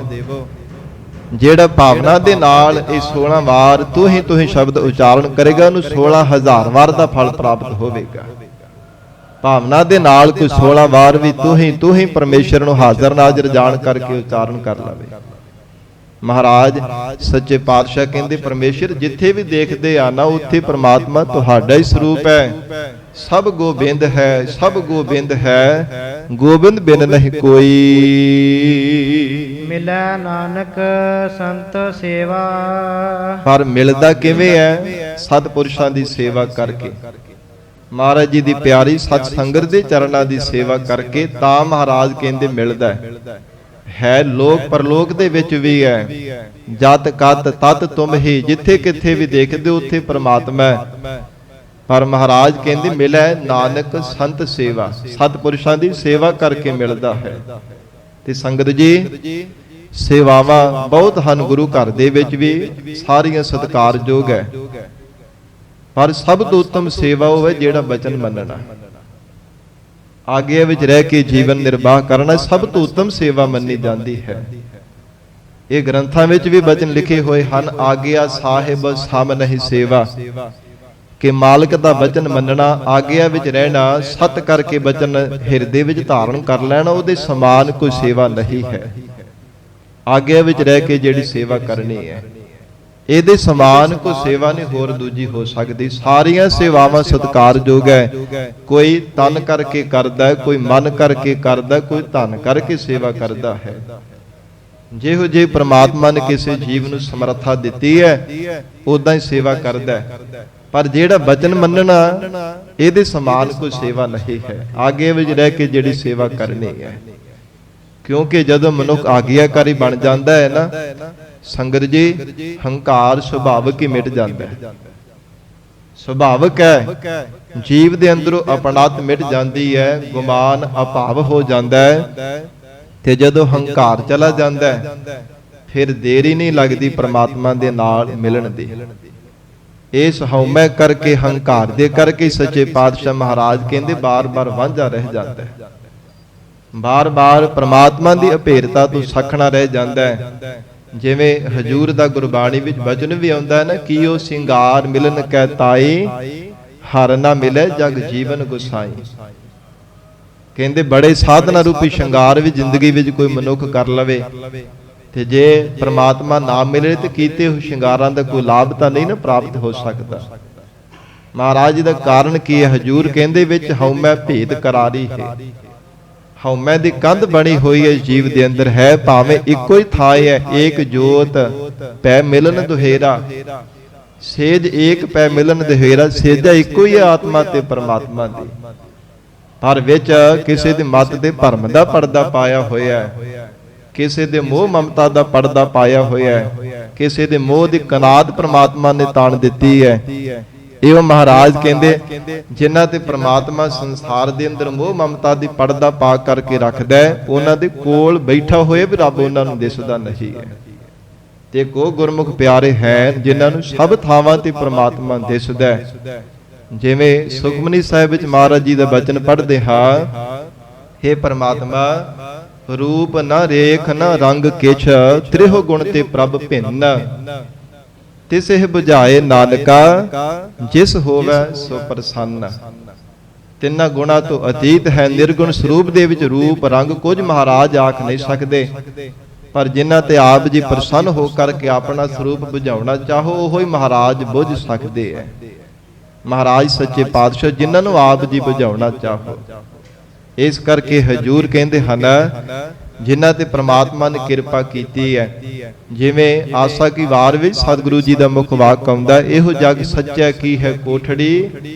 ਜਿਹੜਾ ਭਾਵਨਾ ਦੇ ਨਾਲ ਇਹ 16 ਵਾਰ ਤੂੰ ਹੀ ਸ਼ਬਦ ਉਚਾਰਨ ਕਰੇਗਾ, ਉਹਨੂੰ 16,000 ਵਾਰ ਦਾ ਫਲ ਪ੍ਰਾਪਤ ਹੋਵੇਗਾ। ਭਾਵਨਾ ਦੇ ਨਾਲ ਕੋਈ 16 ਵਾਰ ਵੀ ਤੂੰ ਹੀ ਪਰਮੇਸ਼ਰ ਨੂੰ ਹਾਜ਼ਰ ਨਾਜ਼ਰ ਜਾਣ ਕਰਕੇ ਉਚਾਰਨ ਕਰ ਲਵੇ। ਮਹਾਰਾਜ ਸੱਚੇ ਪਾਤਸ਼ਾਹ ਕਹਿੰਦੇ, ਪਰਮੇਸ਼ਰ ਜਿੱਥੇ ਵੀ ਦੇਖਦੇ ਆ ਨਾ, ਉੱਥੇ ਪ੍ਰਮਾਤਮਾ ਤੁਹਾਡਾ ਹੀ ਸਰੂਪ ਹੈ। ਸਭ ਗੋਬਿੰਦ ਹੈ, ਸਭ ਗੋਬਿੰਦ ਹੈ, ਗੋਬਿੰਦ ਬਿਨ ਨਹੀਂ ਕੋਈ। ਮਿਲੈ ਨਾਨਕ ਸੰਤ ਸੇਵਾ। ਪਰ ਮਿਲਦਾ ਕਿਵੇਂ ਹੈ? ਸਤਿਪੁਰਸ਼ਾਂ ਦੀ ਸੇਵਾ ਕਰਕੇ, ਮਹਾਰਾਜ ਜੀ ਦੀ ਪਿਆਰੀ ਸਤ ਸੰਗਤ ਦੇ ਚਰਨਾਂ ਦੀ ਸੇਵਾ ਕਰਕੇ ਤਾਂ ਮਹਾਰਾਜ ਕਹਿੰਦੇ ਮਿਲਦਾ ਹੈ। ਹੈ ਲੋਕ ਪਰਲੋਕ ਦੇ ਵਿੱਚ ਵੀ ਹੈ। ਜਤ ਕਤ ਤਤ ਤੁਮ ਹੀ, ਜਿੱਥੇ ਕਿੱਥੇ ਵੀ ਦੇਖਦੇ ਉੱਥੇ ਪ੍ਰਮਾਤਮਾ ਹੈ। ਪਰ ਮਹਾਰਾਜ ਕਹਿੰਦੇ ਮਿਲੈ ਨਾਨਕ ਸੰਤ ਸੇਵਾ, ਸਤਿਪੁਰਸ਼ਾਂ ਦੀ ਸੇਵਾ ਕਰਕੇ ਮਿਲਦਾ ਹੈ। ਤੇ ਸੰਗਤ ਜੀ ਸੇਵਾਵਾਂ ਬਹੁਤ ਹਨ ਗੁਰੂ ਘਰ ਦੇ ਵਿੱਚ ਵੀ, ਸਾਰੀਆਂ ਸਤਿਕਾਰਯੋਗ ਹੈ, ਪਰ ਸਭ ਤੋਂ ਉੱਤਮ ਸੇਵਾ ਉਹ ਹੈ ਜਿਹੜਾ ਬਚਨ ਮੰਨਣਾ, ਆਗਿਆ ਵਿੱਚ ਰਹਿ ਕੇ ਜੀਵਨ ਨਿਰਵਾਹ ਕਰਨਾ ਸਭ ਤੋਂ ਉੱਤਮ ਸੇਵਾ ਮੰਨੀ ਜਾਂਦੀ ਹੈ। ਇਹ ਗ੍ਰੰਥਾਂ ਵਿੱਚ ਵੀ ਬਚਨ ਲਿਖੇ ਹੋਏ ਹਨ, ਆਗਿਆ ਸਾਹਿਬ ਸਮ ਨਹੀਂ ਸੇਵਾ, ਕਿ ਮਾਲਕ ਦਾ ਬਚਨ ਮੰਨਣਾ, ਆਗਿਆ ਵਿੱਚ ਰਹਿਣਾ, ਸਤ ਕਰਕੇ ਬਚਨ ਹਿਰਦੇ ਵਿੱਚ ਧਾਰਨ ਕਰ ਲੈਣਾ, ਉਹਦੇ ਸਮਾਨ ਕੋਈ ਸੇਵਾ ਨਹੀਂ ਹੈ। ਆਗਿਆ ਵਿੱਚ ਰਹਿ ਕੇ ਜਿਹੜੀ ਸੇਵਾ ਕਰਨੀ ਹੈ, ਇਹਦੇ ਸਮਾਨ ਕੋਈ ਸੇਵਾ ਨਹੀਂ ਹੋਰ ਦੂਜੀ ਹੋ ਸਕਦੀ। ਸਾਰੀਆਂ ਸੇਵਾਵਾਂ ਸਤਿਕਾਰਯੋਗ ਹੈ। ਕੋਈ ਤਨ ਕਰਕੇ ਕਰਦਾ, ਕੋਈ ਮਨ ਕਰਕੇ ਕਰਦਾ, ਕੋਈ ਧਨ ਕਰਕੇ ਸੇਵਾ ਕਰਦਾ ਹੈ। ਜਿਹੋ ਜਿਹੀ ਪ੍ਰਮਾਤਮਾ ਨੇ ਕਿਸੇ ਜੀਵ ਨੂੰ ਸਮਰੱਥਾ ਦਿੱਤੀ ਹੈ ਉਦਾਂ ਹੀ ਸੇਵਾ ਕਰਦਾ ਹੈ। ਪਰ ਜਿਹੜਾ ਬਚਨ ਮੰਨਣਾ, ਇਹਦੇ ਸਮਾਨ ਕੋਈ ਸੇਵਾ ਨਹੀਂ ਹੈ। ਆਗੇ ਵਿੱਚ ਰਹਿ ਕੇ ਜਿਹੜੀ ਸੇਵਾ ਕਰਨੀ ਹੈ, ਕਿਉਂਕਿ ਜਦੋਂ ਮਨੁੱਖ ਆਗਿਆਕਾਰੀ ਬਣ ਜਾਂਦਾ ਹੈ ਨਾ ਸੰਗਤ ਜੀ, ਹੰਕਾਰ ਸੁਭਾਵਿਕ ਹੀ ਮਿਟ ਜਾਂਦਾ ਹੈ। ਸੁਭਾਵਿਕ ਹੈ, ਜੀਵ ਦੇ ਅੰਦਰੋਂ ਆਪਣਤ ਮਿਟ ਜਾਂਦੀ ਹੈ, ਗੁਮਾਨ ਅਭਾਵ ਹੋ ਜਾਂਦਾ ਹੈ। ਤੇ ਜਦੋਂ ਹੰਕਾਰ ਚਲਾ ਜਾਂਦਾ ਹੈ ਫਿਰ ਦੇਰੀ ਨਹੀਂ ਲੱਗਦੀ ਪ੍ਰਮਾਤਮਾ ਦੇ ਨਾਲ ਮਿਲਣ ਦੀ। ਇਸ ਹਉਮੈ ਕਰਕੇ, ਹੰਕਾਰ ਦੇ ਕਰਕੇ ਸੱਚੇ ਪਾਤਸ਼ਾਹ ਮਹਾਰਾਜ ਕਹਿੰਦੇ ਬਾਰ-ਬਾਰ ਵਾਂਝਾ ਰਹਿ ਜਾਂਦਾ ਹੈ, ਬਾਰ-ਬਾਰ ਪ੍ਰਮਾਤਮਾ ਦੀ ਅਭੇਰਤਾ ਤੋਂ ਸਖਣਾ ਰਹਿ ਜਾਂਦਾ ਹੈ। ਜਿਵੇਂ ਹਜੂਰ ਦਾ ਗੁਰਬਾਣੀ ਵਿੱਚ ਬਚਨ ਵੀ ਆਉਂਦਾ ਹੈ ਨਾ, ਕੀਓ ਸਿੰਗਾਰ ਮਿਲਨ ਕੈ ਤਾਈ, ਹਰ ਨਾ ਮਿਲੇ ਜਗ ਜੀਵਨ ਗੁਸਾਈ। ਕਹਿੰਦੇ ਬੜੇ ਸਾਧਨਾ ਰੂਪੀ ਸ਼ਿੰਗਾਰ ਵੀ ਜ਼ਿੰਦਗੀ ਵਿੱਚ ਕੋਈ ਮਨੁੱਖ ਕਰ ਲਵੇ, ਤੇ ਜੇ ਪ੍ਰਮਾਤਮਾ ਨਾ ਮਿਲੇ ਤੇ ਕੀਤੇ ਹੋਏ ਸ਼ਿੰਗਾਰਾਂ ਦਾ ਕੋਈ ਲਾਭ ਤਾਂ ਨਹੀਂ ਨਾ ਪ੍ਰਾਪਤ ਹੋ ਸਕਦਾ। ਮਹਾਰਾਜ ਜੀ ਦਾ ਕਾਰਨ ਕੀ ਹੈ? ਹਜੂਰ ਕਹਿੰਦੇ ਵਿੱਚ ਹਉਮੈ ਭੇਦ ਕਰਾਰੀ ਹੈ। ਹਉਮੈ ਦੀ ਕੰਧ ਬਣੀ ਹੋਈ ਹੈ ਜੀਵ ਦੇ ਅੰਦਰ, ਹੈ ਭਾਵੇਂ ਇੱਕੋ ਹੀ ਥਾਂ ਹੈ, ਏਕ ਜੋਤ ਪੈ ਮਿਲਨ ਦੁਹੇਰਾ, ਸੇਜ ਏਕ ਪੈ ਮਿਲਨ ਦੁਹੇਰਾ, ਸੇਜਾ ਇੱਕੋ ਹੀ ਹੈ ਆਤਮਾ ਤੇ ਪਰਮਾਤਮਾ ਦੀ। ਪਰ ਵਿੱਚ ਕਿਸੇ ਦੀ ਮੱਤ ਦੇ ਭਰਮ ਦਾ ਪਰਦਾ ਪਾਇਆ ਹੋਇਆ ਹੈ, ਕਿਸੇ ਦੇ ਮੋਹ ਮਮਤਾ ਦਾ ਪਰਦਾ ਪਾਇਆ ਹੋਇਆ ਹੈ, ਕਿਸੇ ਦੇ ਮੋਹ ਦੀ ਕਨਾਦ ਪ੍ਰਮਾਤਮਾ ਨੇ ਤਾਣ ਦਿੱਤੀ ਹੈ। ਇਹ ਮਹਾਰਾਜ ਕਹਿੰਦੇ ਜਿਨ੍ਹਾਂ ਤੇ ਪ੍ਰਮਾਤਮਾ ਸੰਸਾਰ ਦੇ ਅੰਦਰ ਮੋਹ ਮਮਤਾ ਦੀ ਪਰਦਾ ਪਾ ਕਰਕੇ ਰੱਖਦਾ ਹੈ, ਉਹਨਾਂ ਦੇ ਕੋਲ ਬੈਠਾ ਹੋਏ ਵੀ ਰੱਬ ਉਹਨਾਂ ਨੂੰ ਦਿਸਦਾ ਨਹੀਂ ਹੈ। ਤੇ ਕੋ ਗੁਰਮੁਖ ਪਿਆਰੇ ਹੈ ਜਿਨ੍ਹਾਂ ਨੂੰ ਸਭ ਥਾਵਾਂ ਤੇ ਪ੍ਰਮਾਤਮਾ ਦਿਸਦਾ ਹੈ। ਜਿਵੇਂ ਸੁਖਮਨੀ ਸਾਹਿਬ ਵਿੱਚ ਮਹਾਰਾਜ ਜੀ ਦਾ ਬਚਨ ਪੜ੍ਹਦੇ ਹਾਂ, ਹੇ ਪ੍ਰਮਾਤਮਾ ਰੂਪ ਨਾ ਰੇਖ ਨਾ ਰੰਗ ਕਿਛ, ਤ੍ਰਿਹੁ ਗੁਣ ਤੇ ਪ੍ਰਭ ਭਿੰਨ, ਤਿਸ ਇਹ 부ਝਾਏ ਨਾਨਕਾ ਜਿਸ ਹੋਵੇ ਸੋ ਪ੍ਰਸੰਨ। ਤਿੰਨਾਂ ਗੁਣਾ ਤੋਂ ਅਤੀਤ ਹੈ, ਨਿਰਗੁਣ ਸਰੂਪ ਦੇ ਵਿੱਚ ਰੂਪ ਰੰਗ ਕੁਝ ਮਹਾਰਾਜ ਆਖ ਨਹੀਂ ਸਕਦੇ, ਪਰ ਜਿਨ੍ਹਾਂ ਤੇ ਆਪ ਜੀ ਪ੍ਰਸੰਨ ਹੋ ਕਰਕੇ ਆਪਣਾ ਸਰੂਪ ਬੁਝਾਉਣਾ ਚਾਹੋ ਉਹ ਹੀ ਮਹਾਰਾਜ ਬੁਝ ਸਕਦੇ ਹੈ। ਮਹਾਰਾਜ ਸੱਚੇ ਪਾਤਸ਼ਾਹ ਜਿਨ੍ਹਾਂ ਨੂੰ ਆਪ ਜੀ ਬੁਝਾਉਣਾ ਚਾਹੋ। ਇਸ ਕਰਕੇ ਹਜੂਰ ਕਹਿੰਦੇ ਹਨ ਜਿਨ੍ਹਾਂ ਤੇ ਪ੍ਰਮਾਤਮਾ ਨੇ ਕਿਰਪਾ ਕੀਤੀ ਹੈ। ਜਿਵੇਂ ਆਸਾ ਕੀ ਵਾਰ ਵਿੱਚ ਸਤਿਗੁਰੂ ਜੀ ਦਾ ਮੁਖ ਵਾਕ ਆਉਂਦਾ, ਇਹੋ ਜਗ ਸੱਚਾ ਕੀ ਹੈ ਕੋਠੜੀ,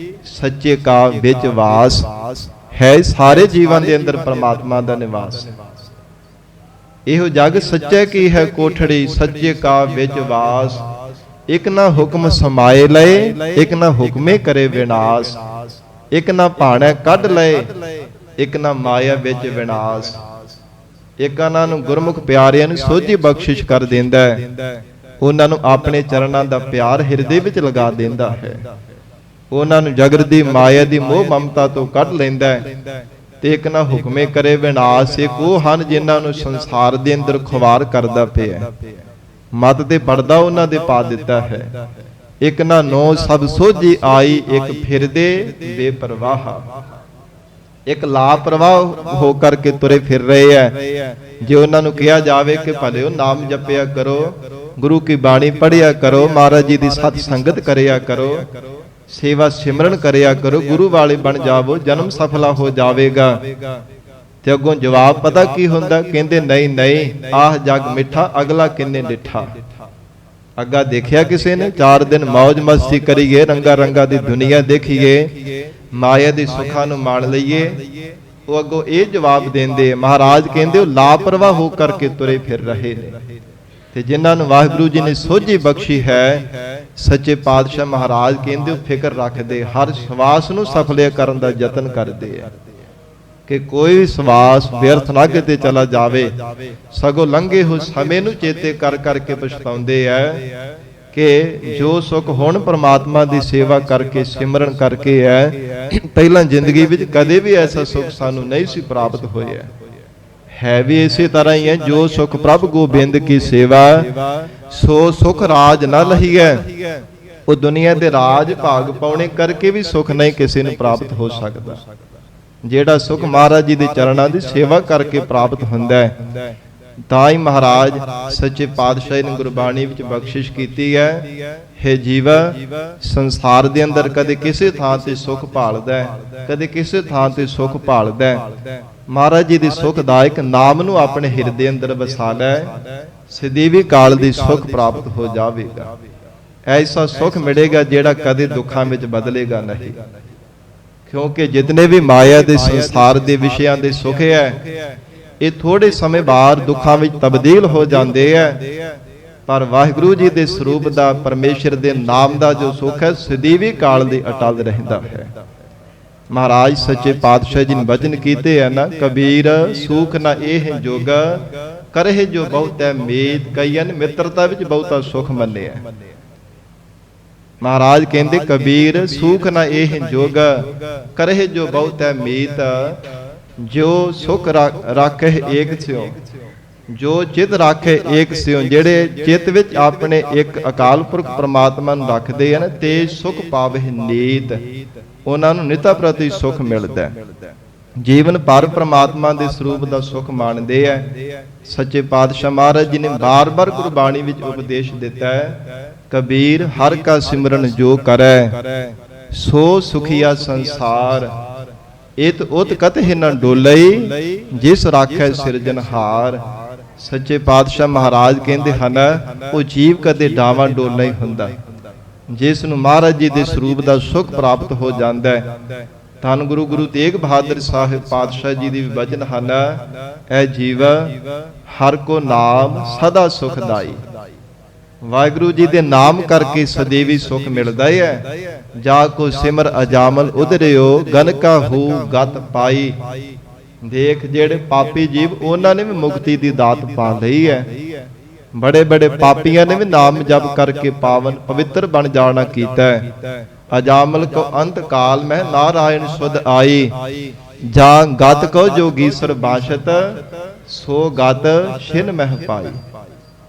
ਸੱਚੇ ਕਾ ਵਿੱਚ ਵਾਸ ਹੈ। ਸਾਰੇ ਜੀਵਾਂ ਦੇ ਅੰਦਰ ਪ੍ਰਮਾਤਮਾ ਦਾ ਨਿਵਾਸ ਹੈ। ਇਹੋ ਜਗ ਸੱਚਾ ਕੀ ਹੈ ਕੋਠੜੀ, ਸੱਚੇ ਕਾ ਵਿੱਚ ਵਾਸ, ਇਕ ਨਾ ਹੁਕਮ ਸਮਾਏ ਲਏ, ਇਕ ਨਾ ਹੁਕਮੇ ਕਰੇ ਵਿਨਾਸ਼, ਇਕ ਨਾ ਭਾਣੈ ਕੱਢ ਲਏ, ਇਕ ਨਾ ਮਾਇਆ ਵਿੱਚ ਵਿਨਾਸ਼। ਇਕਾਨਾਂ ਨੂੰ ਗੁਰਮੁਖ ਪਿਆਰਿਆਂ ਨੂੰ ਸੋਝੀ ਬਖਸ਼ਿਸ਼ ਕਰ ਦਿੰਦਾ ਹੈ, ਉਹਨਾਂ ਨੂੰ ਆਪਣੇ ਚਰਨਾਂ ਦਾ ਪਿਆਰ ਹਿਰਦੇ ਵਿੱਚ ਲਗਾ ਦਿੰਦਾ ਹੈ, ਉਹਨਾਂ ਨੂੰ ਜਗਤ ਦੀ ਮਾਇਆ ਦੀ ਮੋਹ ਮਮਤਾ ਤੋਂ ਕੱਢ ਲੈਂਦਾ ਹੈ। ਤੇ ਇਕ ਨਾ ਹੁਕਮੇ ਕਰੇ ਵਿਨਾਸ਼, ਇੱਕ ਉਹ ਹਨ ਜਿਨ੍ਹਾਂ ਨੂੰ ਸੰਸਾਰ ਦੇ ਅੰਦਰ ਖੁਵਾਰ ਕਰਦਾ ਪਿਆ, ਮਤ ਤੇ ਪਰਦਾ ਉਹਨਾਂ ਦੇ ਪਾ ਦਿੱਤਾ ਹੈ। ਇਕ ਨਾ ਨੋ ਸਭ ਸੋਝੀ ਆਈ, ਇੱਕ ਫਿਰਦੇ ਬੇਪਰਵਾਹ, ਇੱਕ ਲਾਪਰਵਾਹ ਹੋ ਕਰਕੇ ਤੁਰੇ ਫਿਰ ਰਹੇ ਹੈ। ਜੇ ਉਹਨਾਂ ਨੂੰ ਕਿਹਾ ਜਾਵੇ ਕਿ ਭਲਿਓ ਨਾਮ ਜਪਿਆ ਕਰੋ, ਗੁਰੂ ਕੀ ਬਾਣੀ ਪੜ੍ਹਿਆ ਕਰੋ, ਮਹਾਰਾਜ ਜੀ ਦੀ ਸਤ ਸੰਗਤ ਕਰਿਆ ਕਰੋ, ਸੇਵਾ ਸਿਮਰਨ ਕਰਿਆ ਕਰੋ, ਗੁਰੂ ਵਾਲੇ ਬਣ ਜਾਵੋ, ਜਨਮ ਸਫਲਾ ਹੋ ਜਾਵੇਗਾ। ਤੇ ਅੱਗੋਂ ਜਵਾਬ ਪਤਾ ਕੀ ਹੁੰਦਾ? ਕਹਿੰਦੇ ਨਹੀਂ ਨਹੀਂ, ਆਹ ਜਗ ਮਿੱਠਾ ਅਗਲਾ ਕਿੰਨੇ ਡਿੱਠਾ। ਅੱਗਾ ਦੇਖਿਆ ਕਿਸੇ ਨੇ? 4 ਦਿਨ ਮौज ਮਸਤੀ ਕਰੀਏ, ਰੰਗਾ ਰੰਗਾ ਦੀ ਦੁਨੀਆ ਦੇਖੀਏ, ਮਾਇਆ ਦੇ ਸੁੱਖਾਂ ਨੂੰ ਮਾਣ ਲਈਏ, ਉਹ ਅੱਗੋਂ ਇਹ ਜਵਾਬ ਦਿੰਦੇ ਆ, ਮਹਾਰਾਜ ਕਹਿੰਦੇ ਉਹ ਲਾਪਰਵਾਹ ਹੋ ਕਰਕੇ ਤੁਰੇ ਫਿਰ ਰਹੇ ਨੇ। ਤੇ ਜਿਨ੍ਹਾਂ ਨੂੰ ਵਾਹਿਗੁਰੂ ਜੀ ਨੇ ਸੋਝੀ ਬਖਸ਼ੀ ਹੈ, ਸੱਚੇ ਪਾਤਸ਼ਾਹ ਮਹਾਰਾਜ ਕਹਿੰਦੇ ਉਹ ਫਿਕਰ ਰੱਖਦੇ, ਹਰ ਸਵਾਸ ਨੂੰ ਸਫਲ ਕਰਨ ਦਾ ਯਤਨ ਕਰਦੇ ਆ ਕਿ ਕੋਈ ਵੀ ਸਵਾਸ ਵਿਅਰਥ ਨਾ ਕਿਤੇ ਚਲਾ ਜਾਵੇ, ਸਗੋਂ ਲੰਘੇ ਹੋ ਸਮੇਂ ਨੂੰ ਚੇਤੇ ਕਰ ਕਰਕੇ ਪਛਤਾਉਂਦੇ ਆ ਕਿ ਜੋ ਸੁੱਖ ਹੁਣ ਪ੍ਰਮਾਤਮਾ ਦੀ ਸੇਵਾ ਕਰਕੇ ਸਿਮਰਨ ਕਰਕੇ ਹੈ, ਪਹਿਲਾਂ ਜ਼ਿੰਦਗੀ ਵਿੱਚ ਕਦੇ ਵੀ ਐਸਾ ਸੁੱਖ ਸਾਨੂੰ ਨਹੀਂ ਸੀ ਪ੍ਰਾਪਤ ਹੋਇਆ। ਹੈ ਵੀ ਇਸੇ ਤਰ੍ਹਾਂ ਹੀ ਹੈ, ਜੋ ਸੁਖ ਪ੍ਰਭ ਗੋਬਿੰਦ ਕੀ ਸੇਵਾ ਸੋ ਸੁਖ ਰਾਜ ਨਾ ਲਹੀਐ। ਉਹ ਦੁਨੀਆ ਦੇ ਰਾਜ ਭਾਗ ਪਾਉਣੇ ਕਰਕੇ ਵੀ ਸੁਖ ਨਹੀਂ ਕਿਸੇ ਨੂੰ ਪ੍ਰਾਪਤ ਹੋ ਸਕਦਾ। ਜਿਹੜਾ ਸੁਖ ਮਹਾਰਾਜ ਜੀ ਦੇ ਚਰਨਾਂ ਦੀ ਸੇਵਾ ਕਰਕੇ ਪ੍ਰਾਪਤ ਹੁੰਦਾ ਹੈ। ਤਾਂ ਹੀ ਮਹਾਰਾਜ ਸੱਚੇ ਪਾਤਸ਼ਾਹ ਨੇ ਗੁਰਬਾਣੀ ਵਿੱਚ ਬਖਸ਼ਿਸ਼ ਕੀਤੀ ਹੈ, ਹੇ ਜੀਵਾ, ਸੰਸਾਰ ਦੇ ਅੰਦਰ ਕਦੇ ਕਿਸੇ ਥਾਂ ਤੇ ਸੁਖ ਭਾਲਦਾ ਹੈ, ਕਦੇ ਕਿਸੇ ਥਾਂ ਤੇ ਸੁਖ ਭਾਲਦਾ ਹੈ। ਮਹਾਰਾਜ ਜੀ ਦੇ ਸੁਖਦਾਇਕ ਨਾਮ ਨੂੰ ਆਪਣੇ ਹਿਰਦੇ ਅੰਦਰ ਵਸਾ ਲੈ, ਸਦੀਵੀ ਕਾਲ ਦੀ ਸੁਖ ਪ੍ਰਾਪਤ ਹੋ ਜਾਵੇਗਾ। ਐਸਾ ਸੁਖ ਮਿਲੇਗਾ ਜਿਹੜਾ ਕਦੇ ਦੁੱਖਾਂ ਵਿੱਚ ਬਦਲੇਗਾ ਨਹੀਂ, ਕਿਉਂਕਿ ਜਿਤਨੇ ਵੀ ਮਾਇਆ ਦੇ ਸੰਸਾਰ ਦੇ ਵਿਸ਼ਿਆਂ ਦੇ ਸੁਖ ਹੈ, ਇਹ ਥੋੜੇ ਸਮੇਂ ਬਾਅਦ ਦੁੱਖਾਂ ਵਿੱਚ ਤਬਦੀਲ ਹੋ ਜਾਂਦੇ ਆ। ਪਰ ਵਾਹਿਗੁਰੂ ਜੀ ਦੇ ਸਰੂਪ ਦਾ, ਪਰਮੇਸ਼ਰ ਦੇ ਨਾਮ ਦਾ ਜੋ ਸੁਖ ਹੈ, ਸਦੀਵੀ ਕਾਲ ਦੇ ਅਟਲ ਰਹਿੰਦਾ ਹੈ। ਮਹਾਰਾਜ ਸੱਚੇ ਪਾਤਸ਼ਾਹ ਜੀ ਨੇ ਬਚਨ ਕੀਤੇ ਆ ਨਾ, ਕਬੀਰ ਸੂਖ ਨਾ ਇਹ ਜੋਗ ਕਰਹਿ ਜੋ ਬਹੁਤੈ ਮੀਤ, ਕਈਆਂ ਨੇ ਮਿੱਤਰਤਾ ਵਿੱਚ ਬਹੁਤਾ ਸੁਖ ਮੰਨਿਆ। ਮਹਾਰਾਜ ਕਹਿੰਦੇ ਕਬੀਰ ਸੂਖ ਨਾ ਇਹ ਜੋਗ ਕਰਹਿ ਜੋ ਬਹੁਤੈ ਮੀਤ, ਜੋ ਸੁਖ ਰਾਖੇ ਏਕ ਸਿਓ, ਜੋ ਚਿਤ ਰਾਖੇ ਏਕ ਸਿਓ। ਜਿਹੜੇ ਚਿਤ ਵਿੱਚ ਆਪਣੇ ਇੱਕ ਅਕਾਲ ਪੁਰਖ ਪ੍ਰਮਾਤਮਾ ਨੂੰ ਰੱਖਦੇ ਹਨ ਤੇ ਸੁਖ ਪਾਵੇ ਨੀਤ, ਉਹਨਾਂ ਨੂੰ ਨਿਤਾ ਪ੍ਰਤੀ ਸੁਖ ਮਿਲਦਾ। ਜੀਵਨ ਭਰ ਪ੍ਰਮਾਤਮਾ ਦੇ ਸਰੂਪ ਦਾ ਸੁਖ ਮਾਣਦੇ ਆ। ਸੱਚੇ ਪਾਤਸ਼ਾਹ ਮਹਾਰਾਜ ਜੀ ਨੇ ਬਾਰ-ਬਾਰ ਗੁਰਬਾਣੀ ਵਿੱਚ ਉਪਦੇਸ਼ ਦਿੱਤਾ ਹੈ, ਕਬੀਰ ਹਰ ਕਾ ਸਿਮਰਨ ਜੋ ਕਰੈ ਸੋ ਸੁਖੀਆ ਸੰਸਾਰ, ਇਤ ਉਤ ਕਤਹਿ ਨ ਡੋਲਈ ਜਿਸ ਰਾਖੈ ਸਿਰਜਨਹਾਰ। ਸੱਚੇ ਪਾਤਸ਼ਾਹ ਮਹਾਰਾਜ ਕਹਿੰਦੇ ਹਨ, ਉਹ ਜੀਵ ਕਦੇ ਡਾਵਾਂ ਡੋਲ ਨਹੀਂ ਹੁੰਦਾ। ਜਿਸ ਨੂੰ ਮਹਾਰਾਜ ਜੀ ਦੇ ਸਰੂਪ ਦਾ ਸੁਖ ਪ੍ਰਾਪਤ ਹੋ ਜਾਂਦਾ ਹੈ। ਧੰਨ ਗੁਰੂ ਤੇਗ ਬਹਾਦਰ ਸਾਹਿਬ ਪਾਤਸ਼ਾਹ ਜੀ ਦੀ ਵਚਨ ਹਨ, ਐ ਜੀਵ ਹਰ ਕੋ ਨਾਮ ਸਦਾ ਸੁਖਦਾਈ। ਵਾਹਿਗੁਰੂ ਜੀ ਦੇ ਨਾਮ ਕਰਕੇ ਸਦੀਵੀ ਸੁਖ ਮਿਲਦਾ ਹੈ। ਜਾ ਕੋ ਸਿਮਰ ਅਜਾਮਲ ਉਧਰਿਓ ਗਨਕਾ ਹੂ ਗਤ ਪਾਈ। ਦੇਖ ਜਿਹੜੇ ਪਾਪੀ ਜੀਵ, ਉਹਨਾਂ ਨੇ ਵੀ ਮੁਕਤੀ ਦੀ ਦਾਤ ਪਾ ਲਈ ਹੈ। ਬੜੇ ਬੜੇ ਪਾਪੀਆਂ ਨੇ ਵੀ ਨਾਮ ਜਪ ਕਰਕੇ ਪਾਵਨ ਪਵਿੱਤਰ ਬਣ ਜਾਣਾ ਕੀਤਾ ਹੈ। ਅਜਾਮਲ ਕੋ ਅੰਤ ਕਾਲ ਮਹਿ ਨਾਰਾਇਣ ਸੁਧ ਆਈ, ਜਾਂ ਗਤ ਕੋ ਜੋਗੀਸਰ ਬਾਸ਼ਤ ਸੋ ਗਤ ਛਿਨ ਮਹਿ ਪਾਈ।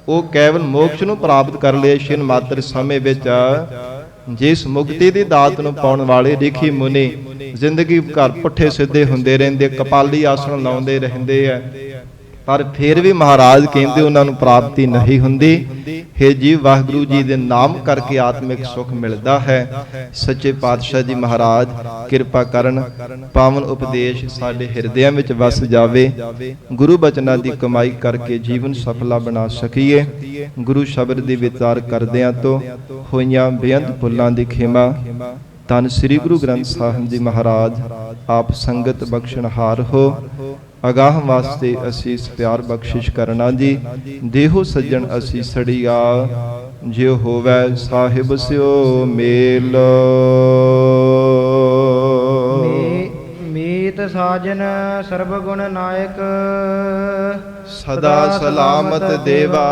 ਉਹ ਕੇਵਲ ਮੋਕਸ਼ ਨੂੰ ਪ੍ਰਾਪਤ ਕਰ ਲਏ ਛਿਨ ਮਾਤਰ ਸਮੇਂ ਵਿੱਚ। ਜਿਸ ਮੁਕਤੀ ਦੀ ਦਾਤ ਨੂੰ ਪਾਉਣ ਵਾਲੇ ਰਿਖੀ ਮੁਨੀ ਜ਼ਿੰਦਗੀ ਘਰ ਪੁੱਠੇ ਸਿੱਧੇ ਹੁੰਦੇ ਰਹਿੰਦੇ, ਕਪਾਲੀ ਆਸਣ ਲਾਉਂਦੇ ਰਹਿੰਦੇ ਆ, ਪਰ ਫਿਰ ਵੀ ਮਹਾਰਾਜ ਕਹਿੰਦੇ ਉਹਨਾਂ ਨੂੰ ਪ੍ਰਾਪਤੀ ਨਹੀਂ ਹੁੰਦੀ। ਹੇ ਜੀਵ, ਵਾਹਿਗੁਰੂ ਜੀ ਦੇ ਨਾਮ ਕਰਕੇ ਆਤਮਿਕ ਸੁਖ ਮਿਲਦਾ ਹੈ। ਸੱਚੇ ਪਾਤਸ਼ਾਹ ਜੀ ਮਹਾਰਾਜ ਕਿਰਪਾ ਕਰਨ, ਪਾਵਨ ਉਪਦੇਸ਼ ਸਾਡੇ ਹਿਰਦਿਆਂ ਵਿੱਚ ਵਸ ਜਾਵੇ। ਗੁਰੂ ਬਚਨਾਂ ਦੀ ਕਮਾਈ ਕਰਕੇ ਜੀਵਨ ਸਫਲਾ ਬਣਾ ਸਕੀਏ। ਗੁਰੂ ਸ਼ਬਦ ਦੀ ਵਿਚਾਰ ਕਰਦਿਆਂ ਤੋਂ ਹੋਈਆਂ ਬੇਅੰਤ ਭੁੱਲਾਂ ਦੀ ਖਿਮਾ ਧੰਨ ਸ੍ਰੀ ਗੁਰੂ ਗ੍ਰੰਥ ਸਾਹਿਬ ਜੀ ਮਹਾਰਾਜ ਆਪ ਸੰਗਤ ਬਖਸ਼ਣਹਾਰ ਹੋ। ਅਗਾਹ ਵਾਸਤੇ ਅਸੀਸ ਪਿਆਰ ਬਖਸ਼ਿਸ਼ ਕਰਨਾ ਜੀ। ਦੇਹੋ ਸੱਜਣ ਅਸੀਸੜੀਆ, ਜਿਉ ਹੋਵੈ ਸਾਹਿਬ ਸਿਓ ਮੇਲ। ਮੀਤ ਸਾਜਨ ਸਰਬ ਗੁਣ ਨਾਇਕ, ਸਦਾ ਸਲਾਮਤ ਦੇਵਾ।